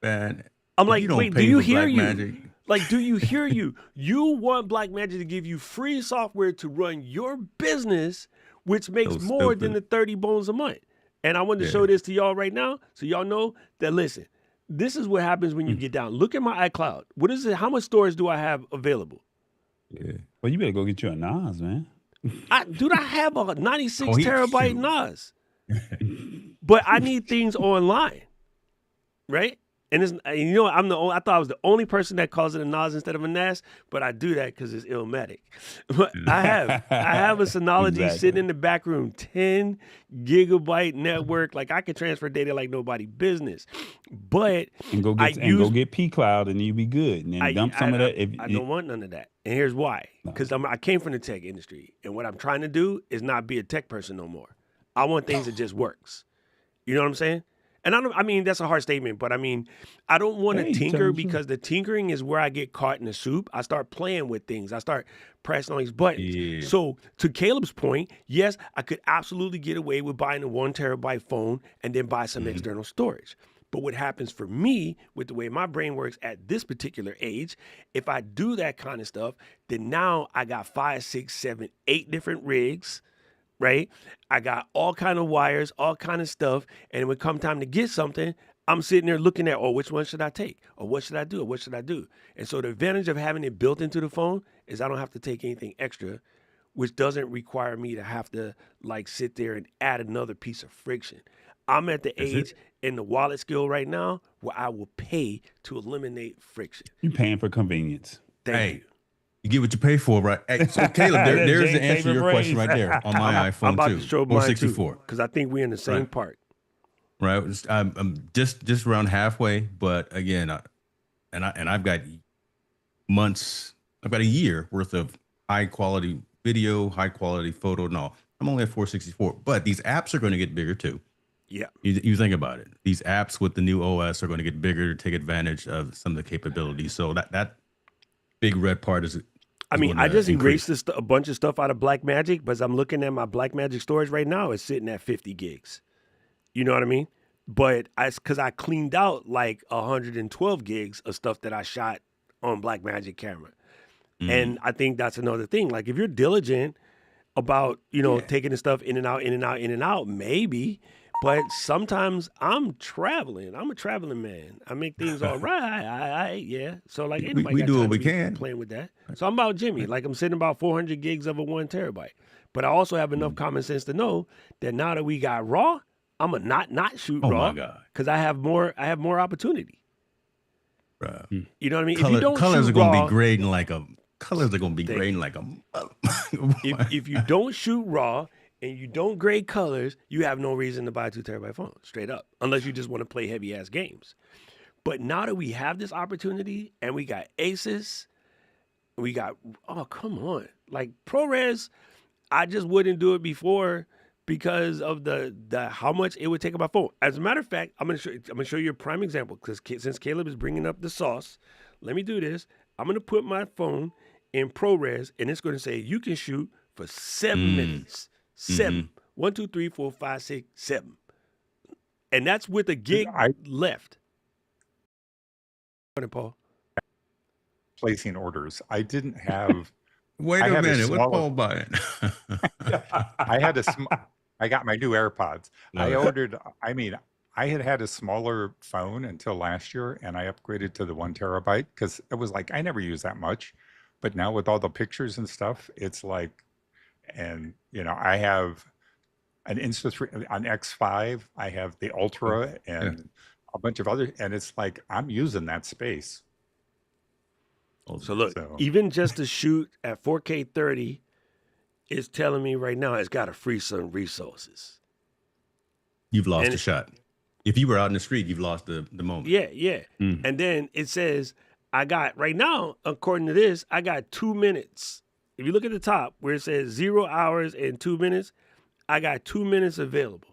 Man, I'm if like, you don't wait, pay do you for hear Black you? Magic- Like, do you hear you? You want Black Magic to give you free software to run your business, which makes So more than the stupid. 30 bones a month. And I wanted to show this to y'all right now so y'all know that, listen, this is what happens when you get down. Look at my iCloud. What is it? How much storage do I have available? Yeah. Well, you better go get you a Nas, man. Dude, I have a 96 Oh, terabyte shoot. NAS. But I need things online, right? And I thought I was the only person that calls it a NAS instead of a NAS, but I do that because it's Illmatic. But I have a Synology Exactly. sitting in the back room, 10 gigabyte network. Like, I can transfer data like nobody business. But And go get P Cloud, and you be good. And then dump some of that. I don't want none of that. And here's why. Because I came from the tech industry. And what I'm trying to do is not be a tech person no more. I want things that just works. You know what I'm saying? And I mean, that's a hard statement, but I mean, I don't want to Hey, tell tinker me because the tinkering is where I get caught in the soup. I start playing with things. I start pressing on these buttons. Yeah. So to Caleb's point, yes, I could absolutely get away with buying a 1 terabyte phone and then buy some external storage. But what happens for me with the way my brain works at this particular age, if I do that kind of stuff, then now I got 5, 6, 7, 8 different rigs, right? I got all kind of wires, all kind of stuff. And when it come time to get something, I'm sitting there looking at, which one should I take? Or what should I do? Or what should I do? And so the advantage of having it built into the phone is I don't have to take anything extra, which doesn't require me to have to like sit there and add another piece of friction. I'm at the age, in the wallet skill right now where I will pay to eliminate friction. You're paying for convenience. Thank you. You get what you pay for, right? Hey, so Caleb, there's James' the answer to your favorite question phrase. right there on my I'm iPhone about too, to show or mine 64. because I think we're in the same Right. part. Right, I'm just around halfway, but again, I've got months, I've got a year worth of high quality video, high quality photo. No, I'm only at 464, but these apps are going to get bigger too. Yeah. You think about it. These apps with the new OS are going to get bigger to take advantage of some of the capabilities. So that big red part is. I mean, I just increase. erased a bunch of stuff out of Blackmagic, but as I'm looking at my Blackmagic storage right now, it's sitting at 50 gigs. You know what I mean? But because I cleaned out like 112 gigs of stuff that I shot on Blackmagic camera. And I think that's another thing. Like if you're diligent about, taking the stuff in and out, maybe. But sometimes I'm traveling. I'm a traveling man. I make things all right. Yeah. So like anybody we got do time what to we be can. playing with that. So I'm about Jimmy. Like I'm sitting about 400 gigs of a 1 terabyte. But I also have enough common sense to know that now that we got RAW, I'm gonna not shoot Oh RAW my God. because I have more opportunity. Bruh. You know what I mean? If you don't colors shoot are going to RAW, be grading like a. Colors are going to be grading like a. if you don't shoot RAW and you don't grade colors, you have no reason to buy a 2 terabyte phone, straight up, unless you just want to play heavy ass games. But now that we have this opportunity and we got Asus, come on, like ProRes, I just wouldn't do it before because of the how much it would take on my phone. As a matter of fact, I'm gonna show you a prime example because since Caleb is bringing up the sauce, let me do this. I'm gonna put my phone in ProRes and it's gonna say you can shoot for 7 minutes. 7. 1, 2, 3, 4, 5, 6, 7. And that's with a gig left. Go ahead, Paul. Placing orders. I didn't have. Wait I a had a minute. What's smaller- Paul buying? I got my new AirPods. I Right. ordered. I mean, I had a smaller phone until last year, and I upgraded to the 1 terabyte because it was like I never use that much. But now with all the pictures and stuff, it's like, and I have an Insta3 on X5. I have the Ultra and a bunch of other, and it's like I'm using that space. So look, even just to shoot at 4K 30 is telling me right now it's got to free some resources. You've lost a shot. If you were out in the street, you've lost the moment. Yeah. And then it says, I got, right now, according to this, I got 2 minutes. If you look at the top where it says 0 hours and 2 minutes, I got 2 minutes available.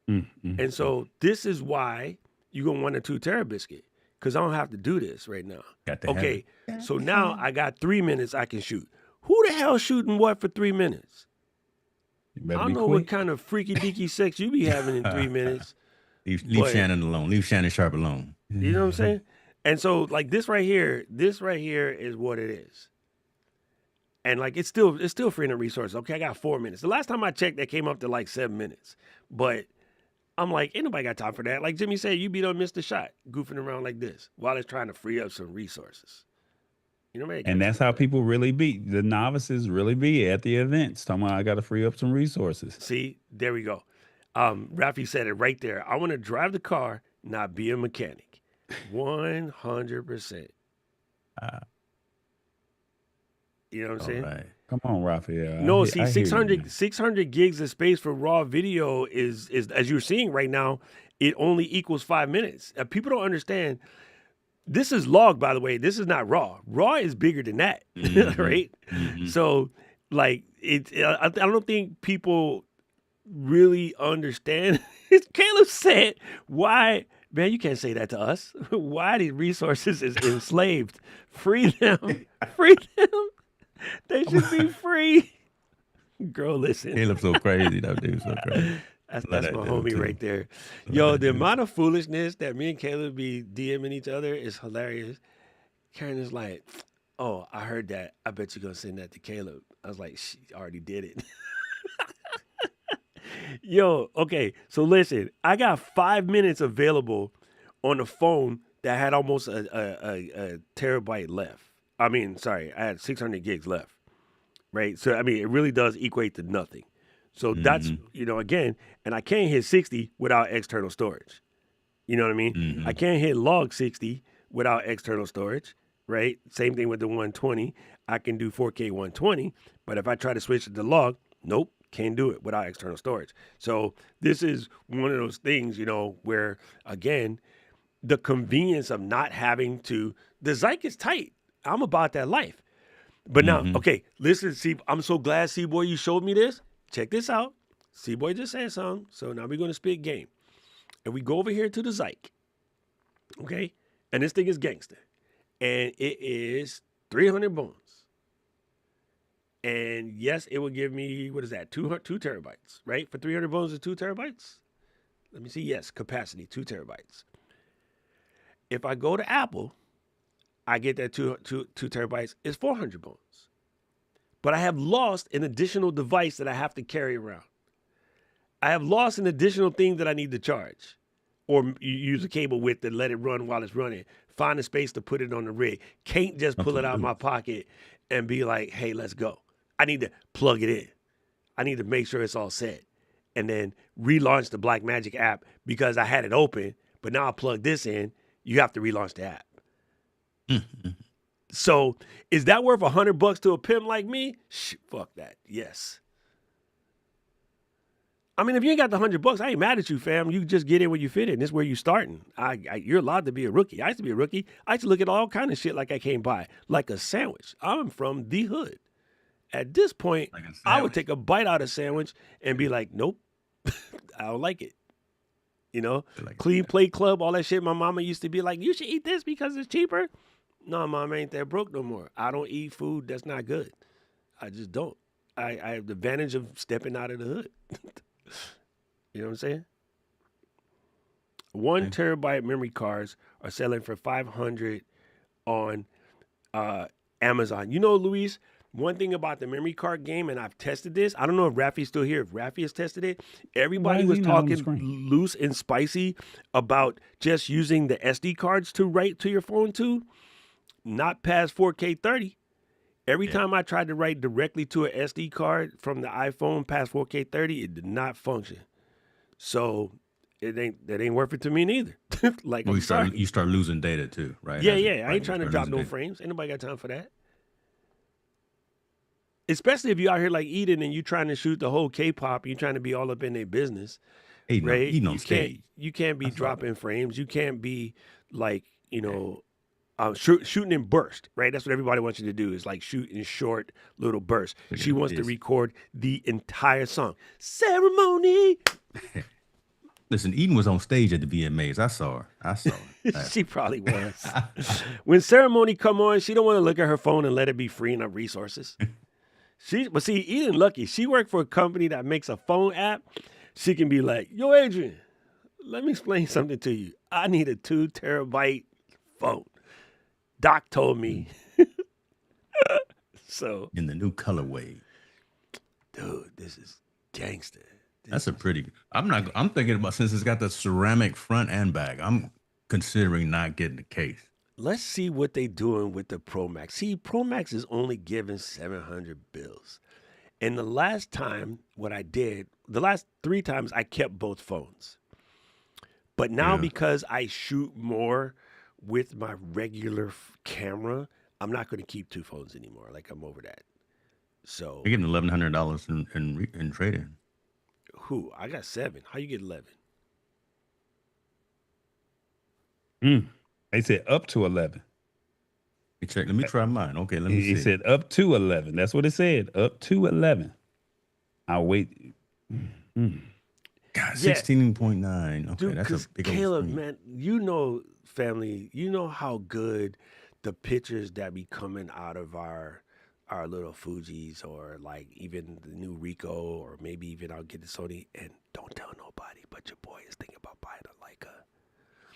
And so this is why you're going to want a 2 tera biscuit because I don't have to do this right now. Okay, so now I got 3 minutes I can shoot. Who the hell shooting what for 3 minutes? I don't know what kind of freaky deaky sex you be having in 3 minutes. Leave Shannon alone. Leave Shannon Sharp alone. You know what I'm saying? And so like this right here is what it is. And like it's still freeing up resources. Okay, I got 4 minutes. The last time I checked, that came up to like 7 minutes. But I'm like, ain't nobody got time for that. Like Jimmy said, you don't miss the shot goofing around like this while it's trying to free up some resources. You know, and that's how people really be. The novices really be at the events. Talking about I got to free up some resources. See, there we go. Rafi said it right there. I want to drive the car, not be a mechanic. 100%. You know what I'm saying? Right. Come on, Raphael. No, see, 600 gigs of space for raw video is as you're seeing right now, it only equals 5 minutes. People don't understand. This is log, by the way. This is not raw. Raw is bigger than that, right? So, like, I don't think people really understand. Caleb said, "Why, man? You can't say that to us. Why these resources is enslaved? Free them, free them. They should be free." Girl, listen. Caleb's so crazy. That dude's so crazy. That's my homie right there. Yo, the amount of foolishness that me and Caleb be DMing each other is hilarious. Karen is like, "Oh, I heard that. I bet you're going to send that to Caleb." I was like, "She already did it." Yo, okay. So listen, I got 5 minutes available on the phone that had almost a terabyte left. I mean, sorry, I had 600 gigs left, right? So, I mean, it really does equate to nothing. So that's, again, and I can't hit 60 without external storage. You know what I mean? I can't hit log 60 without external storage, right? Same thing with the 120. I can do 4K 120, but if I try to switch it to log, nope, can't do it without external storage. So this is one of those things, where, again, the convenience of not having to, the Zyke is tight. I'm about that life. But now, okay, listen, see, I'm so glad, C-Boy, you showed me this. Check this out. C-Boy just said something. So now we're going to spit game. And we go over here to the Zyke. Okay? And this thing is gangster. And it is 300 bones. And yes, it will give me, what is that? 2 terabytes, right? For 300 bones is 2 terabytes? Let me see. Yes, capacity, 2 terabytes. If I go to Apple, I get that 2 terabytes is 400 bones. But I have lost an additional device that I have to carry around. I have lost an additional thing that I need to charge. Or you use a cable with to let it run while it's running. Find a space to put it on the rig. Can't just pull it out of my pocket and be like, hey, let's go. I need to plug it in. I need to make sure it's all set. And then relaunch the Blackmagic app because I had it open, but now I plug this in. You have to relaunch the app. So is that worth $100 to a pimp like me? Fuck that. Yes. I mean, if you ain't got the $100, I ain't mad at you, fam. You just get in where you fit in. This is where you starting. You're allowed to be a rookie. I used to be a rookie. I used to look at all kind of shit like I came by, like a sandwich. I'm from the hood. At this point, like I would take a bite out of sandwich and be like, nope, I don't like it. Like Clean Plate Club, all that shit. My mama used to be like, you should eat this because it's cheaper. No, mom, ain't that broke no more. I don't eat food that's not good. I just don't. I have the advantage of stepping out of the hood. You know what I'm saying? 1 terabyte memory cards are selling for $500 on Amazon. Luis, one thing about the memory card game, and I've tested this. I don't know if Rafi's still here. If Rafi has tested it, everybody was talking loose and spicy about just using the SD cards to write to your phone to, not past 4K 30. Every time I tried to write directly to an SD card from the iPhone past 4K 30, it did not function. So that ain't worth it to me neither. Like you start losing data too, right? Yeah. I ain't trying to drop no frames. Ain't nobody got time for that. Especially if you out here like Eden and you trying to shoot the whole K-pop, you trying to be all up in their business, right? Eden on stage. You can't be dropping frames. You can't be like, shooting in burst, right? That's what everybody wants you to do is like shoot in short little bursts. She wants to record the entire song. Ceremony. Listen, Eden was on stage at the VMAs. I saw her. She probably was. When Ceremony come on, she don't want to look at her phone and let it be freeing up resources. But see, Eden lucky. She worked for a company that makes a phone app. She can be like, yo, Adrian, let me explain something to you. I need a 2 terabyte phone. Doc told me. So in the new colorway. Dude, this is gangster. That's a pretty. I'm thinking about, since it's got the ceramic front and back, I'm considering not getting the case. Let's see what they doing with the Pro Max. See, Pro Max is only giving 700 bills. And the last 3 times I kept both phones. But now because I shoot more with my regular camera, I'm not going to keep 2 phones anymore. Like, I'm over that. So you're getting $1,100 in trade-in. Who? I got 7. How you get 11? They said up to 11. Let me try mine. Okay, let me see. He said up to 11. That's what it said. Up to 11. I'll wait. God, 16.9. Okay, dude, that's a big Caleb, man, family, how good the pictures that be coming out of our little Fujis, or like even the new Rico, or maybe even I'll get the Sony, and don't tell nobody, but your boy is thinking about buying a Leica.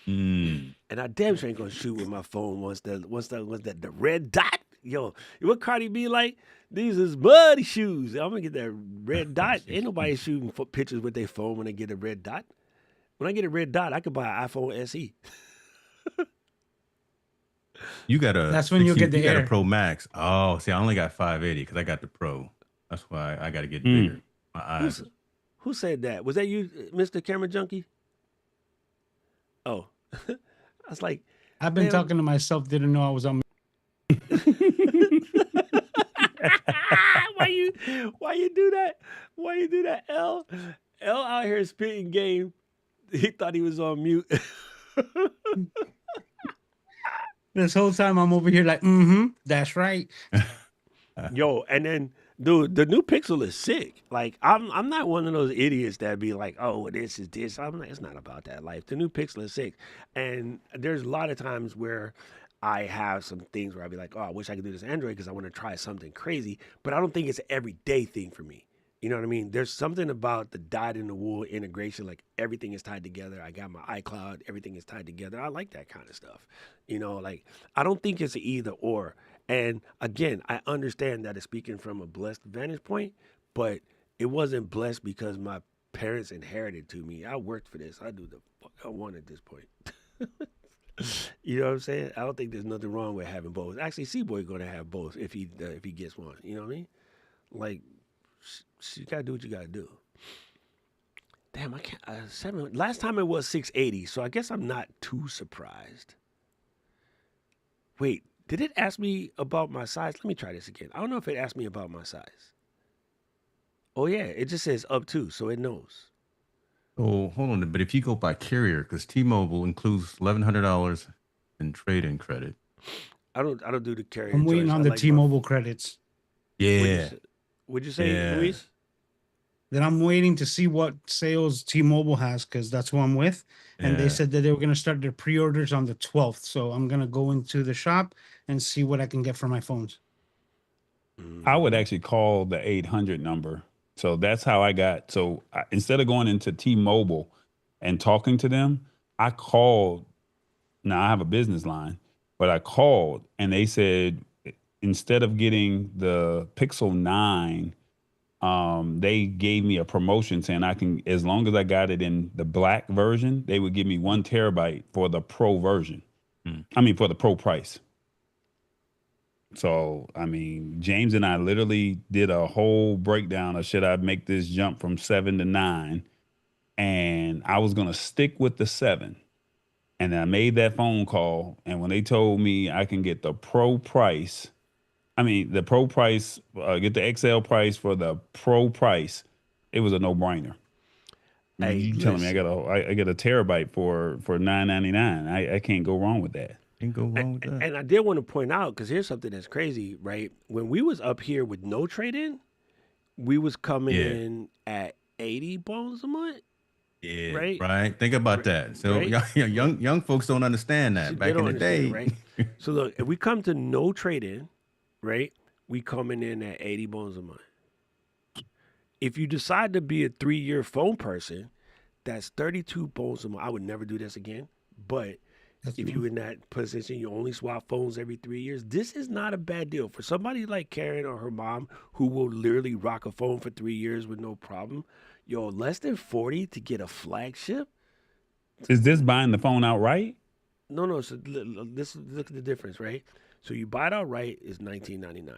And I damn sure ain't gonna shoot with my phone once the red dot. Yo, what Cardi B like? These is muddy shoes. I'm gonna get that red dot. Ain't nobody shooting pictures with their phone when they get a red dot. When I get a red dot, I could buy an iPhone SE. You got a. That's when you get the got Air. a Pro Max. Oh, see, I only got 580 because I got the Pro. That's why I got to get bigger. My eyes. Who said that? Was that you, Mr. Camera Junkie? Oh, I was like, I've been man, talking to myself. Didn't know I was on. why you do that? Why you do that? L out here spitting game. He thought he was on mute. This whole time I'm over here like, that's right. Yo, and then dude, the new Pixel is sick. Like I'm not one of those idiots that be like, oh, this is this. I'm like, it's not about that life. The new Pixel is sick, and there's a lot of times where I have some things where I be like, oh, I wish I could do this Android because I want to try something crazy, but I don't think it's an everyday thing for me. You know what I mean? There's something about the dyed-in-the-wool integration, like everything is tied together. I got my iCloud, everything is tied together. I like that kind of stuff. You know, like I don't think it's an either or. And again, I understand that it's speaking from a blessed vantage point, but it wasn't blessed because my parents inherited to me. I worked for this. I do the fuck I want at this point. You know what I'm saying? I don't think there's nothing wrong with having both. Actually, C-Boy going to have both if he gets one. You know what I mean? Like, you gotta do what you gotta do. Damn, I can't. Last time it was 680, so I guess I'm not too surprised. Wait, did it ask me about my size? Let me try this again. I don't know if it asked me about my size. Oh yeah, it just says up to, so it knows. Oh, hold on. But if you go by carrier, because T-Mobile includes $1,100 in trade-in credit. I don't do the carrier. I'm waiting choice. on I the like T-Mobile credits. Yeah. What'd you say, Yeah. Luis? Then I'm waiting to see what sales T-Mobile has because that's who I'm with. And they Yeah. said that they were going to start their pre-orders on the 12th. So I'm going to go into the shop and see what I can get for my phones. I would actually call the 800 number. So that's how I got. So instead of going into T-Mobile and talking to them, I called. Now I have a business line, but I called and they said instead of getting the Pixel 9, they gave me a promotion saying I can, as long as I got it in the black version, they would give me 1 terabyte for the pro version. I mean, for the pro price. So, I mean, James and I literally did a whole breakdown of should I make this jump from 7 to 9? And I was going to stick with the 7. And I made that phone call. And when they told me I can get the pro price, the pro price, get the XL price for the pro price, it was a no-brainer. Hey, you telling me I get a terabyte for $9.99? I can't go wrong with that. Can't go wrong with that. And I did want to point out, because here's something that's crazy, right? When we was up here with no trade-in, we was coming in at 80 bones a month. Yeah, right. Think about that. So right? young folks don't understand that. Back in the day, right? So look, if we come to no trade-in, right, we coming in at 80 bones a month. If you decide to be a 3-year phone person, that's 32 bones a month. I would never do this again, but if you're in that position, you only swap phones every 3 years. This is not a bad deal for somebody like Karen or her mom who will literally rock a phone for 3 years with no problem. Yo, less than 40 to get a flagship. Is this buying the phone outright? No. So look at the difference, right? So you buy it outright is $19.99.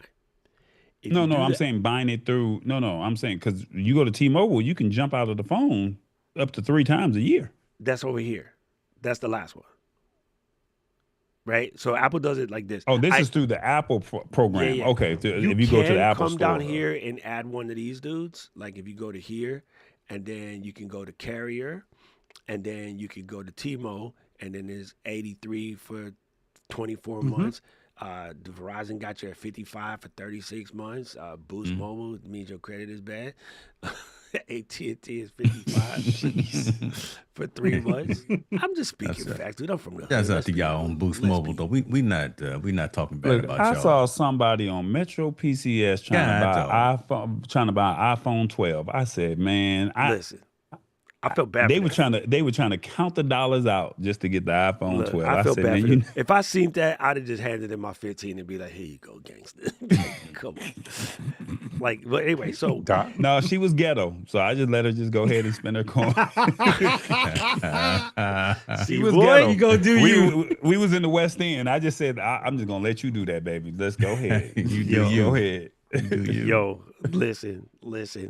No, I'm saying buying it through. No, I'm saying because you go to T-Mobile, you can jump out of the phone up to 3 times a year. That's over here. That's the last one. Right, so Apple does it like this. Oh, this is through the Apple program. Yeah. Okay, if you go to the Apple come store, down here and add one of these dudes. Like if you go to here, and then you can go to carrier, and then you can go to T-Mobile, and then there's 83 for 24 months. The Verizon got you at 55 for 36 months. Boost Mobile means your credit is bad. AT&T is 55 for 3 months. I'm just speaking facts. Dude, I'm from the That's out to y'all on Boost Mobile though. We not talking bad about y'all. I saw somebody on Metro PCS trying to buy iPhone 12. I said, man, listen. I felt bad. They were trying to count the dollars out just to get the iPhone 12. I felt said, bad. man, If I seen that, I'd have just handed him my 15 and be like, "Here you go, gangster." Come on. But anyway, so no, she was ghetto, so I just let her just go ahead and spend her coin. She was ghetto. You go do you. We was in the West End. I just said, I'm just gonna let you do that, baby. Let's go ahead. You go ahead. Do you? Yo, listen.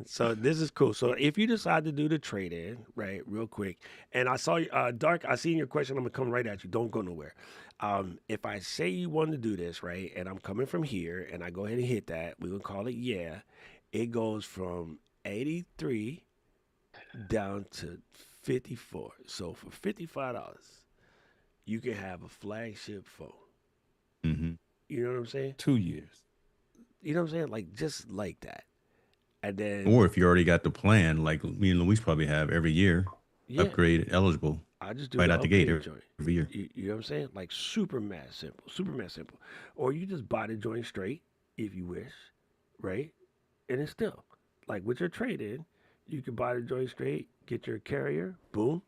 So this is cool. So if you decide to do the trade in, right, real quick, and I saw Dark, I seen your question. I'm gonna come right at you. Don't go nowhere. If I say you want to do this, right, and I'm coming from here, and I go ahead and hit that, we're gonna call it yeah. It goes from 83 down to 54. So for $55, you can have a flagship phone. Mm-hmm. You know what I'm saying? 2 years. You know what I'm saying? Like just like that. And then Or if you already got the plan, like me and Luis probably have every year, yeah, upgrade eligible I just do right the out the gate upgrade joint. every year. You know what I'm saying? Like super mad simple. Or you just buy the joint straight if you wish, right? And it's still like with your trade in, you can buy the joint straight, get your carrier, boom,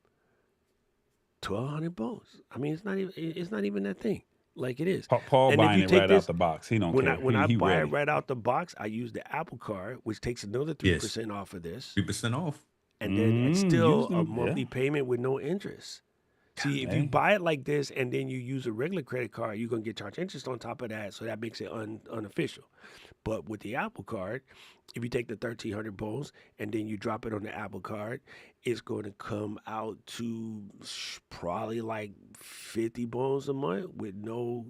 1,200 bones. I mean, it's not even that thing. Like it is. Paul And if buying you it take right this, out the box. He don't when care. I He buy it ready. right out the box, I use the Apple Card, which takes another 3% off of this, 3% off. and then it's Use still a them. monthly Yeah. payment with no interest. See, if you Hey. buy it like this and then you use a regular credit card, you're gonna get charged interest on top of that, so that makes it unofficial. But with the Apple Card, if you take the 1,300 bones and then you drop it on the Apple Card, it's going to come out to probably like 50 bones a month with no.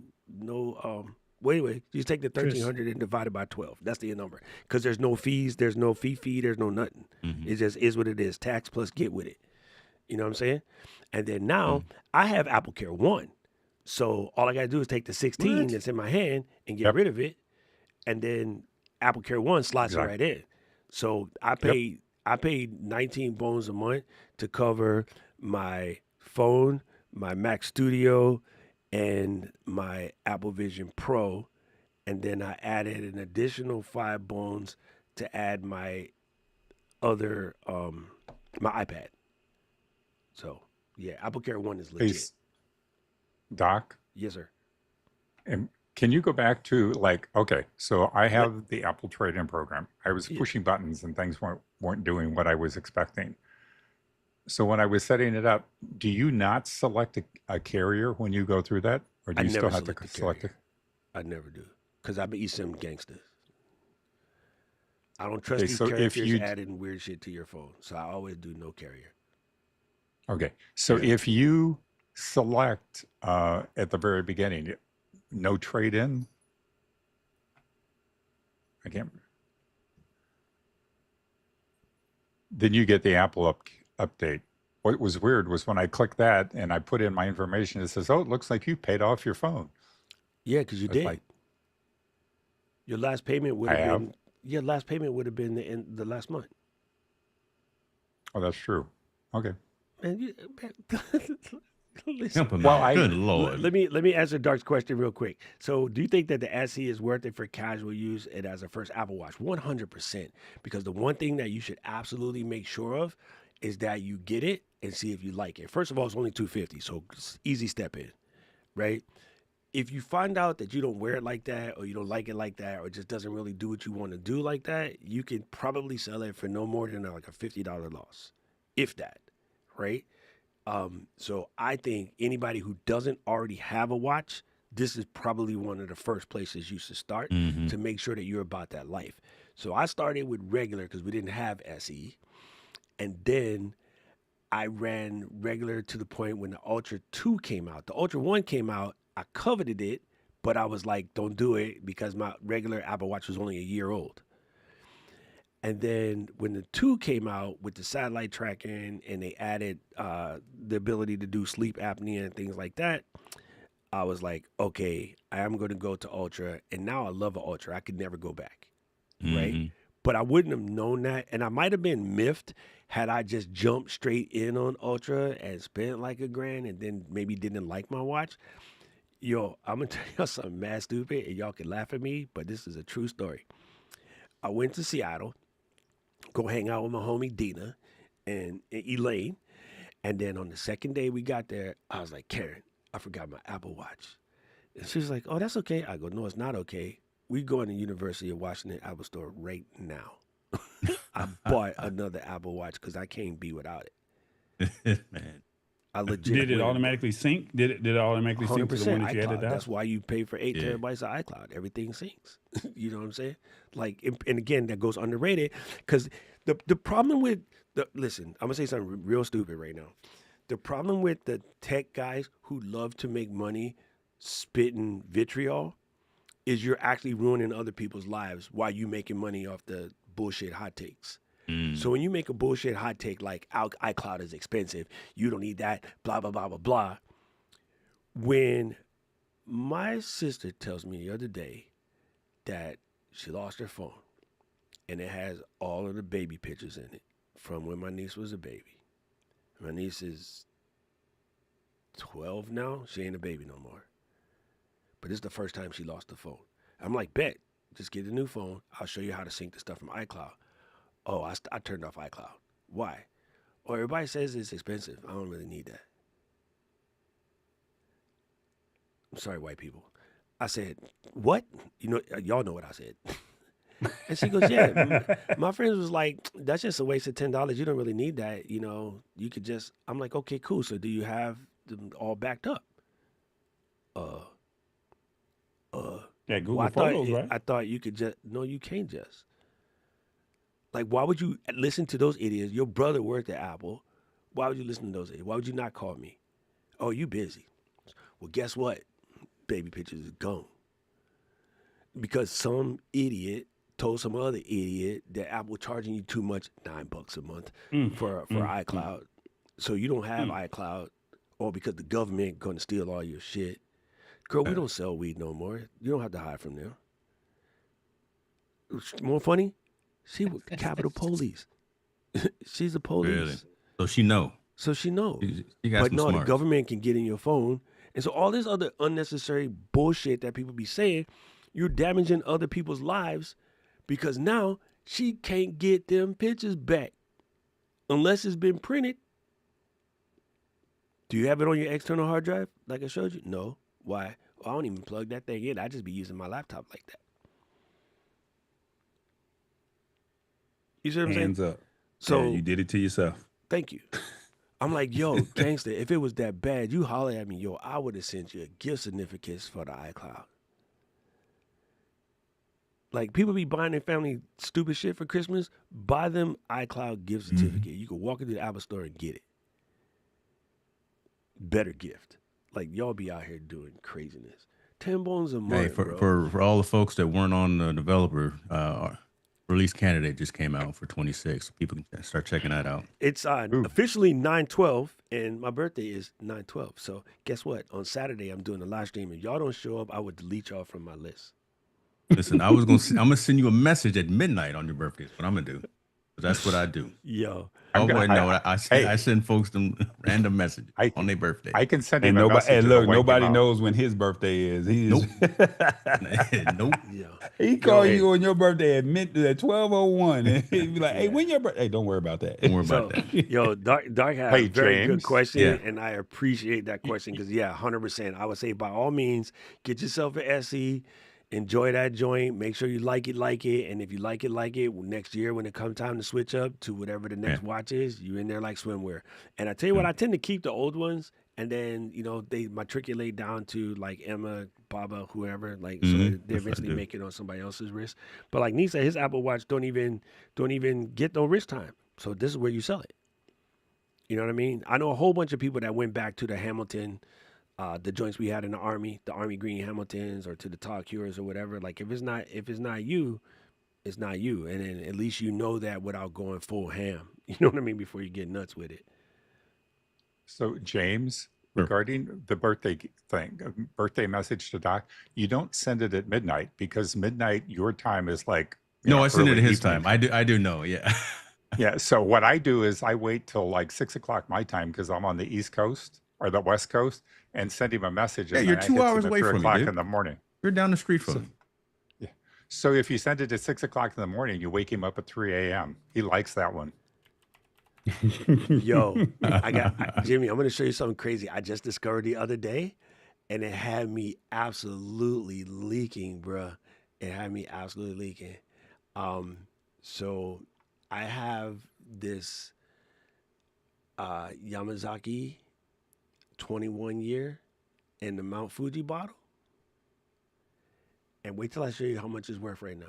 Wait. You take the 1,300 and divide it by 12. That's the number. Because there's no fees, there's no fee, there's no nothing. Mhm. It just is what it is. Tax plus get with it. You know what I'm saying? And then now I have Apple Care 1. So all I got to do is take the 16 What? that's in my hand and get Yep. rid of it. And then Apple Care 1 slots it right in. So I paid 19 bones a month to cover my phone, my Mac Studio, and my Apple Vision Pro. And then I added an additional 5 bones to add my other my iPad. So yeah, Apple Care 1 is legit. Hey, Doc, Yes, sir. and can you go back to like, okay, so I have the Apple trade-in program. I was Yeah. pushing buttons and things weren't doing what I was expecting. So when I was setting it up, do you not select a carrier when you go through that, or do I you never still have select to a select it? carrier. I never do. Because I'm an eSIM gangster. I don't trust Okay, these so if characters you adding weird shit to your phone. So I always do no carrier. okay, so Yeah. if you select at the very beginning, no trade-in, I can't. Then you get the Apple update. What was weird was when I clicked that and I put in my information, it says, "Oh, it looks like you paid off your phone." Yeah, because you I was did. like, Your last payment would I have have. been your last payment would have been the last month. Oh, that's true. Okay. Man, listen. Help him Well, out. Good L- Lord. Let me answer Dark's question real quick. So, do you think that the SE is worth it for casual use and as a first Apple Watch? 100%. Because the one thing that you should absolutely make sure of is that you get it and see if you like it. First of all, it's only $250, so it's easy step in, right? If you find out that you don't wear it like that, or you don't like it like that, or it just doesn't really do what you want to do like that, you can probably sell it for no more than like a $50 loss, if that, right? So I think anybody who doesn't already have a watch, this is probably one of the first places you should start Mhm. to make sure that you're about that life. So I started with regular because we didn't have SE, and then I ran regular to the point when the Ultra 2 came out. The Ultra 1 came out, I coveted it, but I was like, don't do it because my regular Apple Watch was only a year old. And then when the 2 came out with the satellite tracking and they added the ability to do sleep apnea and things like that, I was like, okay, I am going to go to Ultra. And now I love an Ultra. I could never go back, right? Mhm. But I wouldn't have known that. And I might have been miffed had I just jumped straight in on Ultra and spent like $1,000 and then maybe didn't like my watch. Yo, I'm going to tell y'all something mad stupid and y'all can laugh at me, but this is a true story. I went to Seattle, go hang out with my homie Dina and Elaine. And then on the second day we got there, I was like, Karen, I forgot my Apple Watch. And she was like, oh, that's okay. I go, no, it's not okay. We go in the University of Washington Apple Store right now. I bought another Apple Watch because I can't be without it. Man. I legit Did it went automatically sync? Did it automatically sync to the 100% one that you had at iCloud. the That's house? why you pay for 8 Yeah. terabytes of iCloud. Everything syncs. You know what I'm saying? Like, and again, that goes underrated because the problem with listen, I'm gonna say something real stupid right now. The problem with the tech guys who love to make money spitting vitriol is you're actually ruining other people's lives while you making money off the bullshit hot takes. So when you make a bullshit hot take like iCloud is expensive, you don't need that, blah blah blah blah blah. When my sister tells me the other day that she lost her phone and it has all of the baby pictures in it from when my niece was a baby. My niece is 12 now. She ain't a baby no more. But this is the first time she lost the phone. I'm like, bet, just get a new phone. I'll show you how to sync the stuff from iCloud. Oh, I turned off iCloud. Why? Oh, everybody says it's expensive. I don't really need that. I'm sorry, white people. I said, what? You know, y'all know what I said. And she goes, yeah. My friends was like, that's just a waste of $10. You don't really need that. You know, you could just. I'm like, okay, cool. So do you have them all backed up? Yeah, Google Well, Photos, right? I thought you could just. No, you can't just. Like, why would you listen to those idiots? Your brother worked at Apple. Why would you listen to those idiots? Why would you not call me? Oh, you busy. Well, guess what? Baby pictures is gone. Because some idiot told some other idiot that Apple charging you too much, $9 a month for iCloud. So you don't have iCloud, or because the government gonna steal all your shit. Girl, we don't sell weed no more. You don't have to hide from them. More funny, she was the Capitol Police. She's the police. Really? So she know. So she knows. She got But some no, the smarts. government can get in your phone. And so all this other unnecessary bullshit that people be saying, you're damaging other people's lives because now she can't get them pictures back unless it's been printed. Do you have it on your external hard drive like I showed you? No. Why? Well, I don't even plug that thing in. I just be using my laptop like that. You see what I'm saying? Hands up. So Yeah, you did it to yourself. thank you. I'm like, yo, gangster, if it was that bad, you holler at me, yo, I would have sent you a gift certificates for the iCloud. Like, people be buying their family stupid shit for Christmas. Buy them iCloud gift certificate. You can walk into the Apple store and get it. Better gift. Like, y'all be out here doing craziness. 10 bones a month, Hey, bro. for all the folks that weren't on the developer, release candidate just came out for 26. People can start checking that out. It's officially 9/12, and my birthday is 9/12. So guess what? On Saturday, I'm doing a live stream, and y'all don't show up, I would delete y'all from my list. Listen, I'm gonna send you a message at midnight on your birthday. That's what I'm gonna do. That's what I do. Yo. Oh boy, no, I send folks them random messages on their birthday. I can send And him a nobody, message. and it'll look, wake him nobody up. knows when his birthday is. He's Nope. Nope. Yeah. he called Yo. you on your birthday at 12:01, and he'd be like, "Hey, when your birthday? Hey, don't worry about that. Don't worry So, about that. yo, Dark had Hey, a very good James. question, Yeah. and I appreciate that question because, yeah, 100%. I would say, by all means, get yourself an SE, enjoy that joint, make sure you like it, and if you like it, next year when it comes time to switch up to whatever the next watch is, you're in there like swimwear. And I tell you what, I tend to keep the old ones, and then, you know, they matriculate down to like Emma, Baba, whoever, like, so they That's what I eventually do. make it on somebody else's wrist. But like Nisa, his Apple Watch don't even get no wrist time. So this is where you sell it. You know what I mean? I know a whole bunch of people that went back to the Hamilton, the joints we had in the Army green Hamiltons, or to the Tall Cures or whatever. Like, if it's not you, it's not you. And then at least you know that without going full ham. You know what I mean? Before you get nuts with it. So, James, Sure. regarding the birthday thing, birthday message to Doc, you don't send it at midnight because midnight your time is like No, I send it early at his evening. time. I do know. Yeah. Yeah. So what I do is I wait till like 6 o'clock my time because I'm on the East Coast or the West Coast, and send him a message. Yeah, and you're then 2 it hits hours him at away 3 from me, o'clock dude. in the morning. You're down the street from me. Yeah. So if you send it at 6 o'clock in the morning, you wake him up at 3 a.m. He likes that one. Yo, Jimmy, I'm going to show you something crazy I just discovered the other day, and it had me absolutely leaking, bruh. It had me absolutely leaking. So I have this Yamazaki 21 year in the Mount Fuji bottle. And wait till I show you how much it's worth right now.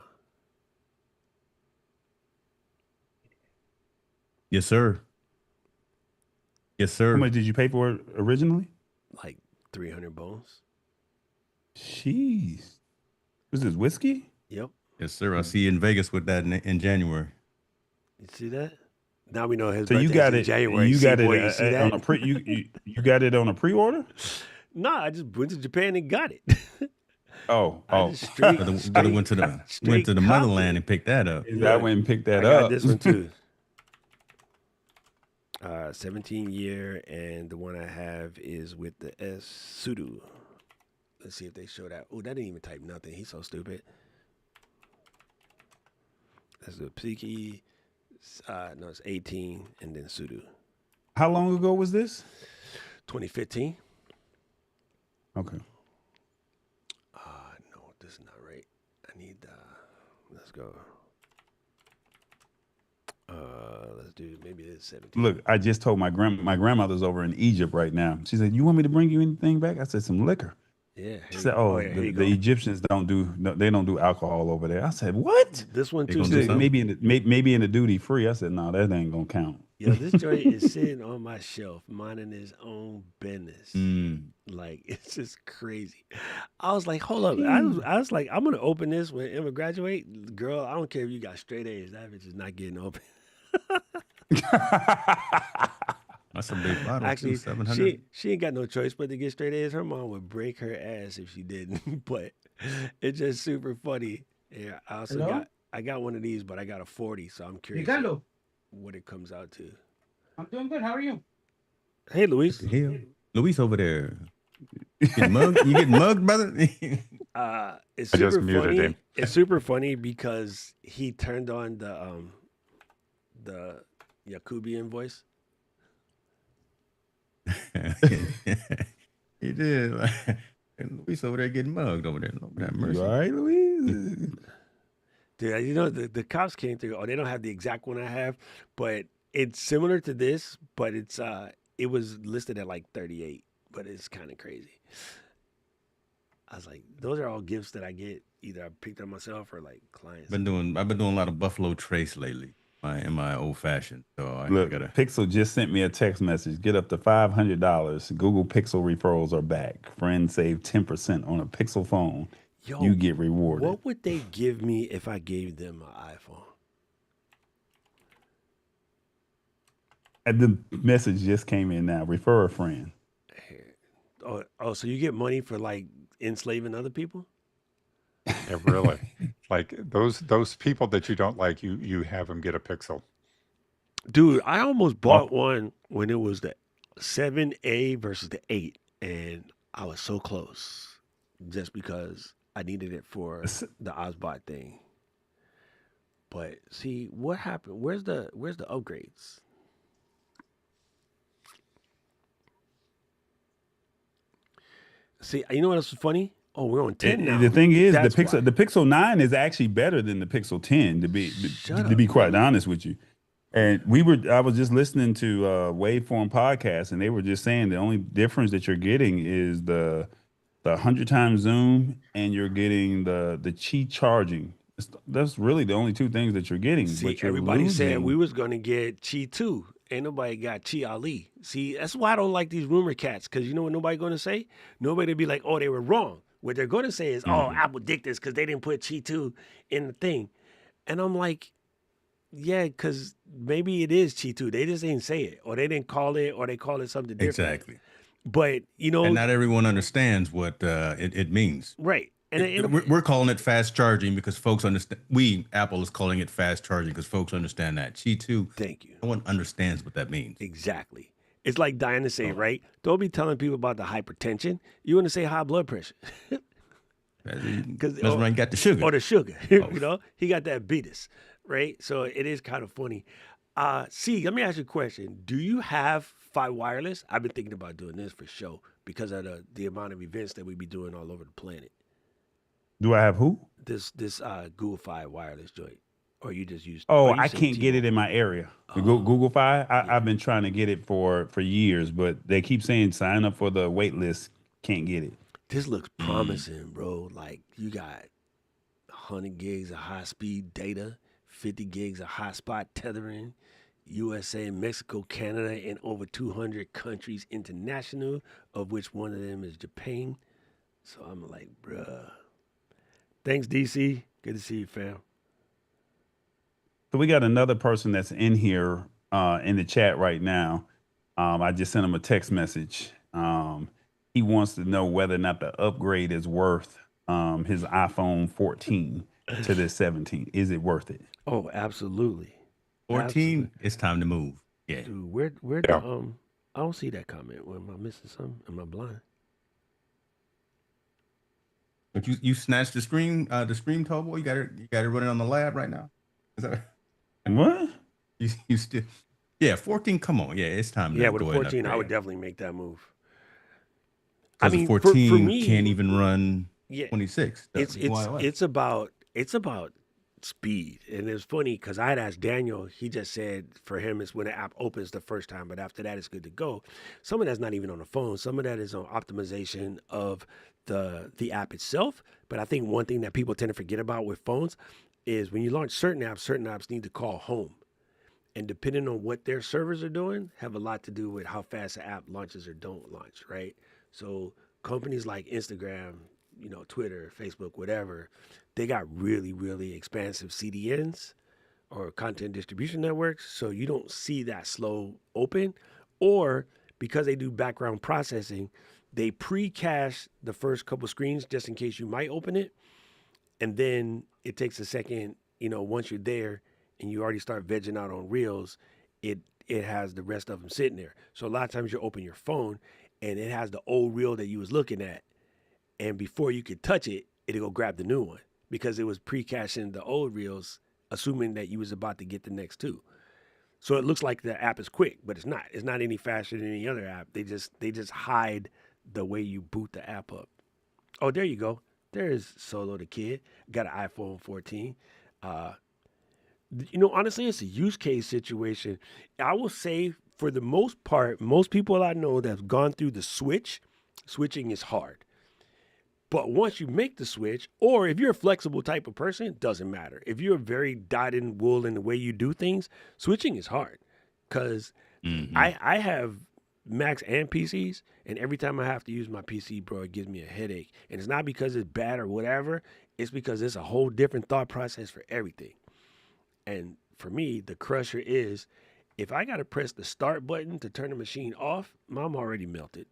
Yes, sir. Yes, How sir. much did you pay for it originally? Like 300 bones. Jeez. Was this whiskey? Yep. Yes, sir. I'll see you in Vegas with that in January. You see that? Now we know his So you birthday's got in it. January. You See, got boy, it you see on that? a pre. You got it on a pre-order. Nah, I just went to Japan and got it. Oh, I oh. just straight, Brother straight, went to co- the straight motherland copied. and picked that up. Is that when picked that I got up? this one too. 17 year, and the one I have is with the S Sudo. Let's see if they show that. Oh, that didn't even type nothing. He's so stupid. That's the Piki. No, it's 18, and then Sudo. How long ago was this? 2015. Okay. No, this is not right. I need. Let's go. Let's do maybe it's 17. Look, I just told my grandmother's over in Egypt right now. She said, "You want me to bring you anything back?" I said, "Some liquor." Yeah. She said, "Oh, yeah, here you the go. Egyptians don't do alcohol over there." I said, "What?" This one They too. gonna She do said, something? maybe in the duty free. I said, "No, that ain't gonna count." Yo, this joint is sitting on my shelf, minding his own business. Like, it's just crazy. I was like, hold up. I was like, I'm gonna open this when Emma graduate. Girl, I don't care if you got straight A's. That bitch is not getting open. That's a big bottle Actually, too. 700. she ain't got no choice but to get straight A's. Her mom would break her ass if she didn't. But it's just super funny. Yeah, I also Hello? got one of these, but I got a 40, so I'm curious Ricardo, what it comes out to. I'm doing good. How are you? Hey, Luis. The hell? Luis over there. Getting mugged? You getting mugged, brother? It's I just super muted funny. him. It's super funny because he turned on the Yakubian voice. He did. And Luis over there getting mugged over there. Lord have mercy. You all right, Louise? Dude, you know the cops came through. Oh, they don't have the exact one I have, but it's similar to this, but it was listed at like 38, but it's kind of crazy. I was like, those are all gifts that I get. Either I picked up myself or like clients. I've been doing a lot of Buffalo Trace lately. In my old fashioned. So I Look, gotta. Pixel just sent me a text message. Get up to $500. Google Pixel referrals are back. Friends save 10% on a Pixel phone. Yo, You get rewarded. what would they give me if I gave them an iPhone? And the message just came in now. Refer a friend. Oh, so you get money for like enslaving other people? Yeah, really. Like those people that you don't like, you have them get a Pixel. Dude, I almost bought one when it was the 7A versus the 8, and I was so close just because I needed it for the Osbot thing. But see, what happened? Where's the upgrades? See, you know what else is funny? Oh, we're on 10 now. The thing is, That's the Pixel why. the Pixel 9 is actually better than the Pixel 10 to be quite honest with you. And I was just listening to Waveform podcast, and they were just saying the only difference that you're getting is the 100 times zoom, and you're getting the Qi charging. That's really the only two things that you're getting. See, but you're everybody said losing. we was gonna get Chi 2. Ain't nobody got Chi Ali. See, that's why I don't like these rumor cats, because you know what nobody gonna say? Nobody be like, oh, they were wrong. What they're gonna say is, oh, Apple dicked this because they didn't put Chi 2 in the thing. And I'm like, yeah, because maybe it is Chi 2. They just ain't say it, or they didn't call it, or they call it something different. Exactly. But you know, And not everyone understands what it means. right? And We're calling it fast charging because folks understand. Apple is calling it fast charging because folks understand that. Qi 2, thank you. no one understands what that means. Exactly. It's like Diana say, right? Don't be telling people about the hypertension. You want to say high blood pressure. Because Mesmer got the sugar. Or the sugar. You know, he got that beatus, right? So it is kind of funny. See, let me ask you a question. Do you have Fi Wireless? I've been thinking about doing this for show because of the amount of events that we be doing all over the planet. Do I have who? This Google Fi Wireless joint. or you just use? Oh, You I say can't get it T-Mobile. in my area. The Oh, Google Fi. yeah. I've been trying to get it for years, but they keep saying sign up for the wait list. Can't get it. This looks Mm. promising, bro. Like you got 100 gigs of high speed data, 50 gigs of hotspot tethering, USA, Mexico, Canada, and over 200 countries international, of which one of them is Japan. So I'm like, bruh. Thanks, DC. Good to see you, fam. So we got another person that's in here in the chat right now. I just sent him a text message. He wants to know whether or not the upgrade is worth his iPhone 14 to this 17. Is it worth it? Oh, absolutely. 14, it's time to move. Yeah. Dude, where Yeah. the I don't see that comment. Am I missing something? Am I blind? But you snatched the stream Tobo. You got it running on the lab right now. Is that What? you still? Yeah, 14. Come on, yeah, it's time Yeah, to with a go ahead and 14, I would upgrade. definitely make that move. I Because the mean, for 14 me, can't even run yeah, 26. it's it's UIOS. it's about it's about speed, and it's funny because I had asked Daniel. He just said for him it's when the app opens the first time, but after that it's good to go. Some of that's not even on the phone. Some of that is on optimization of the app itself. But I think one thing that people tend to forget about with phones is when you launch certain apps need to call home. And depending on what their servers are doing, have a lot to do with how fast the app launches or don't launch, right? So companies like Instagram, Twitter, Facebook, whatever, they got really, really expansive CDNs or content distribution networks. So you don't see that slow open. Or because they do background processing, they pre-cache the first couple screens just in case you might open it. And then it takes a second, once you're there and you already start vegging out on reels, it has the rest of them sitting there. So a lot of times you open your phone and it has the old reel that you was looking at, and before you could touch it, it'll go grab the new one because it was pre-caching the old reels, assuming that you was about to get the next two. So it looks like the app is quick, but it's not. It's not any faster than any other app. They just hide the way you boot the app up. Oh, there you go. There's Solo the kid. Got an iPhone 14. Honestly, it's a use case situation. I will say, for the most part, most people I know that have gone through the switching is hard. But once you make the switch, or if you're a flexible type of person, it doesn't matter. If you're very dyed in wool in the way you do things, switching is hard. Because I have Macs and PCs, and every time I have to use my PC, bro, it gives me a headache. And it's not because it's bad or whatever. It's because it's a whole different thought process for everything. And for me, the crusher is if I got to press the start button to turn the machine off, I'm already melted.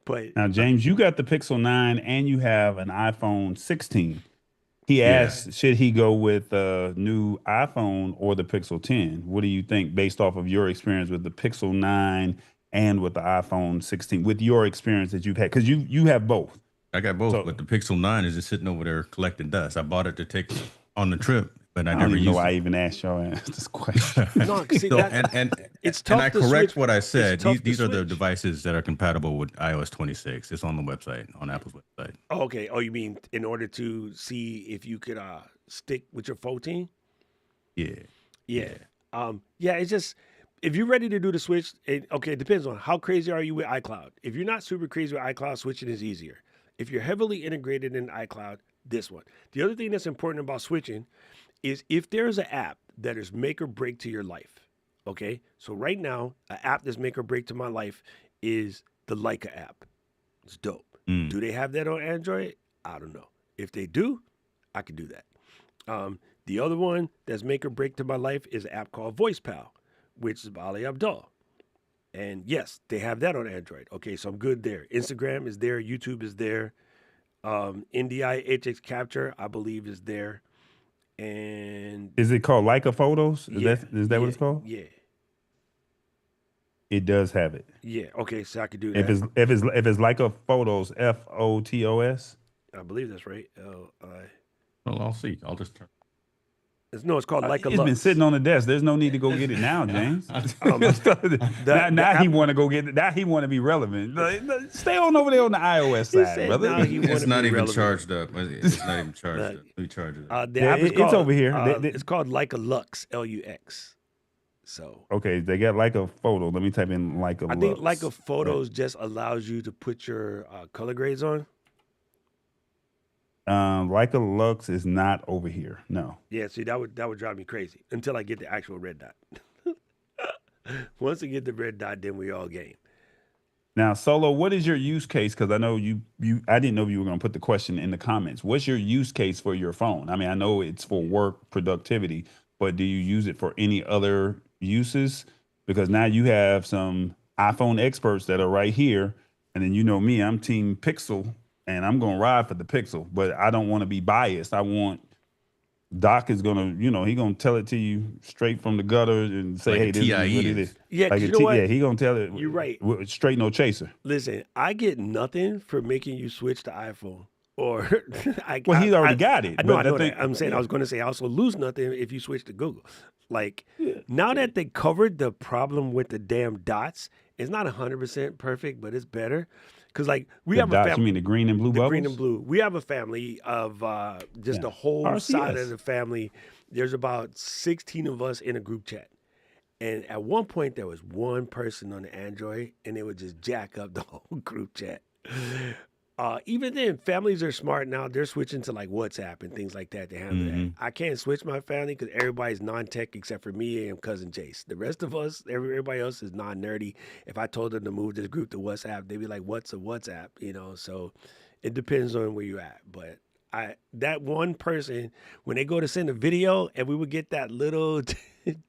But Now, James, you got the Pixel 9 and you have an iPhone 16. He Yeah. asked, should he go with the new iPhone or the Pixel 10? What do you think based off of your experience with the Pixel 9 and with the iPhone 16, with your experience that you've had? Because you have both. I got both, So- but the Pixel 9 is just sitting over there collecting dust. I bought it to take on the trip, but I I don't never even know used why I it. even asked y'all this question. No, see, So, that- and it's and tough I to correct switch. what I It's said. tough to These are the switch. devices that are compatible with iOS 26. It's on the website, on Apple's website. Oh, okay. Oh, you mean in order to see if you could stick with your 14? Yeah. Yeah. It's just if you're ready to do the switch, it depends on how crazy are you with iCloud. If you're not super crazy with iCloud, switching is easier. If you're heavily integrated in iCloud, this one. The other thing that's important about switching is if there's an app that is make or break to your life. Okay? So right now, an app that's make or break to my life is the Leica app. It's dope. Do they have that on Android? I don't know. If they do, I could do that. The other one that's make or break to my life is an app called VoicePal, which is by Ali Abdul. And yes, they have that on Android. Okay, so I'm good there. Instagram is there. YouTube is there. NDI HX Capture, I believe, is there. And Is it called Leica Photos? yeah, Is that what it's called? Yeah. It does have it. Yeah. Okay, so I could do If that. it's Leica Photos, FOTOS. I believe that's right. L-I. Well, I'll see. I'll just turn. It's called Like a It's been Lux. sitting on the desk. There's no need to go get it now, James. Now he want to go get it. Now he want to be relevant. Stay on over there on the iOS He side, said brother. now he It's wanna not be even relevant. charged up. It's not even charged Nah. up. Let me charge it up. The Yeah, app is it's called, over here. It's called Like a Lux, Lux. So Okay, they got like a photo. Let me type in like a. I think Lux. Like a Photos just allows you to put your color grades on. Like a Lux is not over here. No. Yeah, see that would drive me crazy until I get the actual red dot. Once I get the red dot, then we all game. Now, Solo, what is your use case? Because I know I didn't know if you were going to put the question in the comments. What's your use case for your phone? I mean, I know it's for work productivity, but do you use it for any other uses? Because now you have some iPhone experts that are right here. And then you know me, I'm Team Pixel, and I'm going to ride for the Pixel, but I don't want to be biased. I want Doc is going to, he going to tell it to you straight from the gutter and say, Like a hey, this is what TIE it is. is. Yeah, 'cause Like you know what? Yeah, he going to tell it. You're right. Straight no chaser. Listen, I get nothing for making you switch to iPhone. Or Well, he's already got it. I know, but I the know thing- that. I'm saying I was going to say I also lose nothing if you switch to Google. Like now that they covered the problem with the damn dots, it's not 100% perfect, but it's better. Because like we The have a dots, family. you mean the green and blue The bubbles? green and blue. We have a family of just Yeah. the whole side RCS. of the family. There's about 16 of us in a group chat. And at one point, there was one person on the Android, and they would just jack up the whole group chat. Even then, families are smart now. They're switching to like WhatsApp and things like that to handle that. I can't switch my family because everybody's non-tech except for me and cousin Jace. The rest of us, everybody else is non-nerdy. If I told them to move this group to WhatsApp, they'd be like, "What's a WhatsApp?" So it depends on where you're at. But that one person, when they go to send a video and we would get that little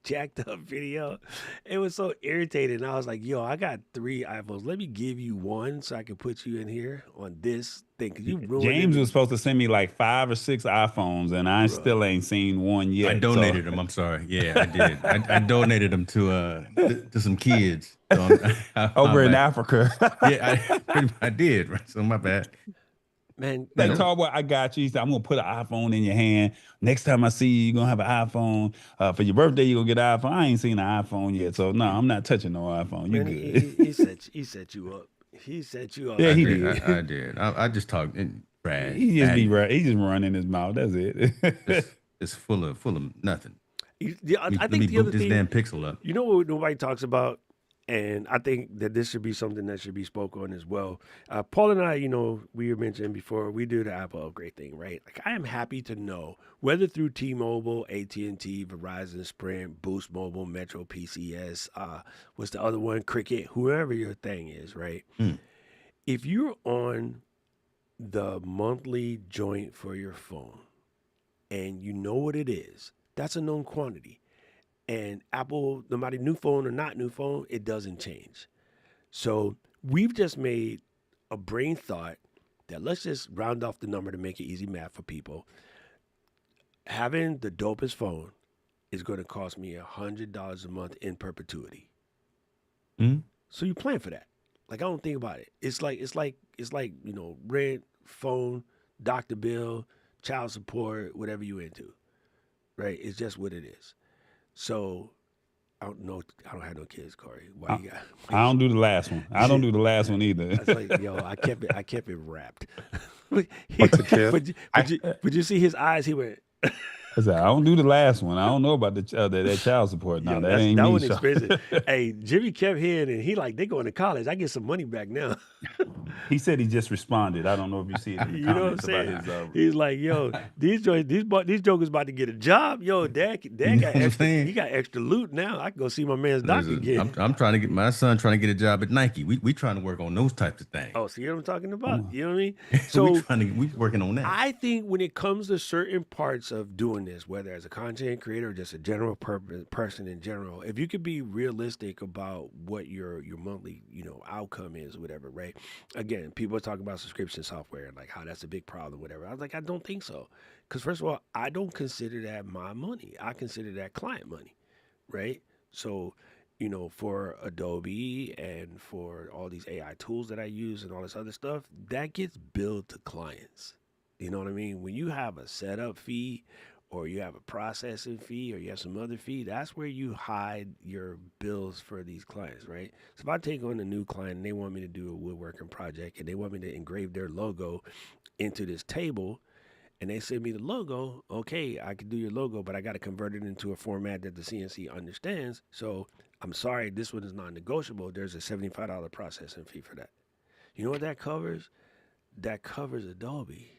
jacked up video, it was so irritating. I was like, yo, I got 3 iPhones. Let me give you one so I can put you in here on this thing. Cause you ruined James it. was supposed to send me like 5 or 6 iPhones, and I still ain't seen one yet. I donated them. I'm sorry. Yeah, I did. I donated them to some kids. So Over in my bad. Africa. Yeah, I did. Right. So my bad. Man, That tall boy, I got you. He said, I'm gonna put an iPhone in your hand. Next time I see you, you're gonna have an iPhone. For your birthday, you're gonna get an iPhone. I ain't seen an iPhone yet, so no, I'm not touching no iPhone. You man, good. he set you up. He set you up. Yeah, I he did. did. I did. I just talked trash. He just be right. He just running his mouth. That's it. It's full of nothing. I Let think me the other boot this thing, damn Pixel up. you know what nobody talks about, and I think that this should be something that should be spoke on as well. Paul and I, we were mentioned before, we do the Apple upgrade thing, right? Like I am happy to know whether through T-Mobile, AT&T, Verizon, Sprint, Boost Mobile, Metro, PCS, what's the other one, Cricket, whoever your thing is, right? If you're on the monthly joint for your phone and you know what it is, that's a known quantity. And Apple, no matter new phone or not new phone, it doesn't change. So we've just made a brain thought that let's just round off the number to make it easy math for people. Having the dopest phone is going to cost me $100 a month in perpetuity. So you plan for that. Like I don't think about it. It's like rent, phone, doctor bill, child support, whatever you into. Right? It's just what it is. So I don't know. I don't have no kids, Corey. Why you got? I don't do the last one. I don't do the last one either. I was like, yo, I kept it wrapped. What's a kid? But you see his eyes? He went. I said, I don't do the last one. I don't know about that child support. No, Yo, that ain't me. one so- expensive. Hey, Jimmy kept hearing, and he like they going to college. I get some money back now. He said he just responded. I don't know if you see it in the You know what I'm comments saying? about his. He's like, yo, these jokers about to get a job. Yo, dad know got what I'm extra. saying? He got extra loot now. I can go see my man's doctor again. I'm trying to get my son trying to get a job at Nike. We trying to work on those types of things. Oh, see what I'm talking about? You know what I mean? So So we working on that. I think when it comes to certain parts of doing this, whether as a content creator or just a general person in general, if you could be realistic about what your monthly outcome is, or whatever, right? Again, people are talking about subscription software and like how that's a big problem, whatever. I was like, I don't think so, because first of all, I don't consider that my money. I consider that client money, right? So, for Adobe and for all these AI tools that I use and all this other stuff, that gets billed to clients. You know what I mean? When you have a setup fee or you have a processing fee, or you have some other fee, that's where you hide your bills for these clients, right? So if I take on a new client and they want me to do a woodworking project and they want me to engrave their logo into this table, and they send me the logo, okay, I can do your logo, but I got to convert it into a format that the CNC understands. So I'm sorry, this one is non-negotiable. There's a $75 processing fee for that. You know what that covers? That covers Adobe.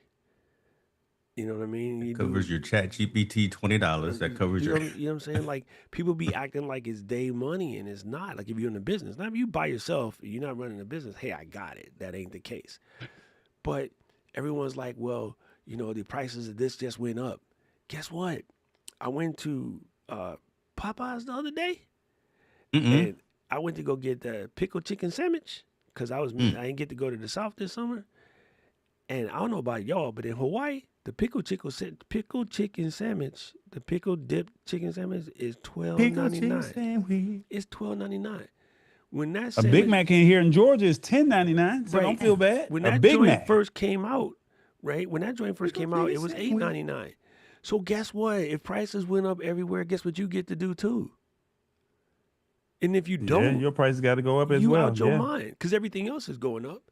You know what I mean? That covers your Chat GPT $20. That covers you your. know, you know what I'm saying? Like, people be acting like it's day money, and it's not. Like, if you're in a business, now if you by yourself, you're not running a business. Hey, I got it. That ain't the case. But everyone's like, well, you know, the prices of this just went up. Guess what? I went to Popeyes the other day, and I went to go get the pickled chicken sandwich because I didn't get to go to the South this summer. And I don't know about y'all, but in Hawaii, the pickled chicken sandwich, the pickled dip chicken sandwich is $12.99. It's $12.99. When that A sandwich, Big Mac in here in Georgia is $10.99, so don't feel bad. When A that Big joint Mac. first came out, right? When that joint first came out, it was $8.99. So guess what? If prices went up everywhere, guess what you get to do too? And if you don't, your prices got to go up as you well. out your mind because everything else is going up.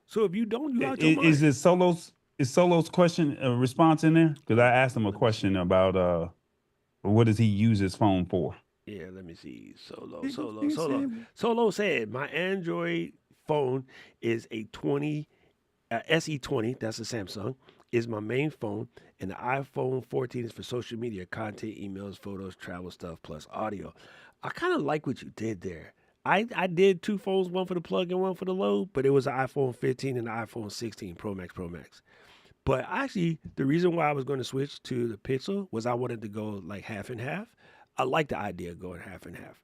So if you don't, you out your mind. Is it Solo's question response in there? Because I asked him a question about what does he use his phone for? Yeah, let me see. Solo said my Android phone is a SE20. That's a Samsung. Is my main phone, and the iPhone 14 is for social media, content, emails, photos, travel stuff, plus audio. I kind of like what you did there. I did two phones, one for the plug and one for the load, but it was an iPhone 15 and an iPhone 16 Pro Max. But actually, the reason why I was going to switch to the Pixel was I wanted to go like half and half. I like the idea of going half and half.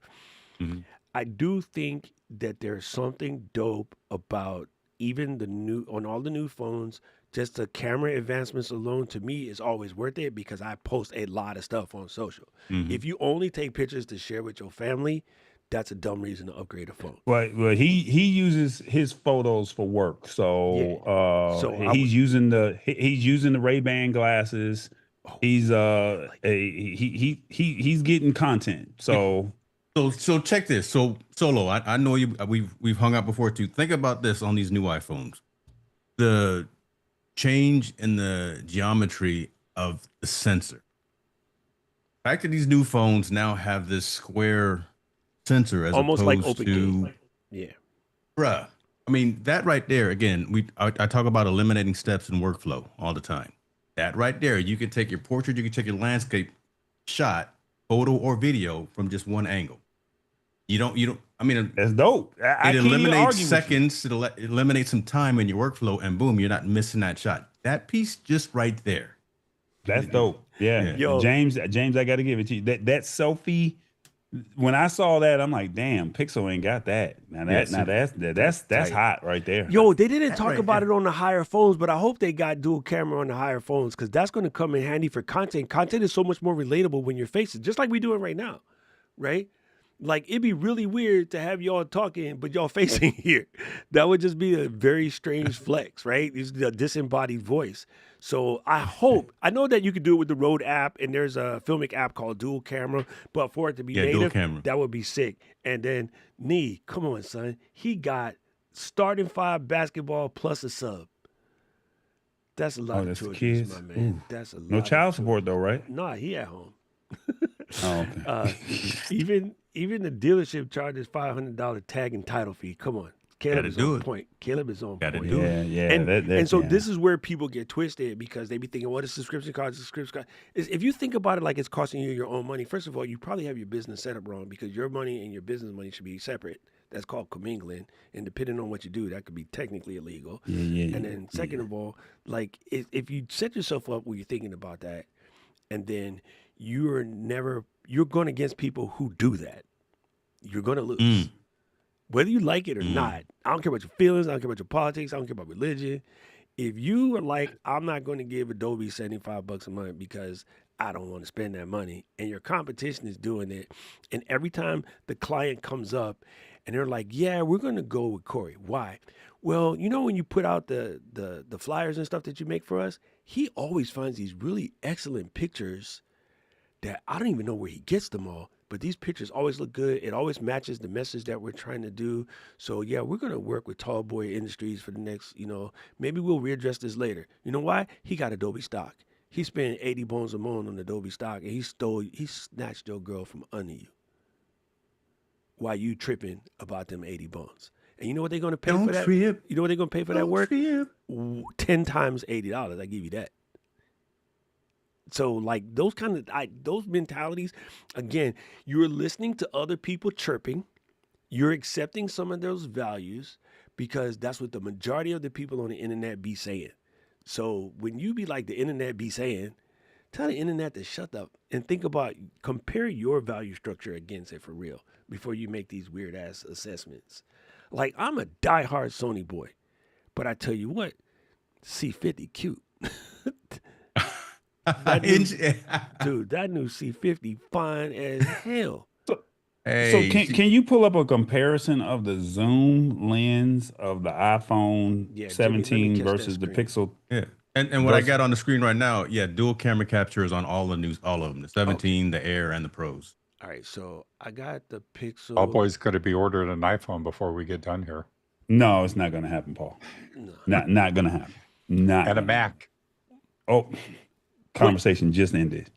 Mm-hmm. I do think that there's something dope about even on all the new phones, just the camera advancements alone to me is always worth it because I post a lot of stuff on social. Mm-hmm. If you only take pictures to share with your family, that's a dumb reason to upgrade a phone. Well, he uses his photos for work, so he's using the Ray-Ban glasses. He's he's getting content. So check this. So Solo, I know you. We've hung out before too. Think about this on these new iPhones. The change in the geometry of the sensor. The fact that these new phones now have this square sensor as almost opposed like open to game. Yeah. Bruh. I mean, that right there, again, I talk about eliminating steps in workflow all the time. That right there, you can take your portrait, you can take your landscape shot, photo or video from just one angle. You don't, I mean, that's dope. It eliminates seconds, it eliminates some time in your workflow, and boom, you're not missing that shot. That piece just right there. That's dope. Yeah. Yo. James, I got to give it to you. That selfie, when I saw that, I'm like, damn, Pixel ain't got that. That's hot right there. Yo, they didn't talk about it on the higher phones, but I hope they got dual camera on the higher phones because that's going to come in handy for content. Content is so much more relatable when you're facing, just like we doing right now, right? Like, it'd be really weird to have y'all talking, but y'all facing here. That would just be a very strange flex, right? It's a disembodied voice. So I know that you could do it with the Rode app, and there's a filmic app called Dual Camera, but for it to be native, that would be sick. And then, come on, son. He got starting 5 basketball plus a sub. That's a lot of children, my man. Ooh. That's a lot. No child support, though, right? Nah, he at home. Oh, okay. Even the dealership charges $500 tag and title fee. Come on. Caleb is on point. Gotta do it. Yeah. And so this is where people get twisted because they be thinking, what is subscription card? If you think about it like it's costing you your own money, first of all, you probably have your business set up wrong because your money and your business money should be separate. That's called commingling. And depending on what you do, that could be technically illegal. Yeah. And then second of all, like if you set yourself up where you're thinking about that, and then you're going against people who do that, you're going to lose. Whether you like it or not, I don't care about your feelings, I don't care about your politics, I don't care about religion. If you are like, I'm not going to give Adobe $75 a month because I don't want to spend that money, and your competition is doing it, and every time the client comes up And they're like, yeah, we're going to go with Corey. Why? Well, you know, when you put out the flyers and stuff that you make for us, he always finds these really excellent pictures that I don't even know where he gets them all. But these pictures always look good. It always matches the message that we're trying to do. So yeah, we're gonna work with Tall Boy Industries for the next, maybe we'll readdress this later. You know why? He got Adobe stock. He spent 80 bones a month on Adobe stock, and he snatched your girl from under you. While you tripping about them 80 bones. And you know what they're gonna pay for that? Trip. You know what they're gonna pay for that work? Trip. 10 times $80. I give you that. So like those those mentalities, again, you're listening to other people chirping, you're accepting some of those values because that's what the majority of the people on the internet be saying. So when you be like the internet be saying, tell the internet to shut up and compare your value structure against it for real before you make these weird ass assessments. Like I'm a diehard Sony boy, but I tell you what, C50 cute. Dude, that new C50 fine as hell. Hey, So can you pull up a comparison of the zoom lens of the iPhone Yeah, Jimmy, let me 17 catch that versus the screen. Pixel? yeah. And what I Versus- got on the screen right now, yeah, dual camera captures on all of them, the 17, the Air, and the Pros. All right, so I got the Pixel. All boys could have be ordered an iPhone before we get done here. No, it's not going to happen, Paul. No. Not going to happen. Not And a gonna Mac. happen. Oh, conversation just ended.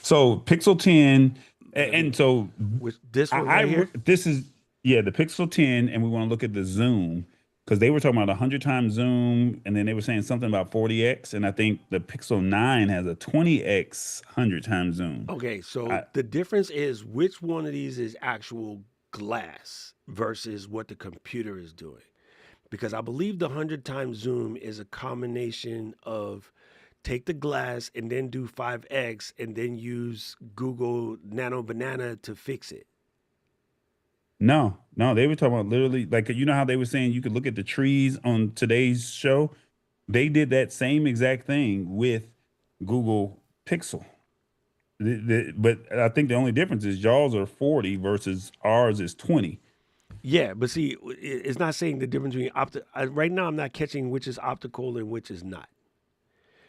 So Pixel 10, and so Which this one right here? this is the Pixel 10, and we want to look at the zoom because they were talking about 100 times zoom, and then they were saying something about 40x, and I think the Pixel 9 has a 20x 100 times zoom. Okay, so the difference is which one of these is actual glass versus what the computer is doing. Because I believe the 100 times zoom is a combination of take the glass and then do 5x and then use Google Nano Banana to fix it. No, they were talking about literally like you know how they were saying you could look at the trees on today's show. They did that same exact thing with Google Pixel. But I think the only difference is y'all's are 40 versus ours is 20. Yeah, but see, it's not saying the difference between right now I'm not catching which is optical and which is not.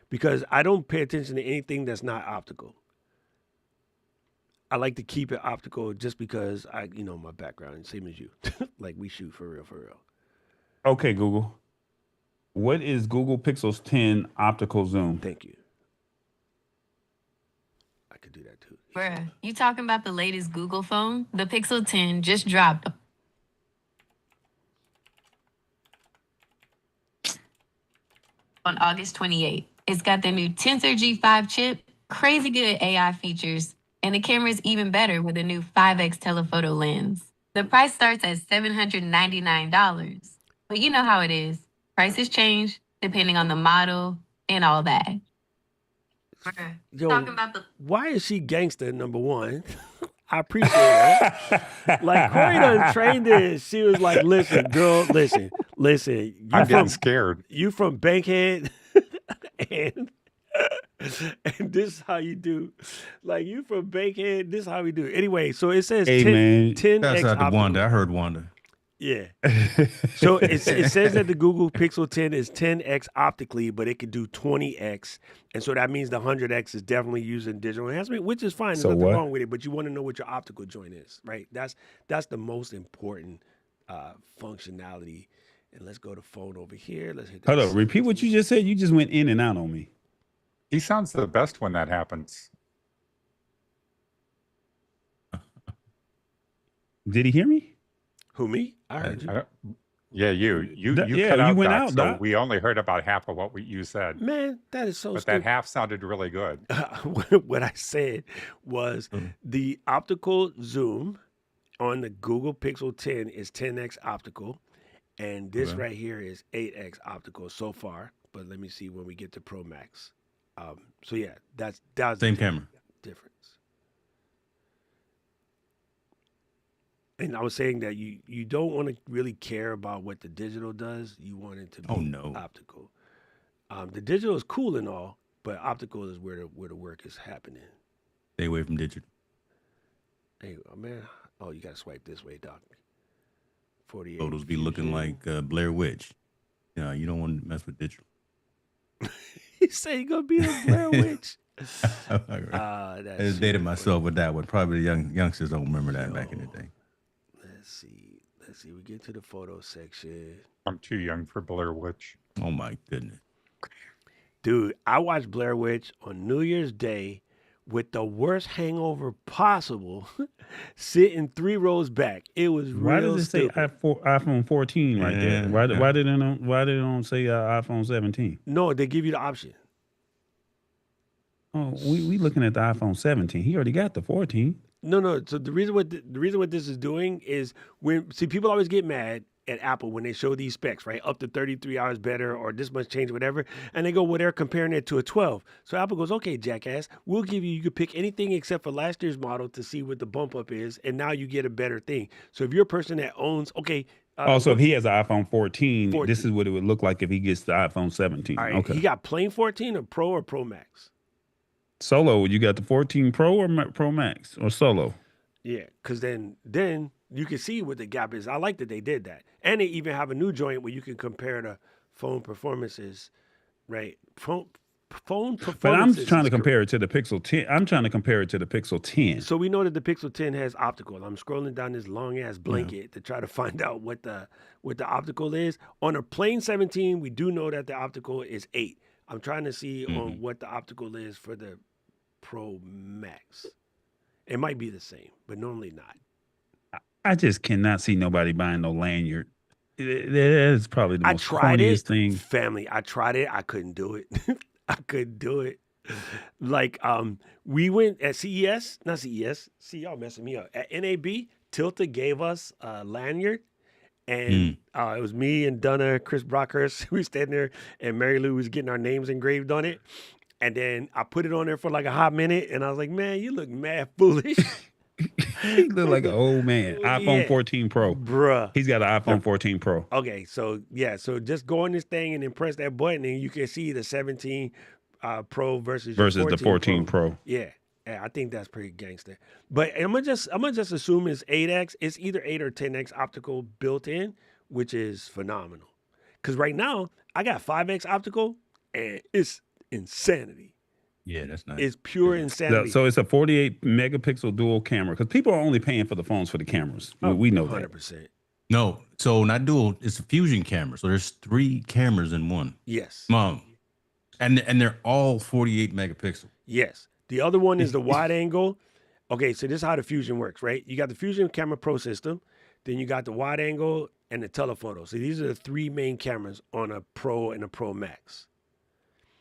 Because I don't pay attention to anything that's not optical. I like to keep it optical just because my background, same as you. Like we shoot for real. Okay, Google. What is Google Pixel's 10 optical zoom? Thank you. I could do that too. Bruh, you talking about the latest Google phone? The Pixel 10 just dropped on August 28th. It's got the new Tensor G5 chip, crazy good AI features, and the camera is even better with a new 5x telephoto lens. The price starts at $799. But you know how it is. Prices change depending on the model and all that. Bruh, Yo, talking about the why is she gangster, number one? I appreciate that. Like Corey done trained this. She was like, listen, girl, listen. I'm getting scared. You from Bankhead and this is how you do. Like you from Bankhead, this is how we do. Anyway, so it says Hey, man. 10x That's out to optical. Wanda. I heard Wanda. Yeah. So it says that the Google Pixel 10 is 10x optically, but it can do 20x. And so that means the 100x is definitely using digital enhancement, which is fine. There's So nothing what? wrong with it, but you want to know what your optical joint is, right? That's the most important functionality. And let's go to phone over here. Let's hit that. Hold up, repeat what you just said. You just went in and out on me. He sounds the best when that happens. Did he hear me? Who, me? I heard you. Yeah, you Yeah, cut out, you went Doc, out, so Doc. we only heard about half of what you said. Man, that is so But stupid. that half sounded really good. What I said was the optical zoom on the Google Pixel 10 is 10x optical, and this Okay. right here is 8x optical so far. But let me see when we get to Pro Max. So yeah, that's the Same camera. difference. And I was saying that you don't want to really care about what the digital does. You want it to be Oh, no. optical. The digital is cool and all, but optical is where the work is happening. Stay away from digital. Hey, man, Oh, you gotta swipe this way, Doc. 48. Photos be looking like Blair Witch. Yeah, you don't want to mess with digital. He said he gonna be the Blair Witch. I That's just dated super myself funny. with that one. Probably the youngsters don't remember that back in the day. Let's see. We get to the photo section. I'm too young for Blair Witch. Oh my goodness. Dude, I watched Blair Witch on New Year's Day with the worst hangover possible, sitting 3 rows back. It was Why real does it say stupid. iPhone 14 right there? Yeah, Why yeah. why did it don't say iPhone 17? No, they give you the option. Oh, we looking at the iPhone 17. He already got the 14. No. So the reason what this is doing is when people always get mad at Apple when they show these specs, right? Up to 33 hours better or this much change, whatever. And they go, well, they're comparing it to a 12. So Apple goes, okay, jackass, we'll give you could pick anything except for last year's model to see what the bump up is. And now you get a better thing. So if you're a person that owns, okay. Also, if he has an iPhone 14, 14. this is what it would look like if he gets the iPhone 17. All right, Okay. he got plain 14 or Pro Max? Solo, you got the 14 Pro or Pro Max or Solo? Yeah, because then you can see what the gap is. I like that they did that. And they even have a new joint where you can compare the phone performances, right? Phone performances. But I'm trying to is compare it to the Pixel 10. I'm trying to compare it to the Pixel 10. So we know that the Pixel 10 has optical. I'm scrolling down this long ass blanket to try to find out what the optical is. On a plain 17, we do know that the optical is 8. I'm trying to see on what the optical is for the Pro Max. It might be the same, but normally not. I just cannot see nobody buying no lanyard. That is probably the I most tried corniest it, thing. family. I tried it. I couldn't do it. I couldn't do it. Like we went at CES, not CES. See, y'all messing me up. At NAB, Tilta gave us a lanyard. And it was me and Donna, Chris Brockhurst. We were standing there, and Mary Lou was getting our names engraved on it. And then I put it on there for like a hot minute, and I was like, "Man, you look mad foolish." He look like an old man. iPhone 14 Pro. Bruh. He's got an iPhone 14 Pro. Okay, so so just go on this thing and then press that button, and you can see the 17 Pro versus the 14 Pro. Yeah, I think that's pretty gangster. But I'm gonna just assume it's 8x. It's either 8 or 10x optical built in, which is phenomenal. Because right now I got 5x optical, and it's insanity. Yeah, that's nice. It's pure insanity. So it's a 48 megapixel dual camera because people are only paying for the phones for the cameras. We know 100%. that. No, so not dual. It's a fusion camera. So there's 3 cameras in one. Yes. And they're all 48 megapixel. Yes. The other one is the wide angle. Okay, so this is how the Fusion works, right? You got the Fusion Camera Pro system, then you got the wide angle and the telephoto. So these are the 3 main cameras on a Pro and a Pro Max.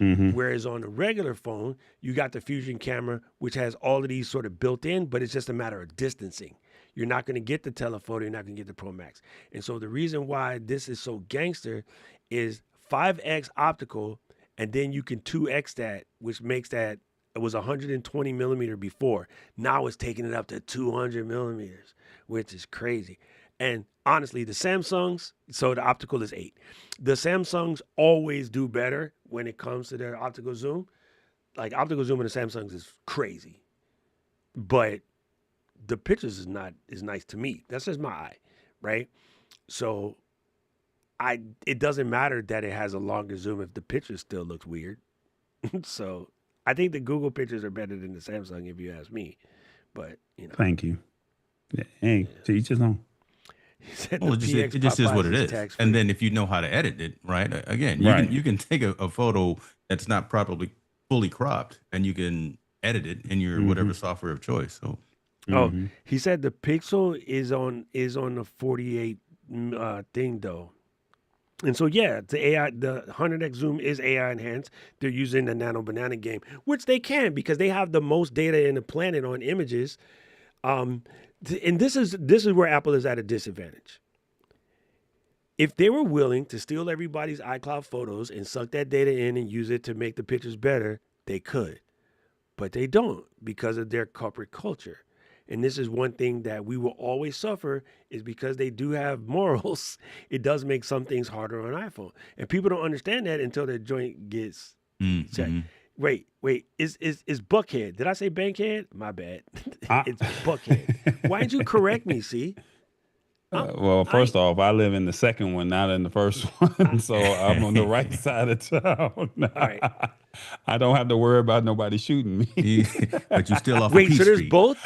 Whereas on a regular phone, you got the Fusion camera, which has all of these sort of built in, but it's just a matter of distancing. You're not going to get the telephoto, you're not going to get the Pro Max. And so the reason why this is so gangster is 5x optical, and then you can 2x that, which makes that, it was 120 millimeter before. Now it's taking it up to 200 millimeters, which is crazy. And honestly, the Samsungs, so the optical is 8. The Samsungs always do better when it comes to their optical zoom. Like optical zoom in the Samsungs is crazy. But the pictures is nice to me. That's just my eye, right? So it doesn't matter that it has a longer zoom if the picture still looks weird. So I think the Google pictures are better than the Samsung if you ask me. But Thank you. Yeah, hey, to each his own. Well, it just is what it is. And then if you know how to edit it, right? Again, you can take a photo that's not properly fully cropped, and you can edit it in your whatever software of choice. So, he said the Pixel is on the 48 thing though. And so the AI, the 100x zoom is AI enhanced. They're using the Nano Banana game, which they can because they have the most data in the planet on images. And this is where Apple is at a disadvantage. If they were willing to steal everybody's iCloud photos and suck that data in and use it to make the pictures better, they could. But they don't because of their corporate culture. And this is one thing that we will always suffer is because they do have morals. It does make some things harder on iPhone. And people don't understand that until their joint gets checked. Wait. Is Buckhead? Did I say Bankhead? My bad. I- It's Buckhead. Why didn't you correct me? See, well, I first off, I live in the second one, not in the first one, so I'm on the right side of town. all right. I don't have to worry about nobody shooting me. But you still off of Wait, Peach so there's Street. both?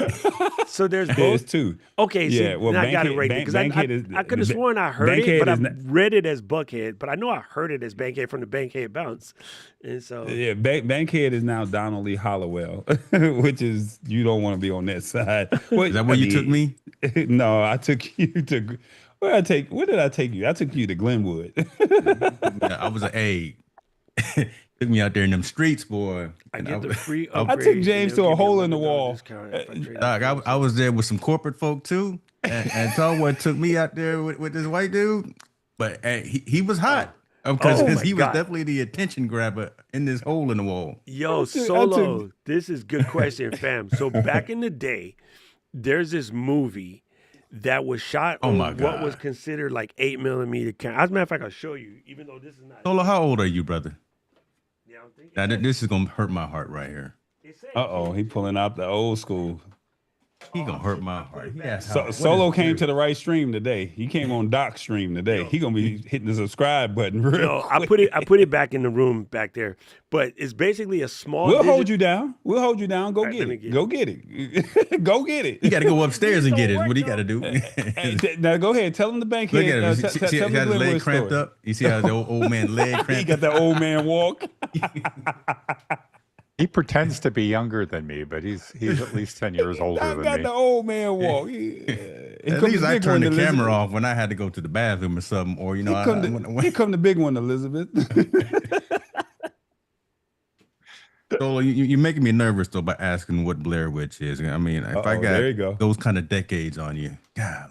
So there's There's both? two. Okay, see, Yeah, well, then I got it Bankhead, right there because Bankhead is. I could have sworn I heard Bankhead it, but I is not, read it as Buckhead. But I know I heard it as Bankhead from the Bankhead bounce, and so yeah, Bankhead is now Donald Lee Hollowell, which is you don't want to be on that side. Well, Is that where you took me? No, I took you to. Where did I take you? I took you to Glenwood. Yeah, I was like, hey, took me out there in them streets, boy. I And get the free I upgrade. took and James they'll to a give me hole in the $11 wall. discount if I trade Dog, in I was there with some corporate folk too, and Tallboy took me out there with this white dude, but he was hot because Oh my he was God. definitely the attention grabber in this hole in the wall. Yo, I took- Solo, this is good question, fam. So back in the day, there's this movie that was shot Oh on my what was God. considered like 8mm camera. As a matter of fact, I'll show you, even though this is not. Solo, how old are you, brother? Yeah, I'm thinking. Now this is gonna hurt my heart right here. It says- He pulling out the old school. He gonna hurt my heart. He asked So, Solo came to the right stream today. He came on Doc's stream today. He gonna be hitting the subscribe button real No, quick. I put it back in the room back there, but it's basically a small. We'll hold you down. We'll hold you down. Go right, get let me it. get Go get it. Go get it. You got to go upstairs and These get it. don't What he work, got to do? Hey, now go ahead. Tell him the bank Look head. at him. See Tell how him the his leg Glenwood cramped story. up? You see how the old man leg He cramped got up? that old man walk. He pretends to be younger than me, but he's at least 10 years older I than got me. the old man walk. At least I turned the camera off when I had to go to the bathroom or something, or you know, Here come the big one, Elizabeth. So you're making me nervous though by asking what Blair Witch is. I mean, if I got there you go. those kind of decades on you, God,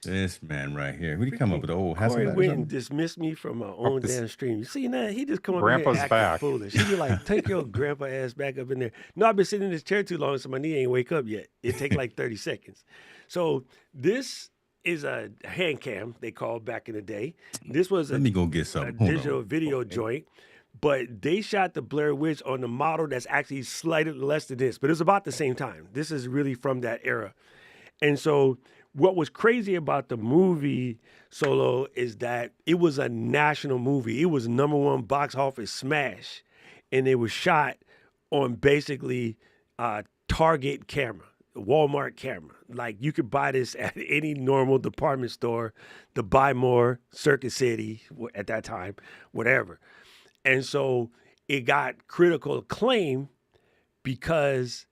this man right here, who come up with the old Corey Hasselblad or went and something? dismissed me from my own this- damn stream. You see that? He just come up Grandpa's here acting back. foolish. He be like, take your grandpa ass back up in there. No, I've been sitting in this chair too long, so my knee ain't wake up yet. It take like 30 seconds. So this is a hand cam, they called back in the day. This was Let me go get a something. Hold digital on. video joint. But they shot the Blair Witch on the model that's actually slightly less than this, but it's about the same time. This is really from that era. And so what was crazy about the movie Solo is that it was a national movie. It was #1 box office smash. And it was shot on basically Target camera, Walmart camera. Like you could buy this at any normal department store, the Buy More, Circuit City at that time, whatever. And so it got critical acclaim because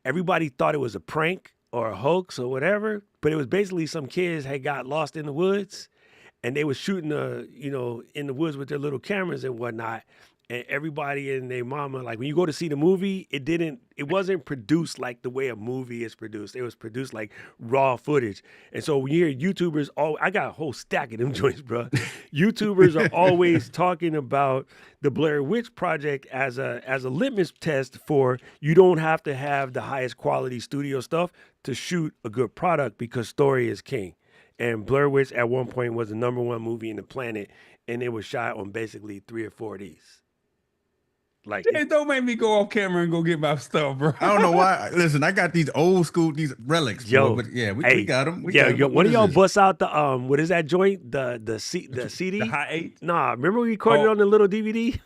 everybody thought it was a prank or a hoax or whatever, but it was basically some kids had got lost in the woods and they were shooting in the woods with their little cameras and whatnot. And everybody and their mama, like when you go to see the movie, it wasn't produced like the way a movie is produced. It was produced like raw footage. And so when you hear YouTubers, I got a whole stack of them joints, bro. YouTubers are always talking about the Blair Witch Project as a litmus test for you don't have to have the highest quality studio stuff to shoot a good product because story is king. And Blair Witch at one point was the #1 movie in the planet, and it was shot on basically 3 or 4 of these. Like, Hey, don't make me go off camera and go get my stuff, bro. I don't know why. Listen, I got these old school, these relics. Yo, boy, but yeah, we hey, got them. yo, one of y'all bust out the what is that joint? The CD? The high 8. Nah, remember we recorded Oh. on the little DVD?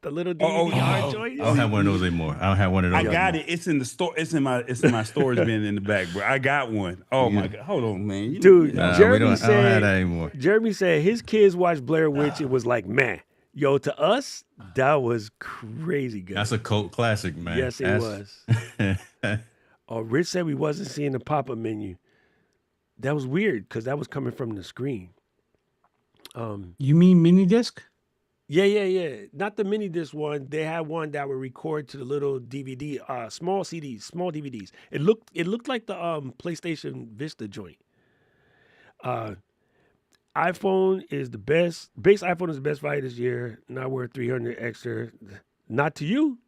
The little DVD joint? I don't have one of those anymore. I don't have one of those. I got anymore. it. It's in the store. It's in my storage bin in the back, bro. I got one. Oh my god. Hold on, man. Dude, Nah, Jeremy I don't have said that anymore. Jeremy said his kids watched Blair Witch. It was like, man, yo, to us, that was crazy good. That's a cult classic, man. Yes, it was. Oh, Rich said we wasn't seeing the pop-up menu. That was weird because that was coming from the screen. You mean mini disc? Yeah. Not the mini disc one. They had one that would record to the little DVD, small CDs, small DVDs. It looked like the PlayStation Vista joint. iPhone is the best. Base iPhone is the best value this year. Not worth $300 extra. Not to you.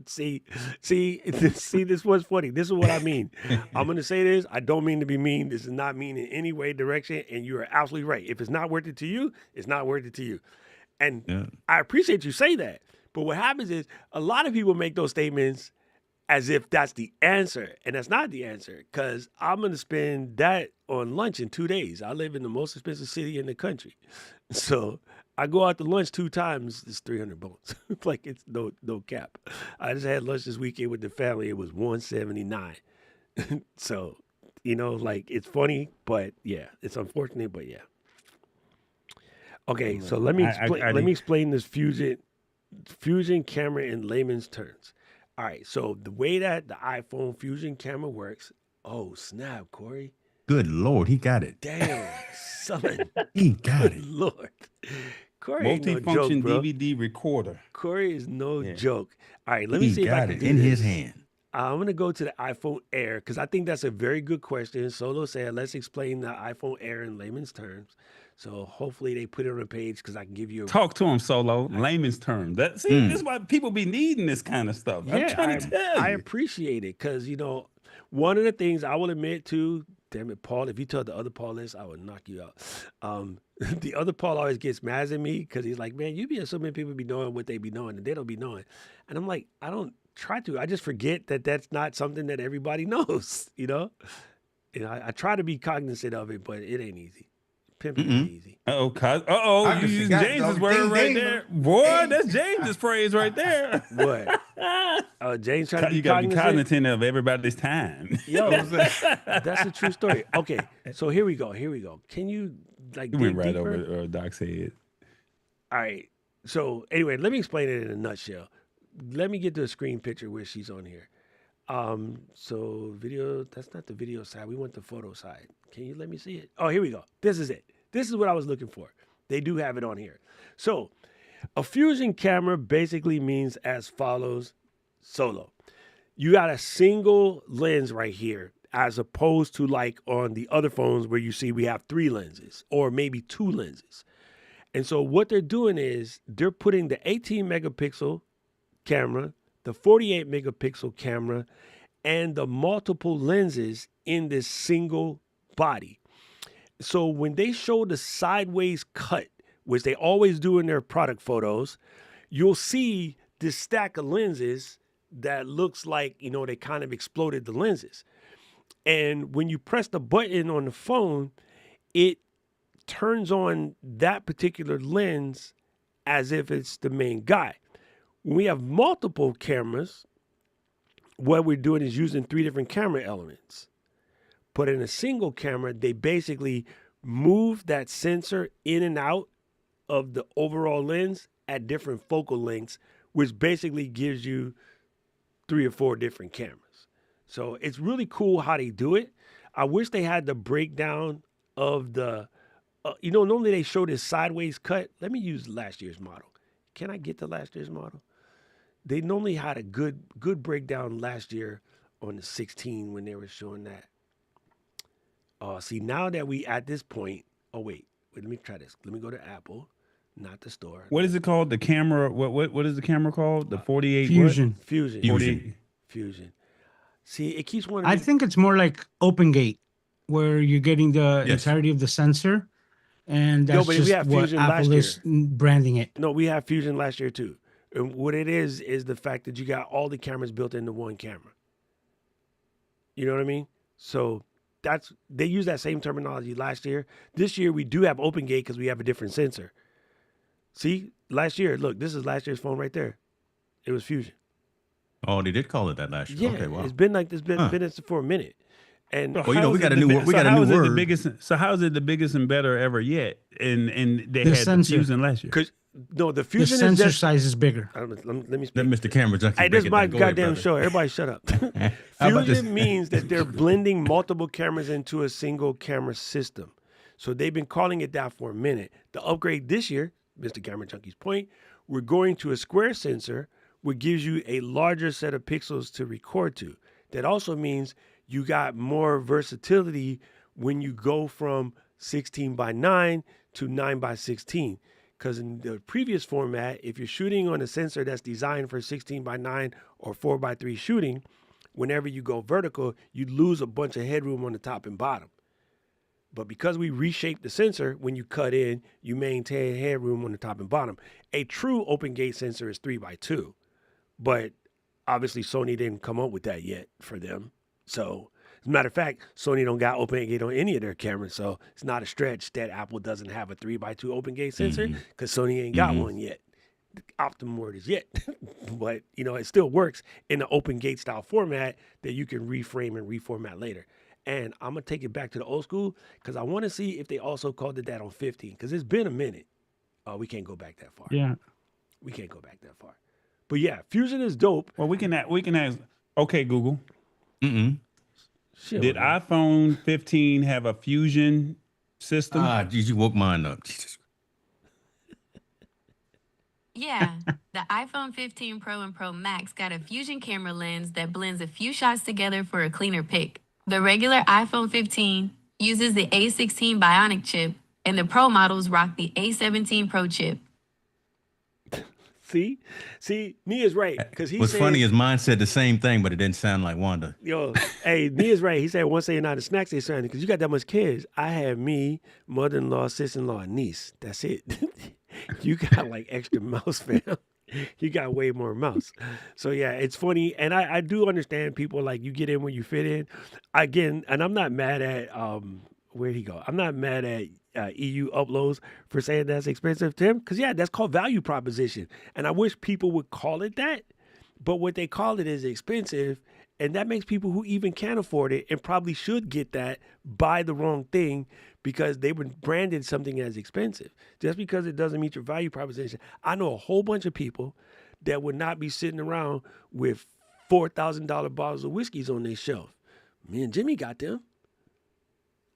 See, this was funny. This is what I mean. I'm going to say this. I don't mean to be mean. This is not mean in any way, direction. And you are absolutely right. If it's not worth it to you, it's not worth it to you. And Yeah. I appreciate you say that. But what happens is a lot of people make those statements as if that's the answer. And that's not the answer, because I'm going to spend that on lunch in 2 days. I live in the most expensive city in the country. So I go out to lunch 2 times. It's 300 bucks. Like, it's no cap. I just had lunch this weekend with the family. It was $179. So, like, it's funny, but yeah, it's unfortunate, but yeah. Okay, so let me explain this Fusion camera in layman's terms. All right, so the way that the iPhone Fusion camera works, oh snap, Corey. Good Lord, he got it. Damn, son. He got it. Lord. Corey ain't no Multifunction joke, bro. DVD recorder. Corey is no joke. All right, let me He see if I got can it do in this. his hand. I'm going to go to the iPhone Air because I think that's a very good question. Solo said, let's explain the iPhone Air in layman's terms. So hopefully they put it on the page because I can give you a... Talk to him, Solo. Layman's terms. This is why people be needing this kind of stuff. I'm trying to tell you. I appreciate it because, one of the things I will admit to, damn it, Paul, if you tell the other Paul this, I would knock you out. The other Paul always gets mad at me because he's like, man, you be assuming people be knowing what they be knowing and they don't be knowing. And I'm like, I don't try to. I just forget that that's not something that everybody knows, I try to be cognizant of it, but it ain't easy. Pimping ain't easy. You using James's word right there. Boy, that's James's phrase right there. What? James trying to be You got to be cognizant cognizant of everybody's time. Yo, that's a true story. Okay, so here we go. Can you You dig went right deeper? over Doc's head. All right. So anyway, let me explain it in a nutshell. Let me get to a screen picture where she's on here. So video, that's not the video side. We want the photo side. Can you let me see it? Oh, here we go. This is it. This is what I was looking for. They do have it on here. So a Fusion camera basically means as follows, Solo. You got a single lens right here, as opposed to like on the other phones where you see we have 3 lenses or maybe 2 lenses. And so what they're doing is they're putting the 18 megapixel camera, the 48 megapixel camera, and the multiple lenses in this single body. So when they show the sideways cut, which they always do in their product photos, you'll see this stack of lenses that looks like, they kind of exploded the lenses. And when you press the button on the phone, it turns on that particular lens as if it's the main guy. When we have multiple cameras, what we're doing is using 3 different camera elements. But in a single camera, they basically move that sensor in and out of the overall lens at different focal lengths, which basically gives you 3 or 4 different cameras. So it's really cool how they do it. I wish they had the breakdown of the, normally they show this sideways cut. Let me use last year's model. Can I get the last year's model? They normally had a good breakdown last year on the 16 when they were showing that. See, now that we at this point, wait, let me try this. Let me go to Apple, not the store. What is it called? The camera, what is the camera called? The 48 Fusion. what? Fusion. See, it keeps wanting I think it's more like OpenGate, where you're getting the Yes. entirety of the sensor, and that's but we just have what Fusion last Apple is branding it. No, we have Fusion last year too. And what it is the fact that you got all the cameras built into one camera. You know what I mean? So they use that same terminology last year. This year we do have OpenGate because we have a different sensor. See, last year, look, this is last year's phone right there. It was Fusion. Oh, they did call it that last year. Yeah, Okay, wow. it's been like this, been this for a minute. And Well, we got a new word. So how is it the biggest and better ever yet? And they The had sensor. the Fusion last year. because no, the The Fusion is sensor just. size is bigger. Let me speak. Let Mr. Camera Junkie Hey, break this is it my down. Go ahead, goddamn brother. show. Everybody shut up. How about this? Fusion means that they're blending multiple cameras into a single camera system. So they've been calling it that for a minute. The upgrade this year, Mr. Camera Junkie's point, we're going to a square sensor, which gives you a larger set of pixels to record to. That also means you got more versatility when you go from 16 by 9 to 9 by 16. Because in the previous format, if you're shooting on a sensor that's designed for 16 by 9 or 4 by 3 shooting, whenever you go vertical, you lose a bunch of headroom on the top and bottom. But because we reshaped the sensor, when you cut in, you maintain headroom on the top and bottom. A true open gate sensor is 3x2, but obviously Sony didn't come up with that yet for them. So, as a matter of fact, Sony don't got open gate on any of their cameras, so it's not a stretch that Apple doesn't have a 3x2 open gate sensor because Sony ain't got one yet. The optimum word is yet, but it still works in the open gate style format that you can reframe and reformat later. And I'm going to take it back to the old school because I want to see if they also called it that on 15 because it's been a minute. Oh, we can't go back that far. Yeah. We can't go back that far. But yeah, Fusion is dope. Well, we can ask. Okay, Google. Shit, Did man. iPhone 15 have a Fusion system? Geez, you woke mine up. Jesus. Yeah, the iPhone 15 Pro and Pro Max got a Fusion camera lens that blends a few shots together for a cleaner pic. The regular iPhone 15 uses the A16 Bionic chip, and the Pro models rock the A17 Pro chip. See, Nia's right because What's funny is mine said the same thing, but it didn't sound like Wanda. Hey, Nia's right. He said once they're not the snacks, they're saying because you got that much kids. I have me, mother-in-law, sister-in-law, and niece. That's it. You got like extra mouse, fam. You got way more mouse. So yeah, it's funny. And I do understand people like you get in when you fit in. Again, and I'm not mad at where'd he go? I'm not mad at EU uploads for saying that's expensive to him. Because yeah, that's called value proposition. And I wish people would call it that. But what they call it is expensive. And that makes people who even can afford it and probably should get that buy the wrong thing because they were branded something as expensive. Just because it doesn't meet your value proposition. I know a whole bunch of people that would not be sitting around with $4,000 bottles of whiskeys on their shelf. Me and Jimmy got them.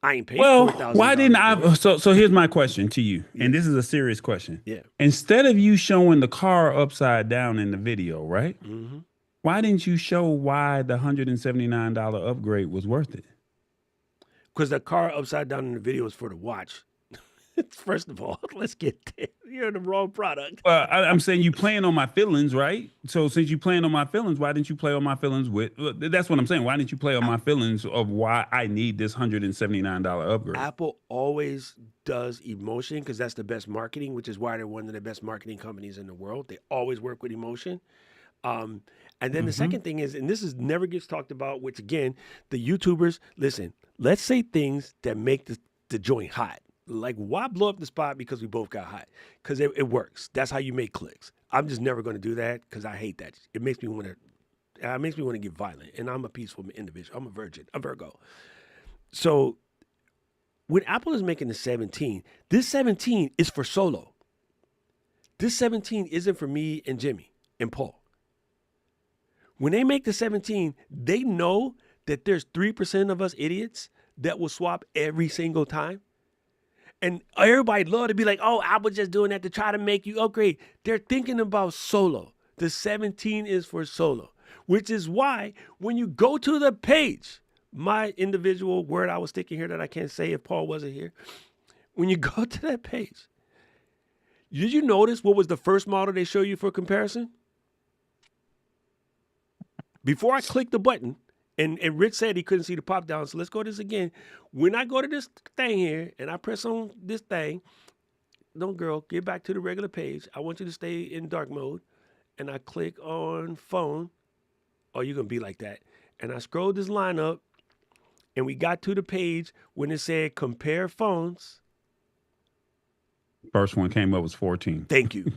I ain't paid $4,000. Why didn't I? So here's my question to you, and this is a serious question. Yeah. Instead of you showing the car upside down in the video, right? Mm-hmm. Why didn't you show why the $179 upgrade was worth it? Because the car upside down in the video is for the watch. First of all, let's get there. You're the wrong product. Well, I'm saying you playing on my feelings, right? So since you playing on my feelings, why didn't you play on my feelings with? That's what I'm saying. Why didn't you play on my feelings of why I need this $179 upgrade? Apple always does emotion because that's the best marketing, which is why they're one of the best marketing companies in the world. They always work with emotion. And then the second thing is, and this is never gets talked about, which again, the YouTubers, listen, let's say things that make the joint hot. Like, why blow up the spot because we both got hot? Because it works. That's how you make clicks. I'm just never going to do that because I hate that. It makes me want to get violent. And I'm a peaceful individual. I'm a virgin. I'm Virgo. So when Apple is making the 17, this 17 is for solo. This 17 isn't for me and Jimmy and Paul. When they make the 17, they know that there's 3% of us idiots that will swap every single time. And everybody love to be like, oh, Apple just doing that to try to make you upgrade. They're thinking about solo. The 17 is for solo, which is why when you go to the page, my individual word I was sticking here that I can't say if Paul wasn't here. When you go to that page, did you notice what was the first model they show you for comparison? Before I click the button, and Rich said he couldn't see the pop down, so let's go to this again. When I go to this thing here and I press on this thing, don't girl, get back to the regular page. I want you to stay in dark mode. And I click on phone. Oh, you're going to be like that. And I scroll this line up and we got to the page when it said compare phones. First one came up was 14. Thank you.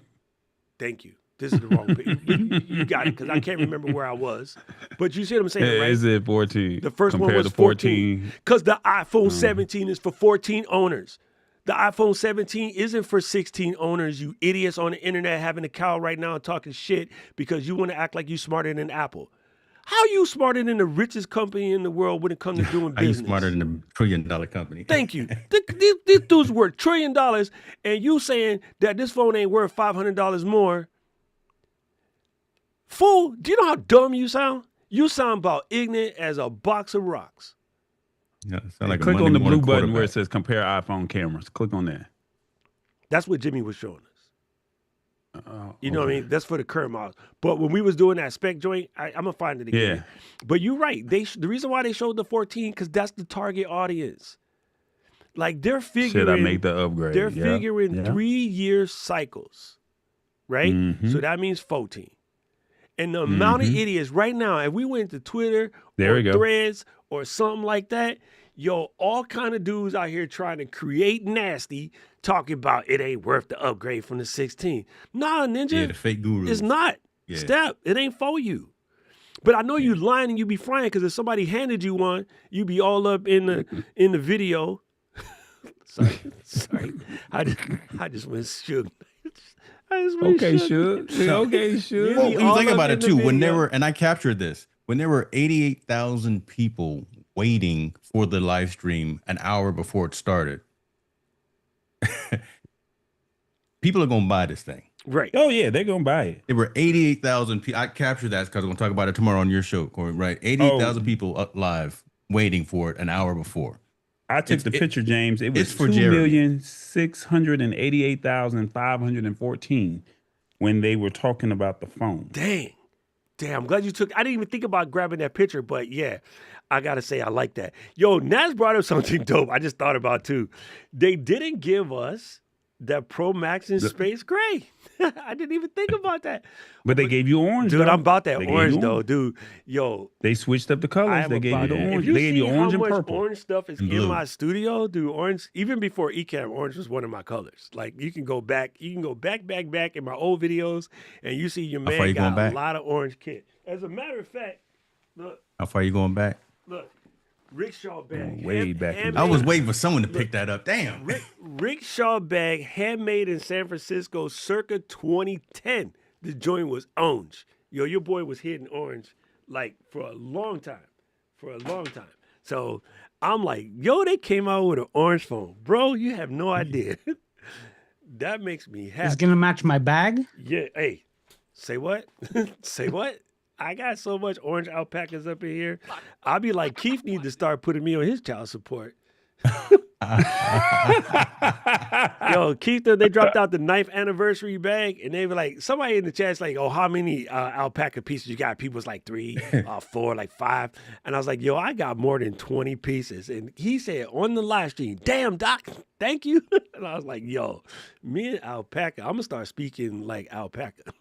Thank you. This is the wrong page. You got it, because I can't remember where I was. But you see what I'm saying, right? Is it 14? The first one was 14. Because the iPhone 17 is for 14 owners. The iPhone 17 isn't for 16 owners, you idiots on the internet having a cow right now and talking shit because you want to act like you smarter than Apple. How you smarter than the richest company in the world when it comes to doing business? Are you smarter than a $1 trillion company? Thank you. These dudes worth $1 trillion, and you saying that this phone ain't worth $500 more. Fool, do you know how dumb you sound? You sound about ignorant as a box of rocks. Yeah, like click on the blue button where it says compare iPhone cameras. Click on that. That's what Jimmy was showing us. You know what I mean? That's for the current model. But when we was doing that spec joint, I'm going to find it again. Yeah. But you're right. The reason why they showed the 14, because that's the target audience. Like they're Should I make figuring the upgrade? Yeah. 3-year cycles, right? So that means 14. And the amount of idiots right now, if we went to Twitter There or we go. Threads or something like that, yo, all kind of dudes out here trying to create nasty, talking about it ain't worth the upgrade from the 16. Nah, Ninja, Yeah, the fake gurus. it's not. Yeah. Step, it ain't for you. But I know you lying and you be frying because if somebody handed you one, you be all up in the video. Sorry. I just went shook. Okay, should. Okay, should. Well, be you all think up about in it the too. When video. there were, and I captured this, when there were 88,000 people waiting for the live stream an hour before it started, people are gonna buy this thing. Right. Oh yeah, they're gonna buy it. There were 88,000 people. I captured that because I'm gonna talk about it tomorrow on your show, Corey. Right? 88,000 people up live waiting for it an hour before. I took the picture, James. It was it's for Jeremy. 2,688,514 when they were talking about the phone. Damn, I'm glad you took. I didn't even think about grabbing that picture, but yeah, I gotta say I like that. Yo, Naz brought up something dope. I just thought about too. They didn't give us that Pro Max in space gray. I didn't even think about that. But they gave you orange, Dude, though. I'm about that They gave orange you though, dude. Yo, They switched up the I colors. am They gave you about the that. orange. If you They gave you see orange how and much purple. orange stuff is And in blue. my studio, dude, orange, even before Ecamm, orange was one of my colors. Like you can go back in my old videos and you see your How far man you going got a back? lot of orange kit. As a matter of fact, look, How far you going back? rickshaw bag. Way back in I was waiting for someone to pick that up. Damn. Rickshaw bag, handmade in San Francisco, circa 2010. The joint was orange. Yo, your boy was hitting orange like for a long time. So I'm like, yo, they came out with an orange phone. Bro, you have no idea. That makes me happy. It's gonna match my bag. Yeah, hey, say what? Say what? I got so much orange alpacas up in here. I'll be like, Keith need to start putting me on his child support. Yo, Keith, they dropped out the 9th anniversary bag, and they were like, somebody in the chat's like, oh, how many alpaca pieces you got? People was like 3, 4, like 5. And I was like, yo, I got more than 20 pieces. And he said on the live stream, damn, Doc, thank you. And I was like, yo, me and alpaca, I'm going to start speaking like alpaca.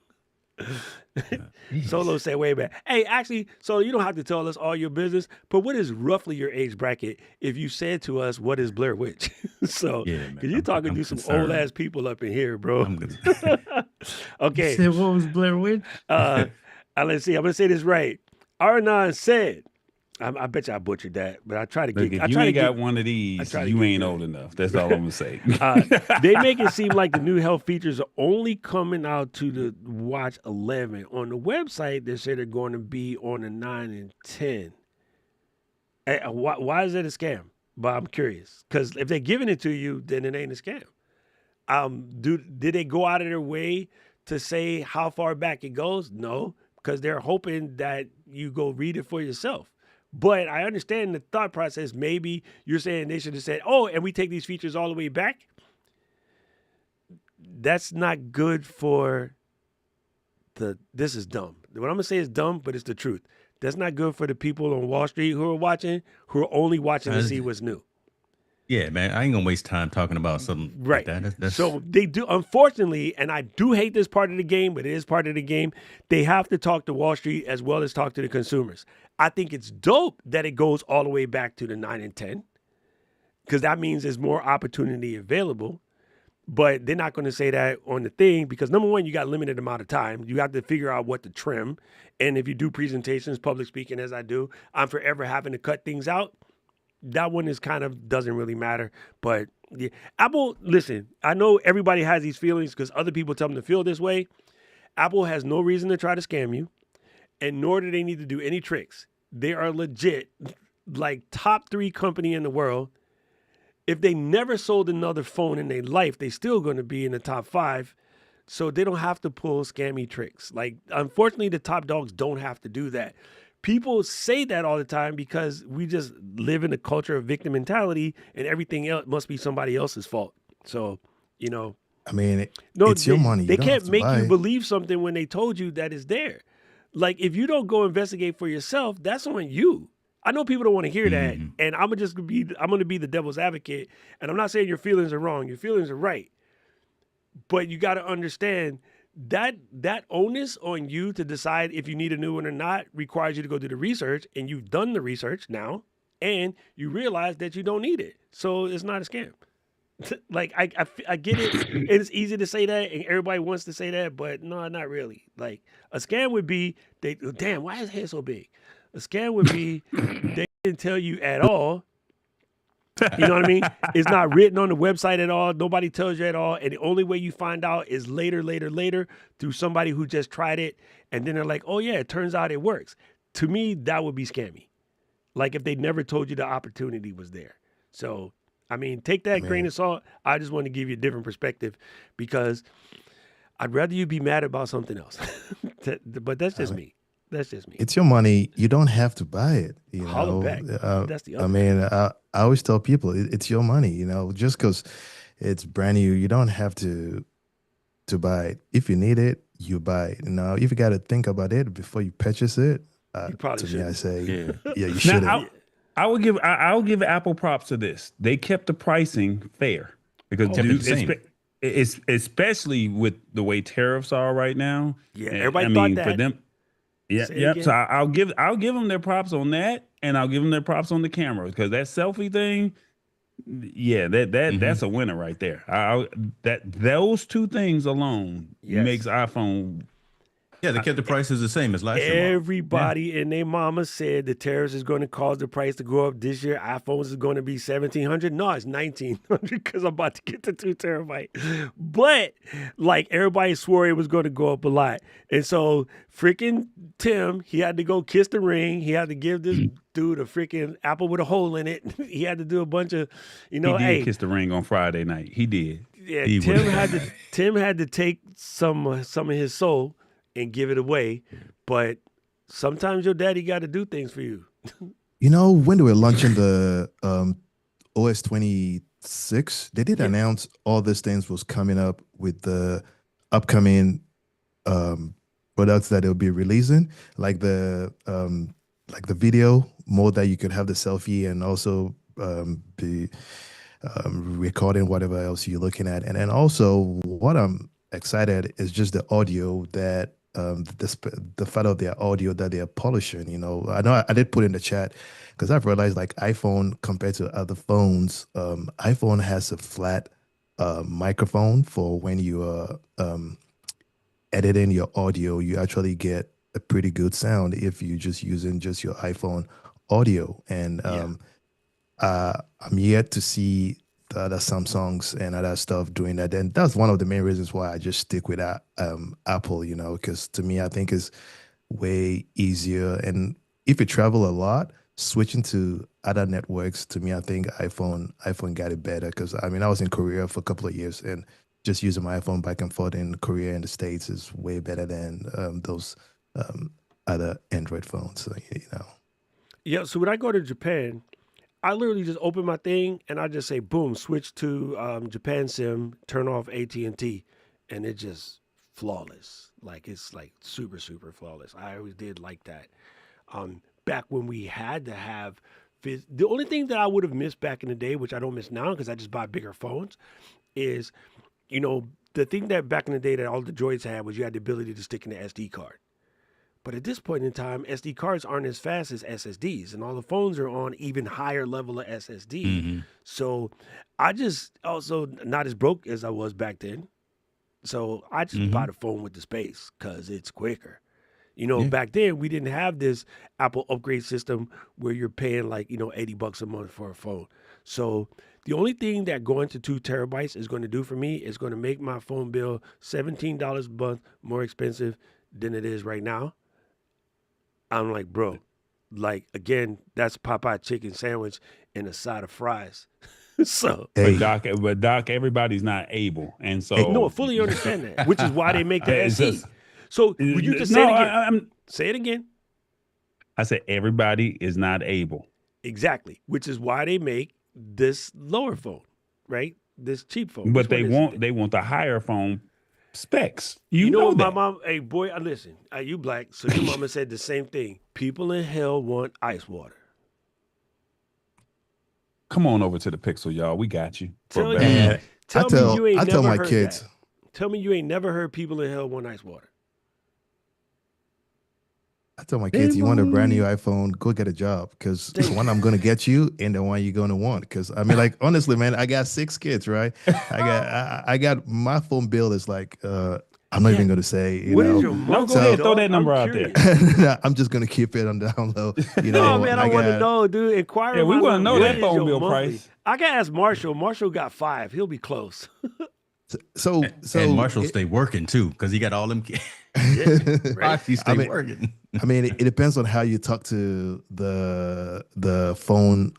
Solo said way back. Hey, actually, so you don't have to tell us all your business, but what is roughly your age bracket if you said to us what is Blair Witch? So, Yeah, man, because you're talking to some concerned. old ass people up in here, bro. I'm good. Okay. Say what was Blair Witch? Let's see. I'm gonna say this right. Arnon said, I bet you I butchered that, but I try to Look, get. if you ain't got one of these, try to you get ain't good. old enough. That's all I'm gonna say. They make it seem like the new health features are only coming out to the Watch 11. On the website, they say they're going to be on the 9 and 10. Hey, why is that a scam? But I'm curious, because if they're giving it to you, then it ain't a scam. Did they go out of their way to say how far back it goes? No, because they're hoping that you go read it for yourself. But I understand the thought process. Maybe you're saying they should have said, oh, and we take these features all the way back. That's not good for this is dumb. What I'm going to say is dumb, but it's the truth. That's not good for the people on Wall Street who are only watching to see what's new. Yeah, man. I ain't gonna waste time talking about something Right. like that. That's, So they do, unfortunately, and I do hate this part of the game, but it is part of the game. They have to talk to Wall Street as well as talk to the consumers. I think it's dope that it goes all the way back to the 9 and 10 because that means there's more opportunity available. But they're not going to say that on the thing because, number one, you got a limited amount of time. You have to figure out what to trim. And if you do presentations, public speaking, as I do, I'm forever having to cut things out. That one is kind of doesn't really matter. But yeah, Apple, listen, I know everybody has these feelings because other people tell them to feel this way. Apple has no reason to try to scam you, and nor do they need to do any tricks. They are legit, like top 3 company in the world. If they never sold another phone in their life, they still going to be in the top 5. So they don't have to pull scammy tricks. Like, unfortunately, the top dogs don't have to do that. People say that all the time because we just live in a culture of victim mentality and everything else must be somebody else's fault. So, you know. I mean, It's your money. They You don't have can't to make buy you it. believe something when they told you that it's there. Like, if you don't go investigate for yourself, that's on you. I know people don't want to hear that, Mhm. and I'm gonna be the devil's advocate, and I'm not saying your feelings are wrong. Your feelings are right, but you got to understand that onus on you to decide if you need a new one or not requires you to go do the research, and you've done the research now, and you realize that you don't need it, so it's not a scam. Like I get it. It's easy to say that, and everybody wants to say that, but no, not really. Like a scam would be damn, why is his hair so big? A scam would be they didn't tell you at all. You know what I mean? It's not written on the website at all. Nobody tells you at all, and the only way you find out is later through somebody who just tried it, and then they're like, oh yeah, it turns out it works. To me, that would be scammy. Like if they never told you the opportunity was there. So I mean, take that grain of salt. I just want to give you a different perspective because I'd rather you be mad about something else. But that's just me. That's just me. It's your money. You don't have to buy it. You Holler know, back. That's the other I mean, I always tell people it's your money. You know, just because it's brand new, you don't have to buy it. If you need it, you buy it. Now, if you got to think about it before you purchase it, You probably to me, I shouldn't. say, yeah, you shouldn't. Now, I'll give Apple props to this. They kept the pricing fair because Kept it the same. it's especially with the way tariffs are right now. Yeah, And, everybody I thought mean, that. for them, yeah, Say it yep. again. So I'll give them their props on that, and I'll give them their props on the camera because that selfie thing, yeah, that's a winner right there. Those two things alone Yes. makes iPhone. Yeah, they kept the prices the same as last year. Mark. Everybody and their mama said the tariffs is going to cause the price to go up this year. iPhones is going to be $1,700. No, it's $1,900 because I'm about to get the 2 terabyte. But like everybody swore it was going to go up a lot. And so freaking Tim, he had to go kiss the ring. He had to give this dude a freaking apple with a hole in it. He had to do a bunch of, He did kiss the ring on Friday night. He did. Yeah, He Tim had to take some of his soul and give it away. But sometimes your daddy got to do things for you. You know, when they were launching the OS 26, they did announce all these things was coming up with the upcoming products that they'll be releasing, like the video mode that you could have the selfie and also be recording whatever else you're looking at. And then also what I'm excited is just the audio that the fact of their audio that they are polishing. You know, I know I did put in the chat because I've realized like iPhone compared to other phones, iPhone has a flat microphone for when you are editing your audio. You actually get a pretty good sound if you're just using just your iPhone audio. And I'm yet to see the other Samsungs and other stuff doing that. And that's one of the main reasons why I just stick with Apple, you know, because to me, I think it's way easier. And if you travel a lot, switching to other networks, to me, I think iPhone got it better. Because I mean, I was in Korea for a couple of years, and just using my iPhone back and forth in Korea and the States is way better than those other Android phones. So, you know. Yeah, so when I go to Japan, I literally just open my thing and I just say, boom, switch to Japan SIM, turn off AT&T, and it's just flawless. Like it's like super, super flawless. I always did like that. Back when we had to have, the only thing that I would have missed back in the day, which I don't miss now because I just buy bigger phones, is, you know, the thing that back in the day that all the Droids had was you had the ability to stick in the SD card. But at this point in time, SD cards aren't as fast as SSDs, and all the phones are on even higher level of SSD. So I just also not as broke as I was back then. So I just buy the phone with the space because it's quicker. You know, back then we didn't have this Apple upgrade system where you're paying like, you know, $80 a month for a phone. So the only thing that going to 2 terabytes is going to do for me is going to make my phone bill $17 a month more expensive than it is right now. I'm like, bro, like, again, that's Popeye chicken sandwich and a side of fries. So, But Doc, everybody's not able, and so no, I fully understand that, which is why they make the It's SE. just- So, would you just say it again? Say it again. I said everybody is not able. Exactly, which is why they make this lower phone, right? This cheap phone. But they want the higher phone specs. You know know what that. my mom, hey boy, listen, you black, so your mama said the same thing. People in hell want ice water. Come on over to the Pixel, y'all. We got you. Tell better you, price. tell me you ain't I tell never my heard kids. that. Tell me you ain't never heard people in hell want ice water. I tell my kids, you want a brand new iPhone, go get a job because the one I'm going to get you and the one you're going to want. Because I mean, like, honestly, man, I got 6 kids, right? I got my phone bill is like, I'm not even going to say, you What know. is your No, monthly, go ahead. Throw dog? that number I'm out there. curious. I'm just going to keep it on down low. You No, know, man, I want to know, dude. Inquire. Yeah, we my wanna number. know What that is phone your bill monthly? price. I can ask Marshall. Marshall got 5. He'll be close. So and Marshall stay working too because he got all them kids. Right? He stay working. I mean, it depends on how you talk to the phone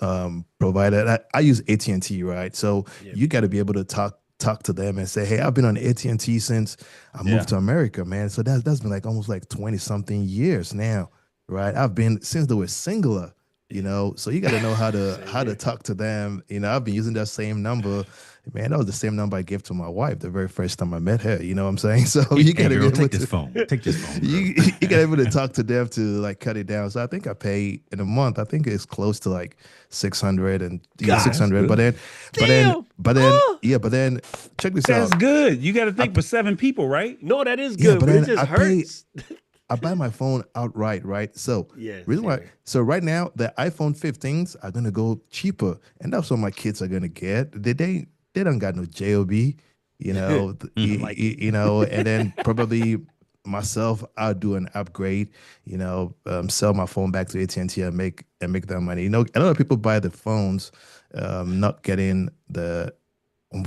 provider. I use AT&T, right? So you got to be able to talk to them and say, hey, I've been on AT&T since I moved to America, man. So that's been like almost like 20 something years now, right? I've been since they were singular, you know. So you got to know how to talk to them. You know, I've been using that same number. Man, that was the same number I gave to my wife the very first time I met her. You know what I'm saying? So you got to be able take to this phone. Take this phone. you got to be able to talk to them to like cut it down. So I think I pay in a month. I think it's close to like 600 and 600. But then, but then, check this That's out. good. You got to think for 7 people, right? No, that is Yeah, good, but but it then just I hurts. I buy my phone outright, right? So Yeah, reason why. same here. So right now, the iPhone 15s are gonna go cheaper, and that's what my kids are gonna get. They don't got no job, you know, you know, and then probably myself, I'll do an upgrade, you know, sell my phone back to AT&T and make that money. You know, a lot of people buy the phones, not getting the.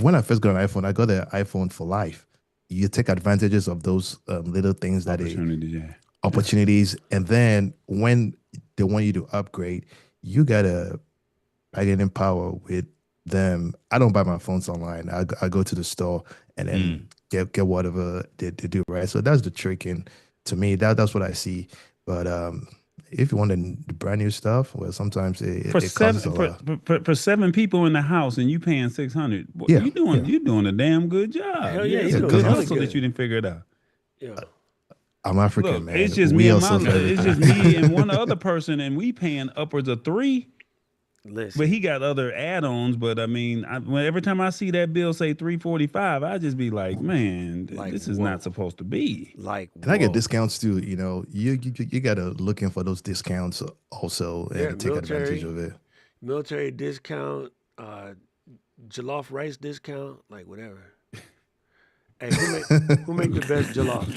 When I first got an iPhone, I got the iPhone for life. You take advantages of those little things that opportunities, and then when they want you to upgrade, you gotta bargaining power with them. I don't buy my phones online. I go to the store and then get whatever they do, right? So that's the trick, and to me, that's what I see. But if you want the brand new stuff, well, sometimes it costs a lot. For 7 people in the house and you paying 600. Yeah, you're doing a damn good job. Hell yeah, it's he's a doing good really hustle good. that you didn't figure it out. Yeah. I'm African, Look, man. it's just We me and also my, very- it's just me and one other person, and we paying upwards of 3. Listen, But he got other add-ons. But I mean, every time I see that bill say 345, I just be like, man, Like, this is whoa. not supposed to be. like, And I get whoa. discounts too. You know, you gotta looking for those discounts also and Yeah, take advantage of it. Military discount, jollof rice discount, like whatever. Hey, who make the best jollof?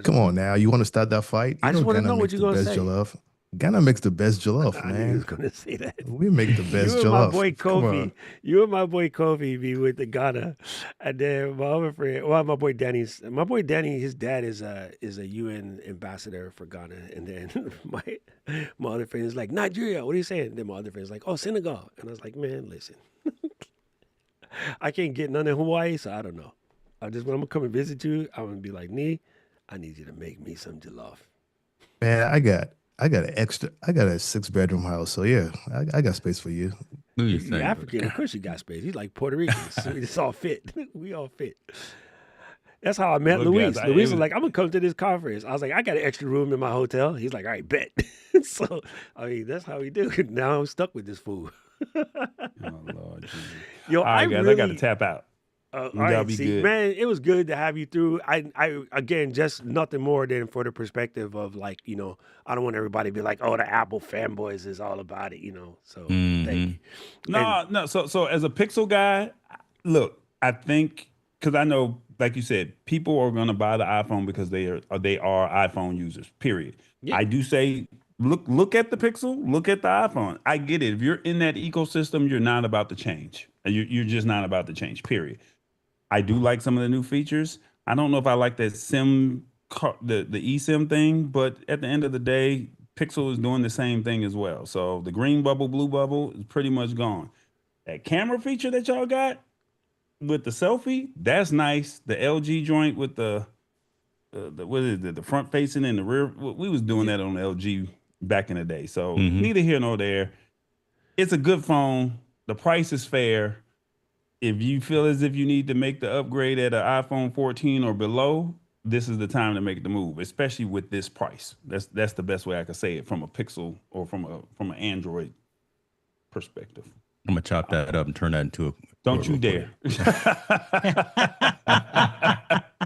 Come on now, you want to start that fight? I just want to know what makes you're the gonna best say. jollof. Ghana makes the best jollof, I knew you was man. gonna say that. We make the best You and jollof. my boy Come Kofi, on. you and my boy Kofi be with the Ghana, and then my other friend, well, my boy Danny, his dad is a UN ambassador for Ghana, and then my other friend is like Nigeria. What are you saying? Then my other friend is like, oh, Senegal, and I was like, man, listen, I can't get none in Hawaii, so I don't know. When I'm gonna come and visit you, I'm gonna be like, Nee, I need you to make me some jollof. Man, I got a 6-bedroom house, so yeah, I got space for you. You're African, of course you got space. He's like Puerto Rican. So it's all fit. We all fit. That's how I met Look, Luis. guys, Luis was like, I'm gonna come to this conference. I was like, I got an extra room in my hotel. He's like, all right, bet. So I mean, that's how we do. Now I'm stuck with this fool. Oh Lord, Jesus. Yo, All right, guys, I got to tap out. All You gotta right, be see, good. man, it was good to have you through. I again, just nothing more than for the perspective of like, you know, I don't want everybody to be like, oh, the Apple fanboys is all about it, you know. So thank you. No. So as a Pixel guy, look, I think because I know, like you said, people are going to buy the iPhone because they are iPhone users. Period. Yeah. I do say, look at the Pixel, look at the iPhone. I get it. If you're in that ecosystem, you're not about to change. You're just not about to change. Period. I do like some of the new features. I don't know if I like that the eSIM thing, but at the end of the day, Pixel is doing the same thing as well. So the green bubble, blue bubble is pretty much gone. That camera feature that y'all got with the selfie, that's nice. The LG joint with the what is it? The front facing and the rear. We was doing that on LG back in the day. So neither here nor there. It's a good phone. The price is fair. If you feel as if you need to make the upgrade at an iPhone 14 or below, this is the time to make the move, especially with this price. That's the best way I could say it from a Pixel or from an Android perspective. I'm gonna chop that up and turn that into a. Don't you real dare.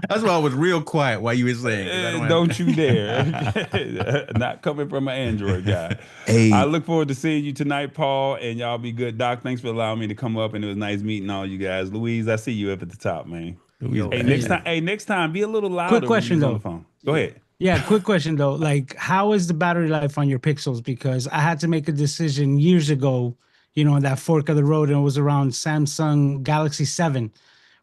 That's why I was real quiet while you were saying. 'Cause I don't have- Don't you dare. Not coming from an Android guy. Hey, I look forward to seeing you tonight, Paul, and y'all be good. Doc, thanks for allowing me to come up, and it was nice meeting all you guys. Louise, I see you up at the top, man. Yo, Hey, man. next time, be a little louder question, when you're on though. the phone. Go ahead. Yeah, quick question though. Like, how is the battery life on your Pixels? Because I had to make a decision years ago, you know, on that fork of the road, and it was around Samsung Galaxy 7,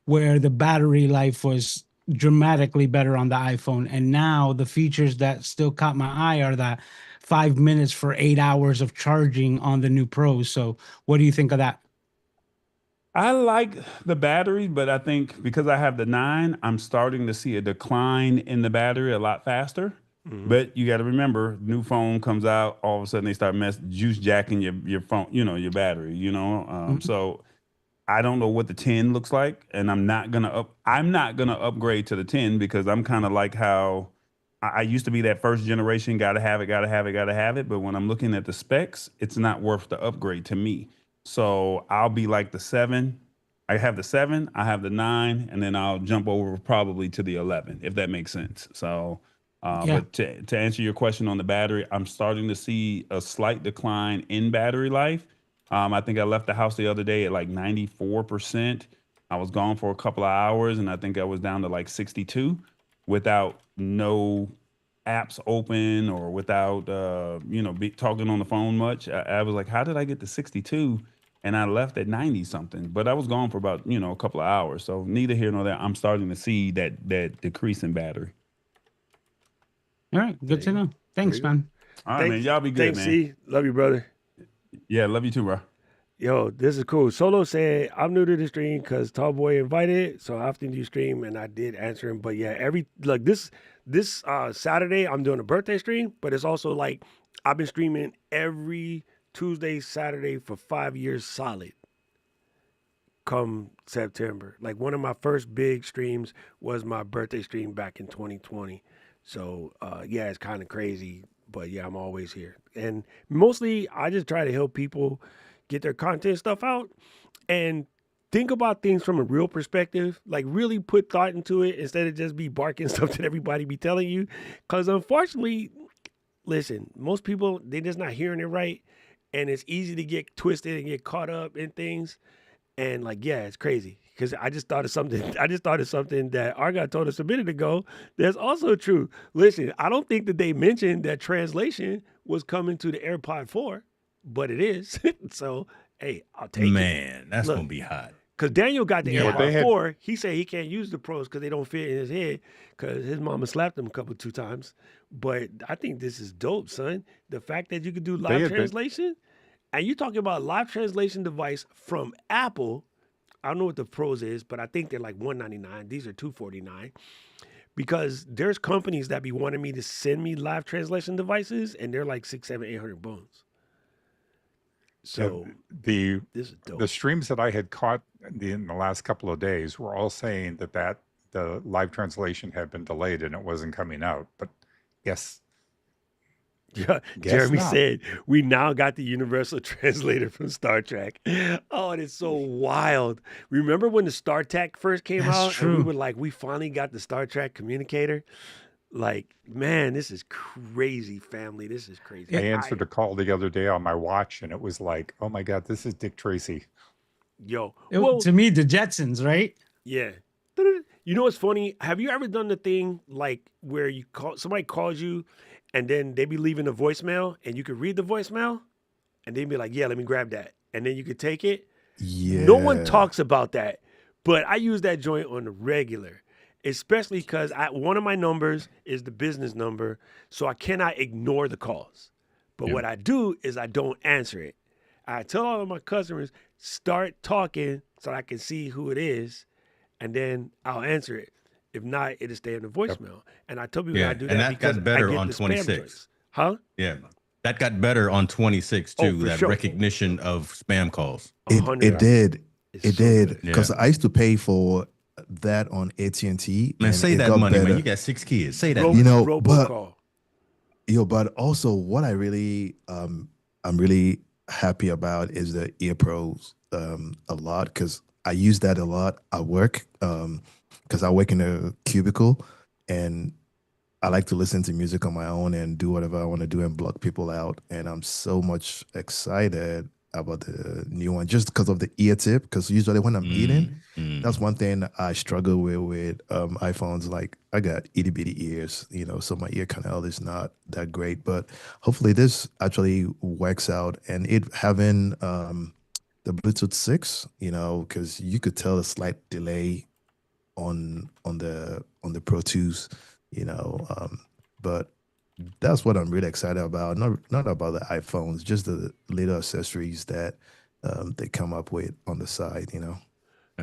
where the battery life was dramatically better on the iPhone. And now the features that still caught my eye are that 5 minutes for 8 hours of charging on the new Pros. So what do you think of that? I like the battery, but I think because I have the 9, I'm starting to see a decline in the battery a lot faster. But you got to remember, new phone comes out, all of a sudden they start juice jacking your phone, your battery, So I don't know what the 10 looks like, and I'm not gonna upgrade to the 10 because I'm kind of like how I used to be that first generation, gotta have it. But when I'm looking at the specs, it's not worth the upgrade to me. So I'll be like the 7. I have the 7, I have the 9, and then I'll jump over probably to the 11, if that makes sense. So, Yeah. but to answer your question on the battery, I'm starting to see a slight decline in battery life. I think I left the house the other day at like 94%. I was gone for a couple of hours, and I think I was down to like 62 without no apps open or without talking on the phone much. I was like, how did I get to 62? And I left at 90 something, but I was gone for about a couple of hours. So neither here nor there. I'm starting to see that decrease in battery. All right. Good to know. Thanks, man. All right, man. Y'all be good, Thanks, man. C. Love you, brother. Yeah, love you too, bro. Yo, this is cool. Solo said, I'm new to the stream because Tallboy invited, so how often do you stream? And I did answer him. But yeah, this Saturday, I'm doing a birthday stream, but it's also like I've been streaming every Tuesday, Saturday for 5 years solid come September. Like one of my first big streams was my birthday stream back in 2020. So yeah, it's kind of crazy, but yeah, I'm always here. And mostly I just try to help people get their content stuff out and think about things from a real perspective, like really put thought into it instead of just be barking stuff that everybody be telling you. Because unfortunately, listen, most people, they're just not hearing it right. And it's easy to get twisted and get caught up in things. And like, yeah, it's crazy. Because I just thought of something that Argot told us a minute ago that's also true. Listen, I don't think that they mentioned that translation was coming to the AirPod 4, but it is. So, hey, I'll take it. Man, that's Look, gonna be hot. Because Daniel got the Yeah. AirPod 4. He said he can't use the Pros because they don't fit in his head because his mama slapped him two times. But I think this is dope, son. The fact that you could do live translation, and you're talking about a live translation device from Apple. I don't know what the Pros is, but I think they're like $199. These are $249. Because there's companies that be wanting me to send me live translation devices, and they're like 600, 700, 800 bones. So the this is dope. the streams that I had caught in the last couple of days were all saying that the live translation had been delayed and it wasn't coming out. But yes, Yeah, guess Jeremy not. said we now got the universal translator from Star Trek. Oh, it is so wild. Remember when the Star Trek first came That's out and we true. were like, we finally got the Star Trek communicator? Like, man, this is crazy, family. This is crazy. I answered a call the other day on my watch and it was like, oh my God, this is Dick Tracy. Yo, To me, the Jetsons, right? yeah. You know what's funny? Have you ever done the thing like where somebody calls you and then they be leaving a voicemail and you could read the voicemail and they'd be like, yeah, let me grab that. And then you could take it. yeah. No one talks about that, but I use that joint on the regular, especially because one of my numbers is the business number, so I cannot ignore the calls. But what I do is I don't answer it. I tell all of my customers, start talking so I can see who it is, and then I'll answer it. If not, it'll stay in the voicemail. And I tell people I do that and that because got better I get on the spam 26. joints. Huh? Yeah, that got better on 26 too. for That sure. recognition of spam calls. It did. It's It so did good. because I used to pay for that on AT&T. Man, and say it that got money, man. better. You got 6 kids. Say that. You know, robocall. but also what I really happy about is the earpros a lot because I use that a lot at work because I work in a cubicle and I like to listen to music on my own and do whatever I want to do and block people out. And I'm so much excited about the new one just because of the ear tip. Because usually when I'm eating, that's one thing I struggle with iPhones. Like I got itty bitty ears, so my ear canal is not that great. But hopefully this actually works out. And it having the Bluetooth 6, because you could tell a slight delay on the Pro 2s, but that's what I'm really excited about. Not about the iPhones, just the little accessories that they come up with on the side.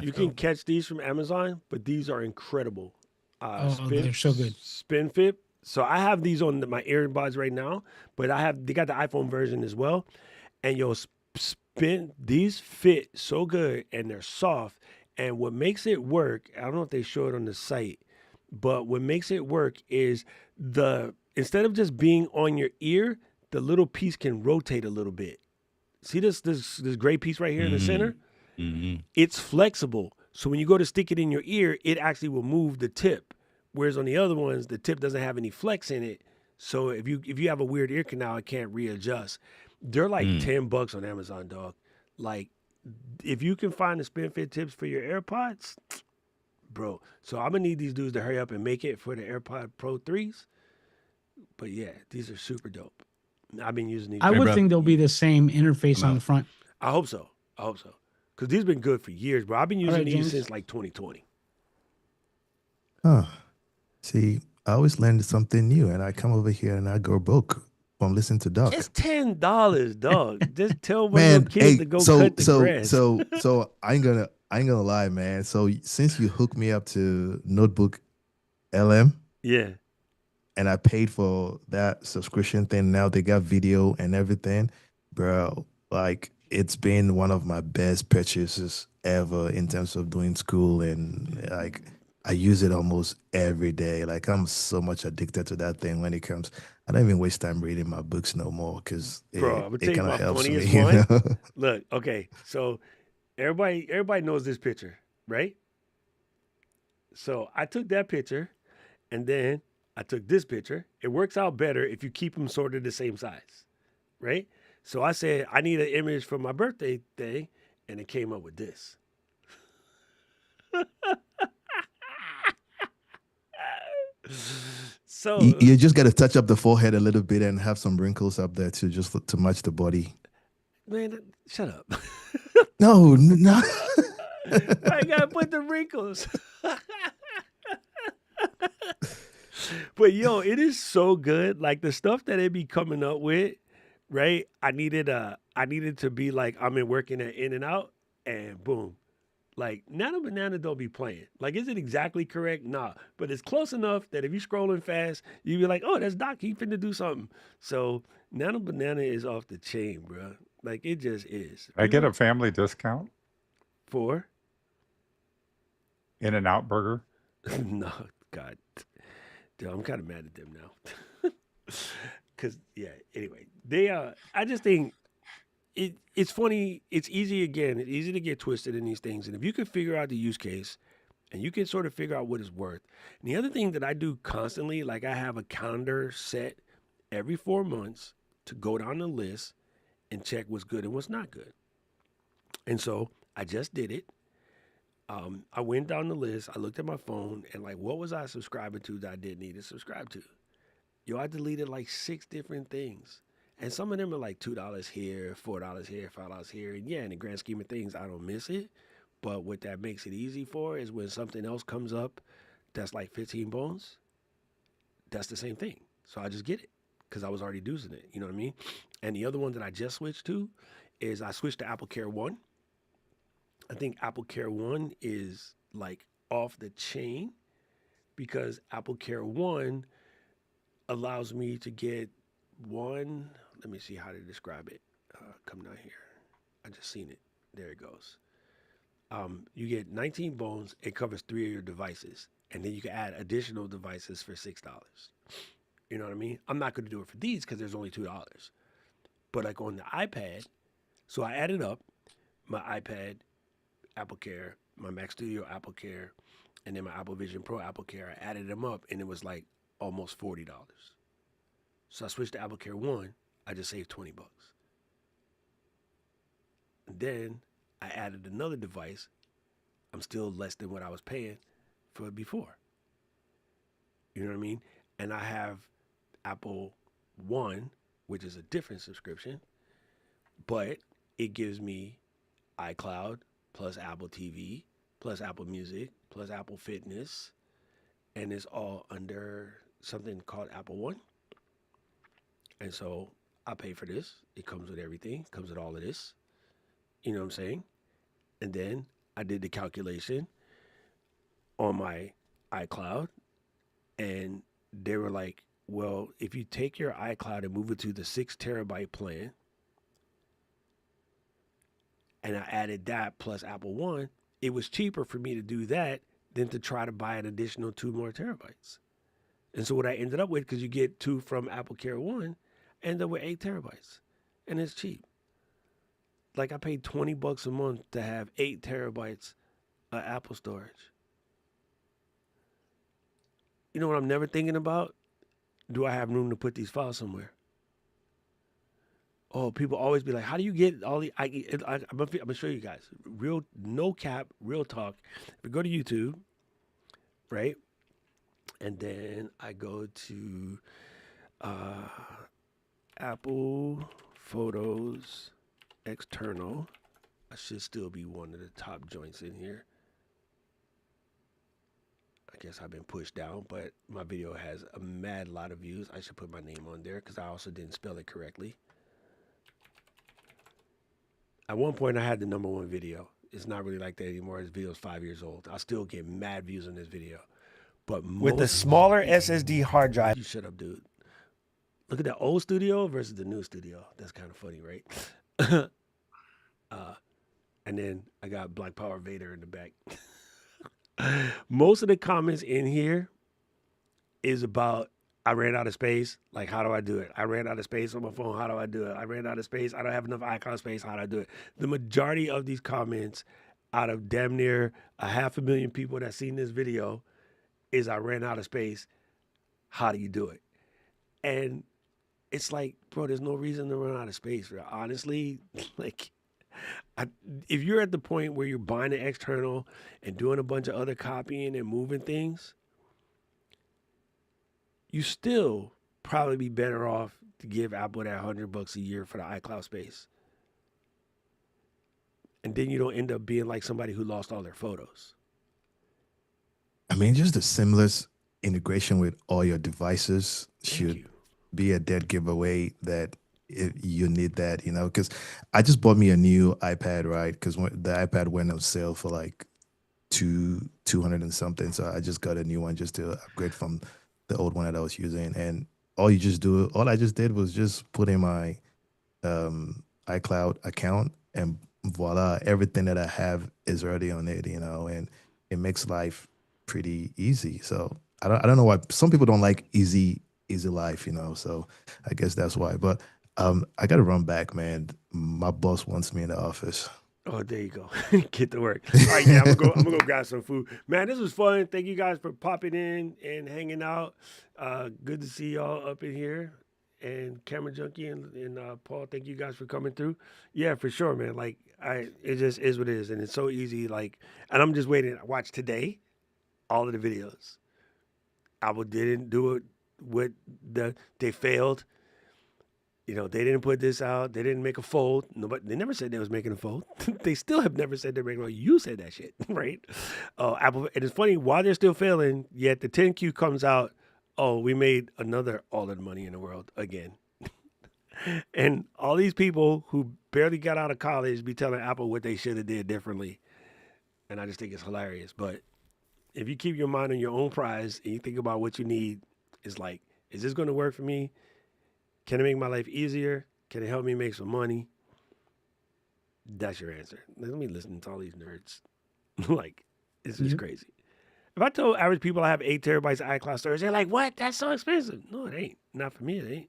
You can catch these from Amazon, but these are incredible. They're so good. Spin Fit. So I have these on my earbuds right now, but they got the iPhone version as well. And spin these fit so good and they're soft. And what makes it work, I don't know if they show it on the site, but what makes it work is instead of just being on your ear, the little piece can rotate a little bit. See this gray piece right here in the center? It's flexible. So when you go to stick it in your ear, it actually will move the tip. Whereas on the other ones, the tip doesn't have any flex in it. So if you have a weird ear canal, it can't readjust. They're like $10 on Amazon, dog. Like, if you can find the spin fit tips for your AirPods, bro. So I'm gonna need these dudes to hurry up and make it for the AirPod Pro 3s. But yeah, these are super dope. I've been using these. I would think they'll be the same interface on the front. I hope so. Because these have been good for years, bro. I've been using these James. since like 2020. Huh. See, I always learn something new, and I come over here and I go broke from listening to Doc. It's $10, dog. Just tell one Man, of your kids to go cut the grass. So I ain't gonna lie, man. So since you hooked me up to Notebook LM, yeah, and I paid for that subscription thing, now they got video and everything, bro. Like it's been one of my best purchases ever in terms of doing school, and like I use it almost every day. Like I'm so much addicted to that thing when it comes. I don't even waste time reading my books no more because bro, I'm gonna tell you kind my of helps me. funniest one. Look, okay, so everybody knows this picture, right? So I took that picture, and then I took this picture. It works out better if you keep them sort of the same size, right? So I said I need an image for my birthday thing, and it came up with this. So you just got to touch up the forehead a little bit and have some wrinkles up there too, just to match the body. Man, shut up. No. I gotta put the wrinkles. But yo, it is so good. Like the stuff that it be coming up with, right? I needed to be like I'm working at In and Out, and boom. Like Nano Banana don't be playing. Like, is it exactly correct? Nah. But it's close enough that if you're scrolling fast, you be like, oh, that's Doc. He finna do something. So Nano Banana is off the chain, bro. Like it just is. I get a family discount For? In and Out Burger. No, God. Dude, I'm kind of mad at them now. Cause yeah, anyway. I just think it's funny. It's easy to get twisted in these things. And if you can figure out the use case and you can sort of figure out what it's worth. And the other thing that I do constantly, like I have a calendar set every 4 months to go down the list and check what's good and what's not good. And so I just did it. I went down the list. I looked at my phone and like, what was I subscribing to that I didn't need to subscribe to? Yo, I deleted like 6 different things. And some of them are like $2 here, $4 here, $5 here. And yeah, in the grand scheme of things, I don't miss it. But what that makes it easy for is when something else comes up that's like 15 bones, that's the same thing. So I just get it because I was already using it. You know what I mean? And the other one that I just switched to is I switched to Apple Care One. I think Apple Care One is like off the chain because Apple Care One allows me to get one. Let me see how to describe it. Come down here. I just seen it. There it goes. You get 19 bones. It covers 3 of your devices. And then you can add additional devices for $6. You know what I mean? I'm not going to do it for these because there's only $2. But like on the iPad, So I added up my iPad Apple Care, my Mac Studio Apple Care, and then my Apple Vision Pro Apple Care. I added them up, and it was like almost $40. So I switched to Apple Care 1. I just saved $20. And then I added another device. I'm still less than what I was paying for before. You know what I mean? And I have Apple One, which is a different subscription, but it gives me iCloud plus Apple TV plus Apple Music plus Apple Fitness, and it's all under something called Apple One. And so I pay for this. It comes with everything, comes with all of this. You know what I'm saying? And then I did the calculation on my iCloud, and they were like, well, if you take your iCloud and move it to the 6 terabyte plan, and I added that plus Apple One, it was cheaper for me to do that than to try to buy an additional 2 more terabytes. And so what I ended up with, because you get 2 from Apple Care One, I ended up with 8 terabytes. And it's cheap. Like I paid $20 a month to have 8 terabytes of Apple storage. You know what I'm never thinking about? Do I have room to put these files somewhere? Oh, people always be like, how do you get all the... I'm going to show you guys. Real, no cap, real talk. If we go to YouTube, right? And then I go to Apple Photos External. I should still be one of the top joints in here. I guess I've been pushed down, but my video has a mad lot of views. I should put my name on there because I also didn't spell it correctly. At one point, I had the #1 video. It's not really like that anymore. This video is 5 years old. I still get mad views on this video. But With the smaller SSD hard drive. You shut up, dude. Look at that old studio versus the new studio. That's kind of funny, right? And then I got Black Power Vader in the back. Most of the comments in here is about, I ran out of space. Like, how do I do it? I ran out of space on my phone. How do I do it? I ran out of space. I don't have enough iCloud space. How do I do it? The majority of these comments, out of damn near 500,000 people that seen this video, is I ran out of space. How do you do it? And it's like, bro, there's no reason to run out of space. Bro. Honestly, like, if you're at the point where you're buying an external and doing a bunch of other copying and moving things, you still probably be better off to give Apple that $100 a year for the iCloud space. And then you don't end up being like somebody who lost all their photos. I mean, just the seamless integration with all your devices should be a dead giveaway that you need that, you know, because I just bought me a new iPad, right? Because the iPad went on sale for like 200 and something. So I just got a new one just to upgrade from the old one that I was using. And all I just did was just put in my iCloud account, and voila, everything that I have is already on it, you know, and it makes life pretty easy. So I don't know why some people don't like easy life, you know. So I guess that's why. But I gotta run back, man. My boss wants me in the office. Oh, there you go. Get to work. All right, yeah, I'm gonna go grab some food. Man, this was fun. Thank you guys for popping in and hanging out. Good to see y'all up in here. And Camera Junkie and Paul, thank you guys for coming through. Yeah, for sure, man. Like, it just is what it is, and it's so easy. Like, and I'm just waiting. I watched today all of the videos. Apple didn't do it with they failed. You know, they didn't put this out. They didn't make a fold. They never said they was making a fold. They still have never said they're making a fold. You said that shit, right? Apple. And it's funny, while they're still failing, yet the 10Q comes out. Oh, we made another all of the money in the world again. And all these people who barely got out of college be telling Apple what they should have did differently. And I just think it's hilarious. But if you keep your mind on your own prize and you think about what you need, it's like, is this going to work for me? Can it make my life easier? Can it help me make some money? That's your answer. Let me listen to all these nerds. Like, it's just crazy. If I told average people I have 8 terabytes of iCloud storage, they're like, what? That's so expensive. No, it ain't. Not for me, it ain't.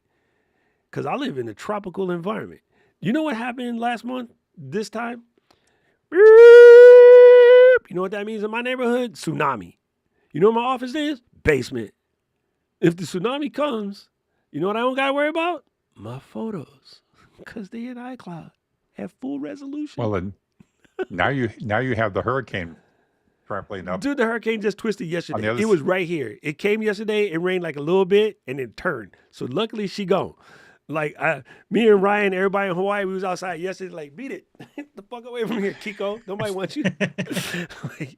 Because I live in a tropical environment. You know what happened last month? This time? You know what that means in my neighborhood? Tsunami. You know what my office is? Basement. If the tsunami comes, you know what I don't got to worry about? My photos. Because they in iCloud. Have full resolution. Well, and now you have the hurricane trampling up. Dude, the hurricane just twisted yesterday. other It was right here. It came yesterday. It rained like a little bit and it turned. So luckily she gone. Like me and Ryan, everybody in Hawaii, we was outside yesterday. Like, beat it, get the fuck away from here, Kiko. Nobody wants you. Like,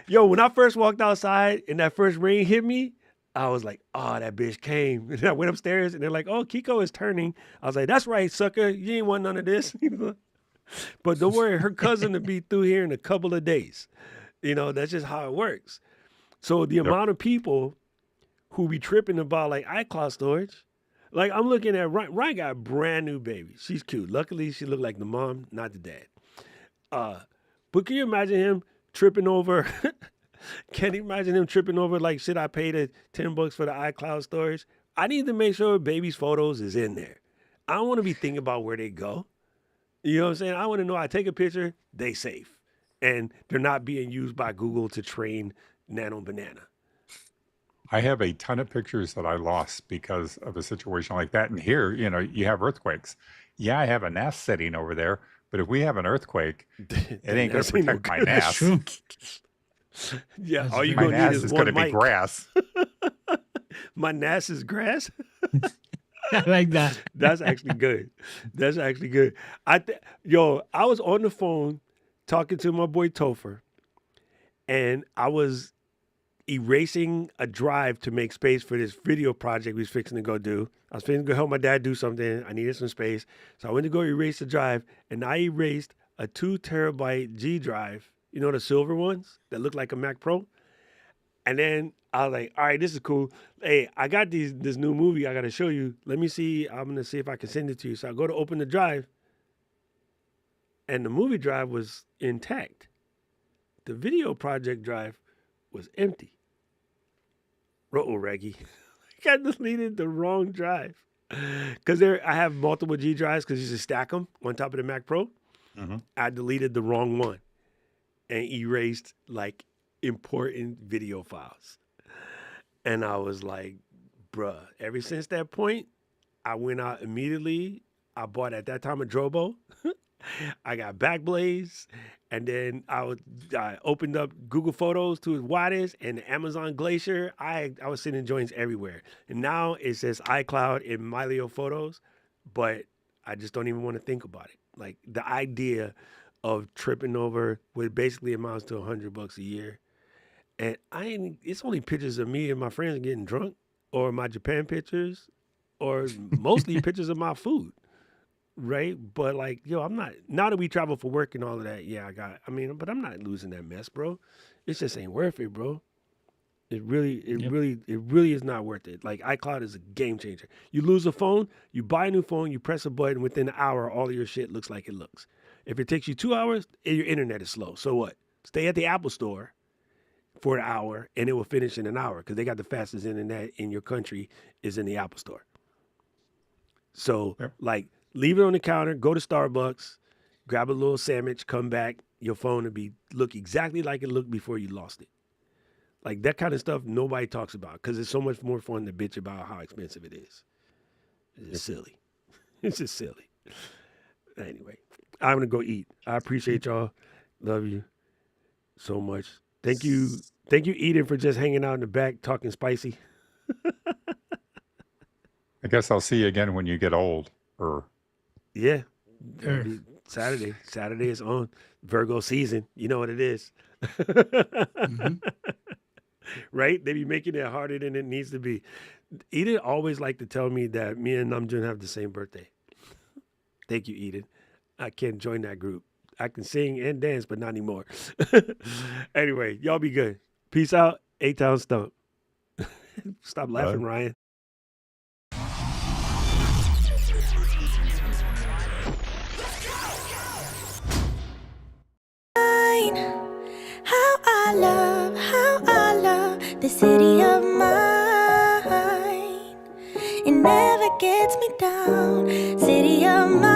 yo, when I first walked outside and that first rain hit me, I was like, oh, that bitch came. And I went upstairs and they're like, oh, Kiko is turning. I was like, that's right, sucker. You ain't want none of this. But don't worry, her cousin will be through here in a couple of days. You know, that's just how it works. So the amount of people who be tripping about like iCloud storage, like I'm looking at Ryan got a brand new baby. She's cute. Luckily, she looked like the mom, not the dad. But can you imagine him tripping over? Can you imagine him tripping over like, should I pay the $10 for the iCloud storage? I need to make sure baby's photos is in there. I don't want to be thinking about where they go. You know what I'm saying? I want to know I take a picture, they safe. And they're not being used by Google to train Nano Banana. I have a ton of pictures that I lost because of a situation like that. And here, you have earthquakes. Yeah, I have a NAS setting over there, but if we have an earthquake, it ain't going to protect my NAS. Yeah, That's all you My gonna NAS need is is one going to be mic. grass. My NAS is grass. I like that. That's actually good. That's actually good. I was on the phone talking to my boy Topher, and I was erasing a drive to make space for this video project we was fixing to go do. I was fixing to go help my dad do something. I needed some space. So I went to go erase the drive, and I erased a 2 terabyte G drive, you know, the silver ones that look like a Mac Pro. And then I was like, all right, this is cool. Hey, I got this new movie I got to show you. Let me see. I'm going to see if I can send it to you. So I go to open the drive, and the movie drive was intact. The video project drive was empty. Roll Reggie. I deleted the wrong drive. Because I have multiple G drives because you just stack them on top of the Mac Pro. Mm-hmm. I deleted the wrong one and erased like important video files. And I was like, bruh, ever since that point, I went out immediately. I bought at that time a Drobo. I got Backblaze, and then I opened up Google Photos to its widest and the Amazon Glacier. I was sending joints everywhere. And now it says iCloud in Mylio Photos, but I just don't even want to think about it. Like the idea of tripping over what basically amounts to $100 a year. And it's only pictures of me and my friends getting drunk, or my Japan pictures, or mostly pictures of my food. Right. But like, yo, I'm not, now that we travel for work and all of that. Yeah, but I'm not losing that mess, bro. It just ain't worth it, bro. It really is not worth it. Like iCloud is a game changer. You lose a phone, you buy a new phone, you press a button, within an hour, all of your shit looks like it looks. If it takes you 2 hours, your internet is slow. So what? Stay at the Apple store for an hour and it will finish in an hour because they got the fastest internet in your country is in the Apple store. So like, leave it on the counter, go to Starbucks, grab a little sandwich, come back, your phone will look exactly like it looked before you lost it. Like that kind of stuff nobody talks about because it's so much more fun to bitch about how expensive it is. It's just silly. It's just silly. Anyway, I'm going to go eat. I appreciate y'all. Love you so much. Thank you, Eden, for just hanging out in the back talking spicy. I guess I'll see you again when you get old. Yeah. Saturday. Saturday is on. Virgo season. You know what it is. Mm-hmm. Right? They be making it harder than it needs to be. Eden always like to tell me that me and Namjoon have the same birthday. Thank you, Eden. I can't join that group. I can sing and dance, but not anymore. Anyway, y'all be good. Peace out. A-Town Stump. Stop laughing, Ryan. How I love the city of mine. It never gets me down. City of mine.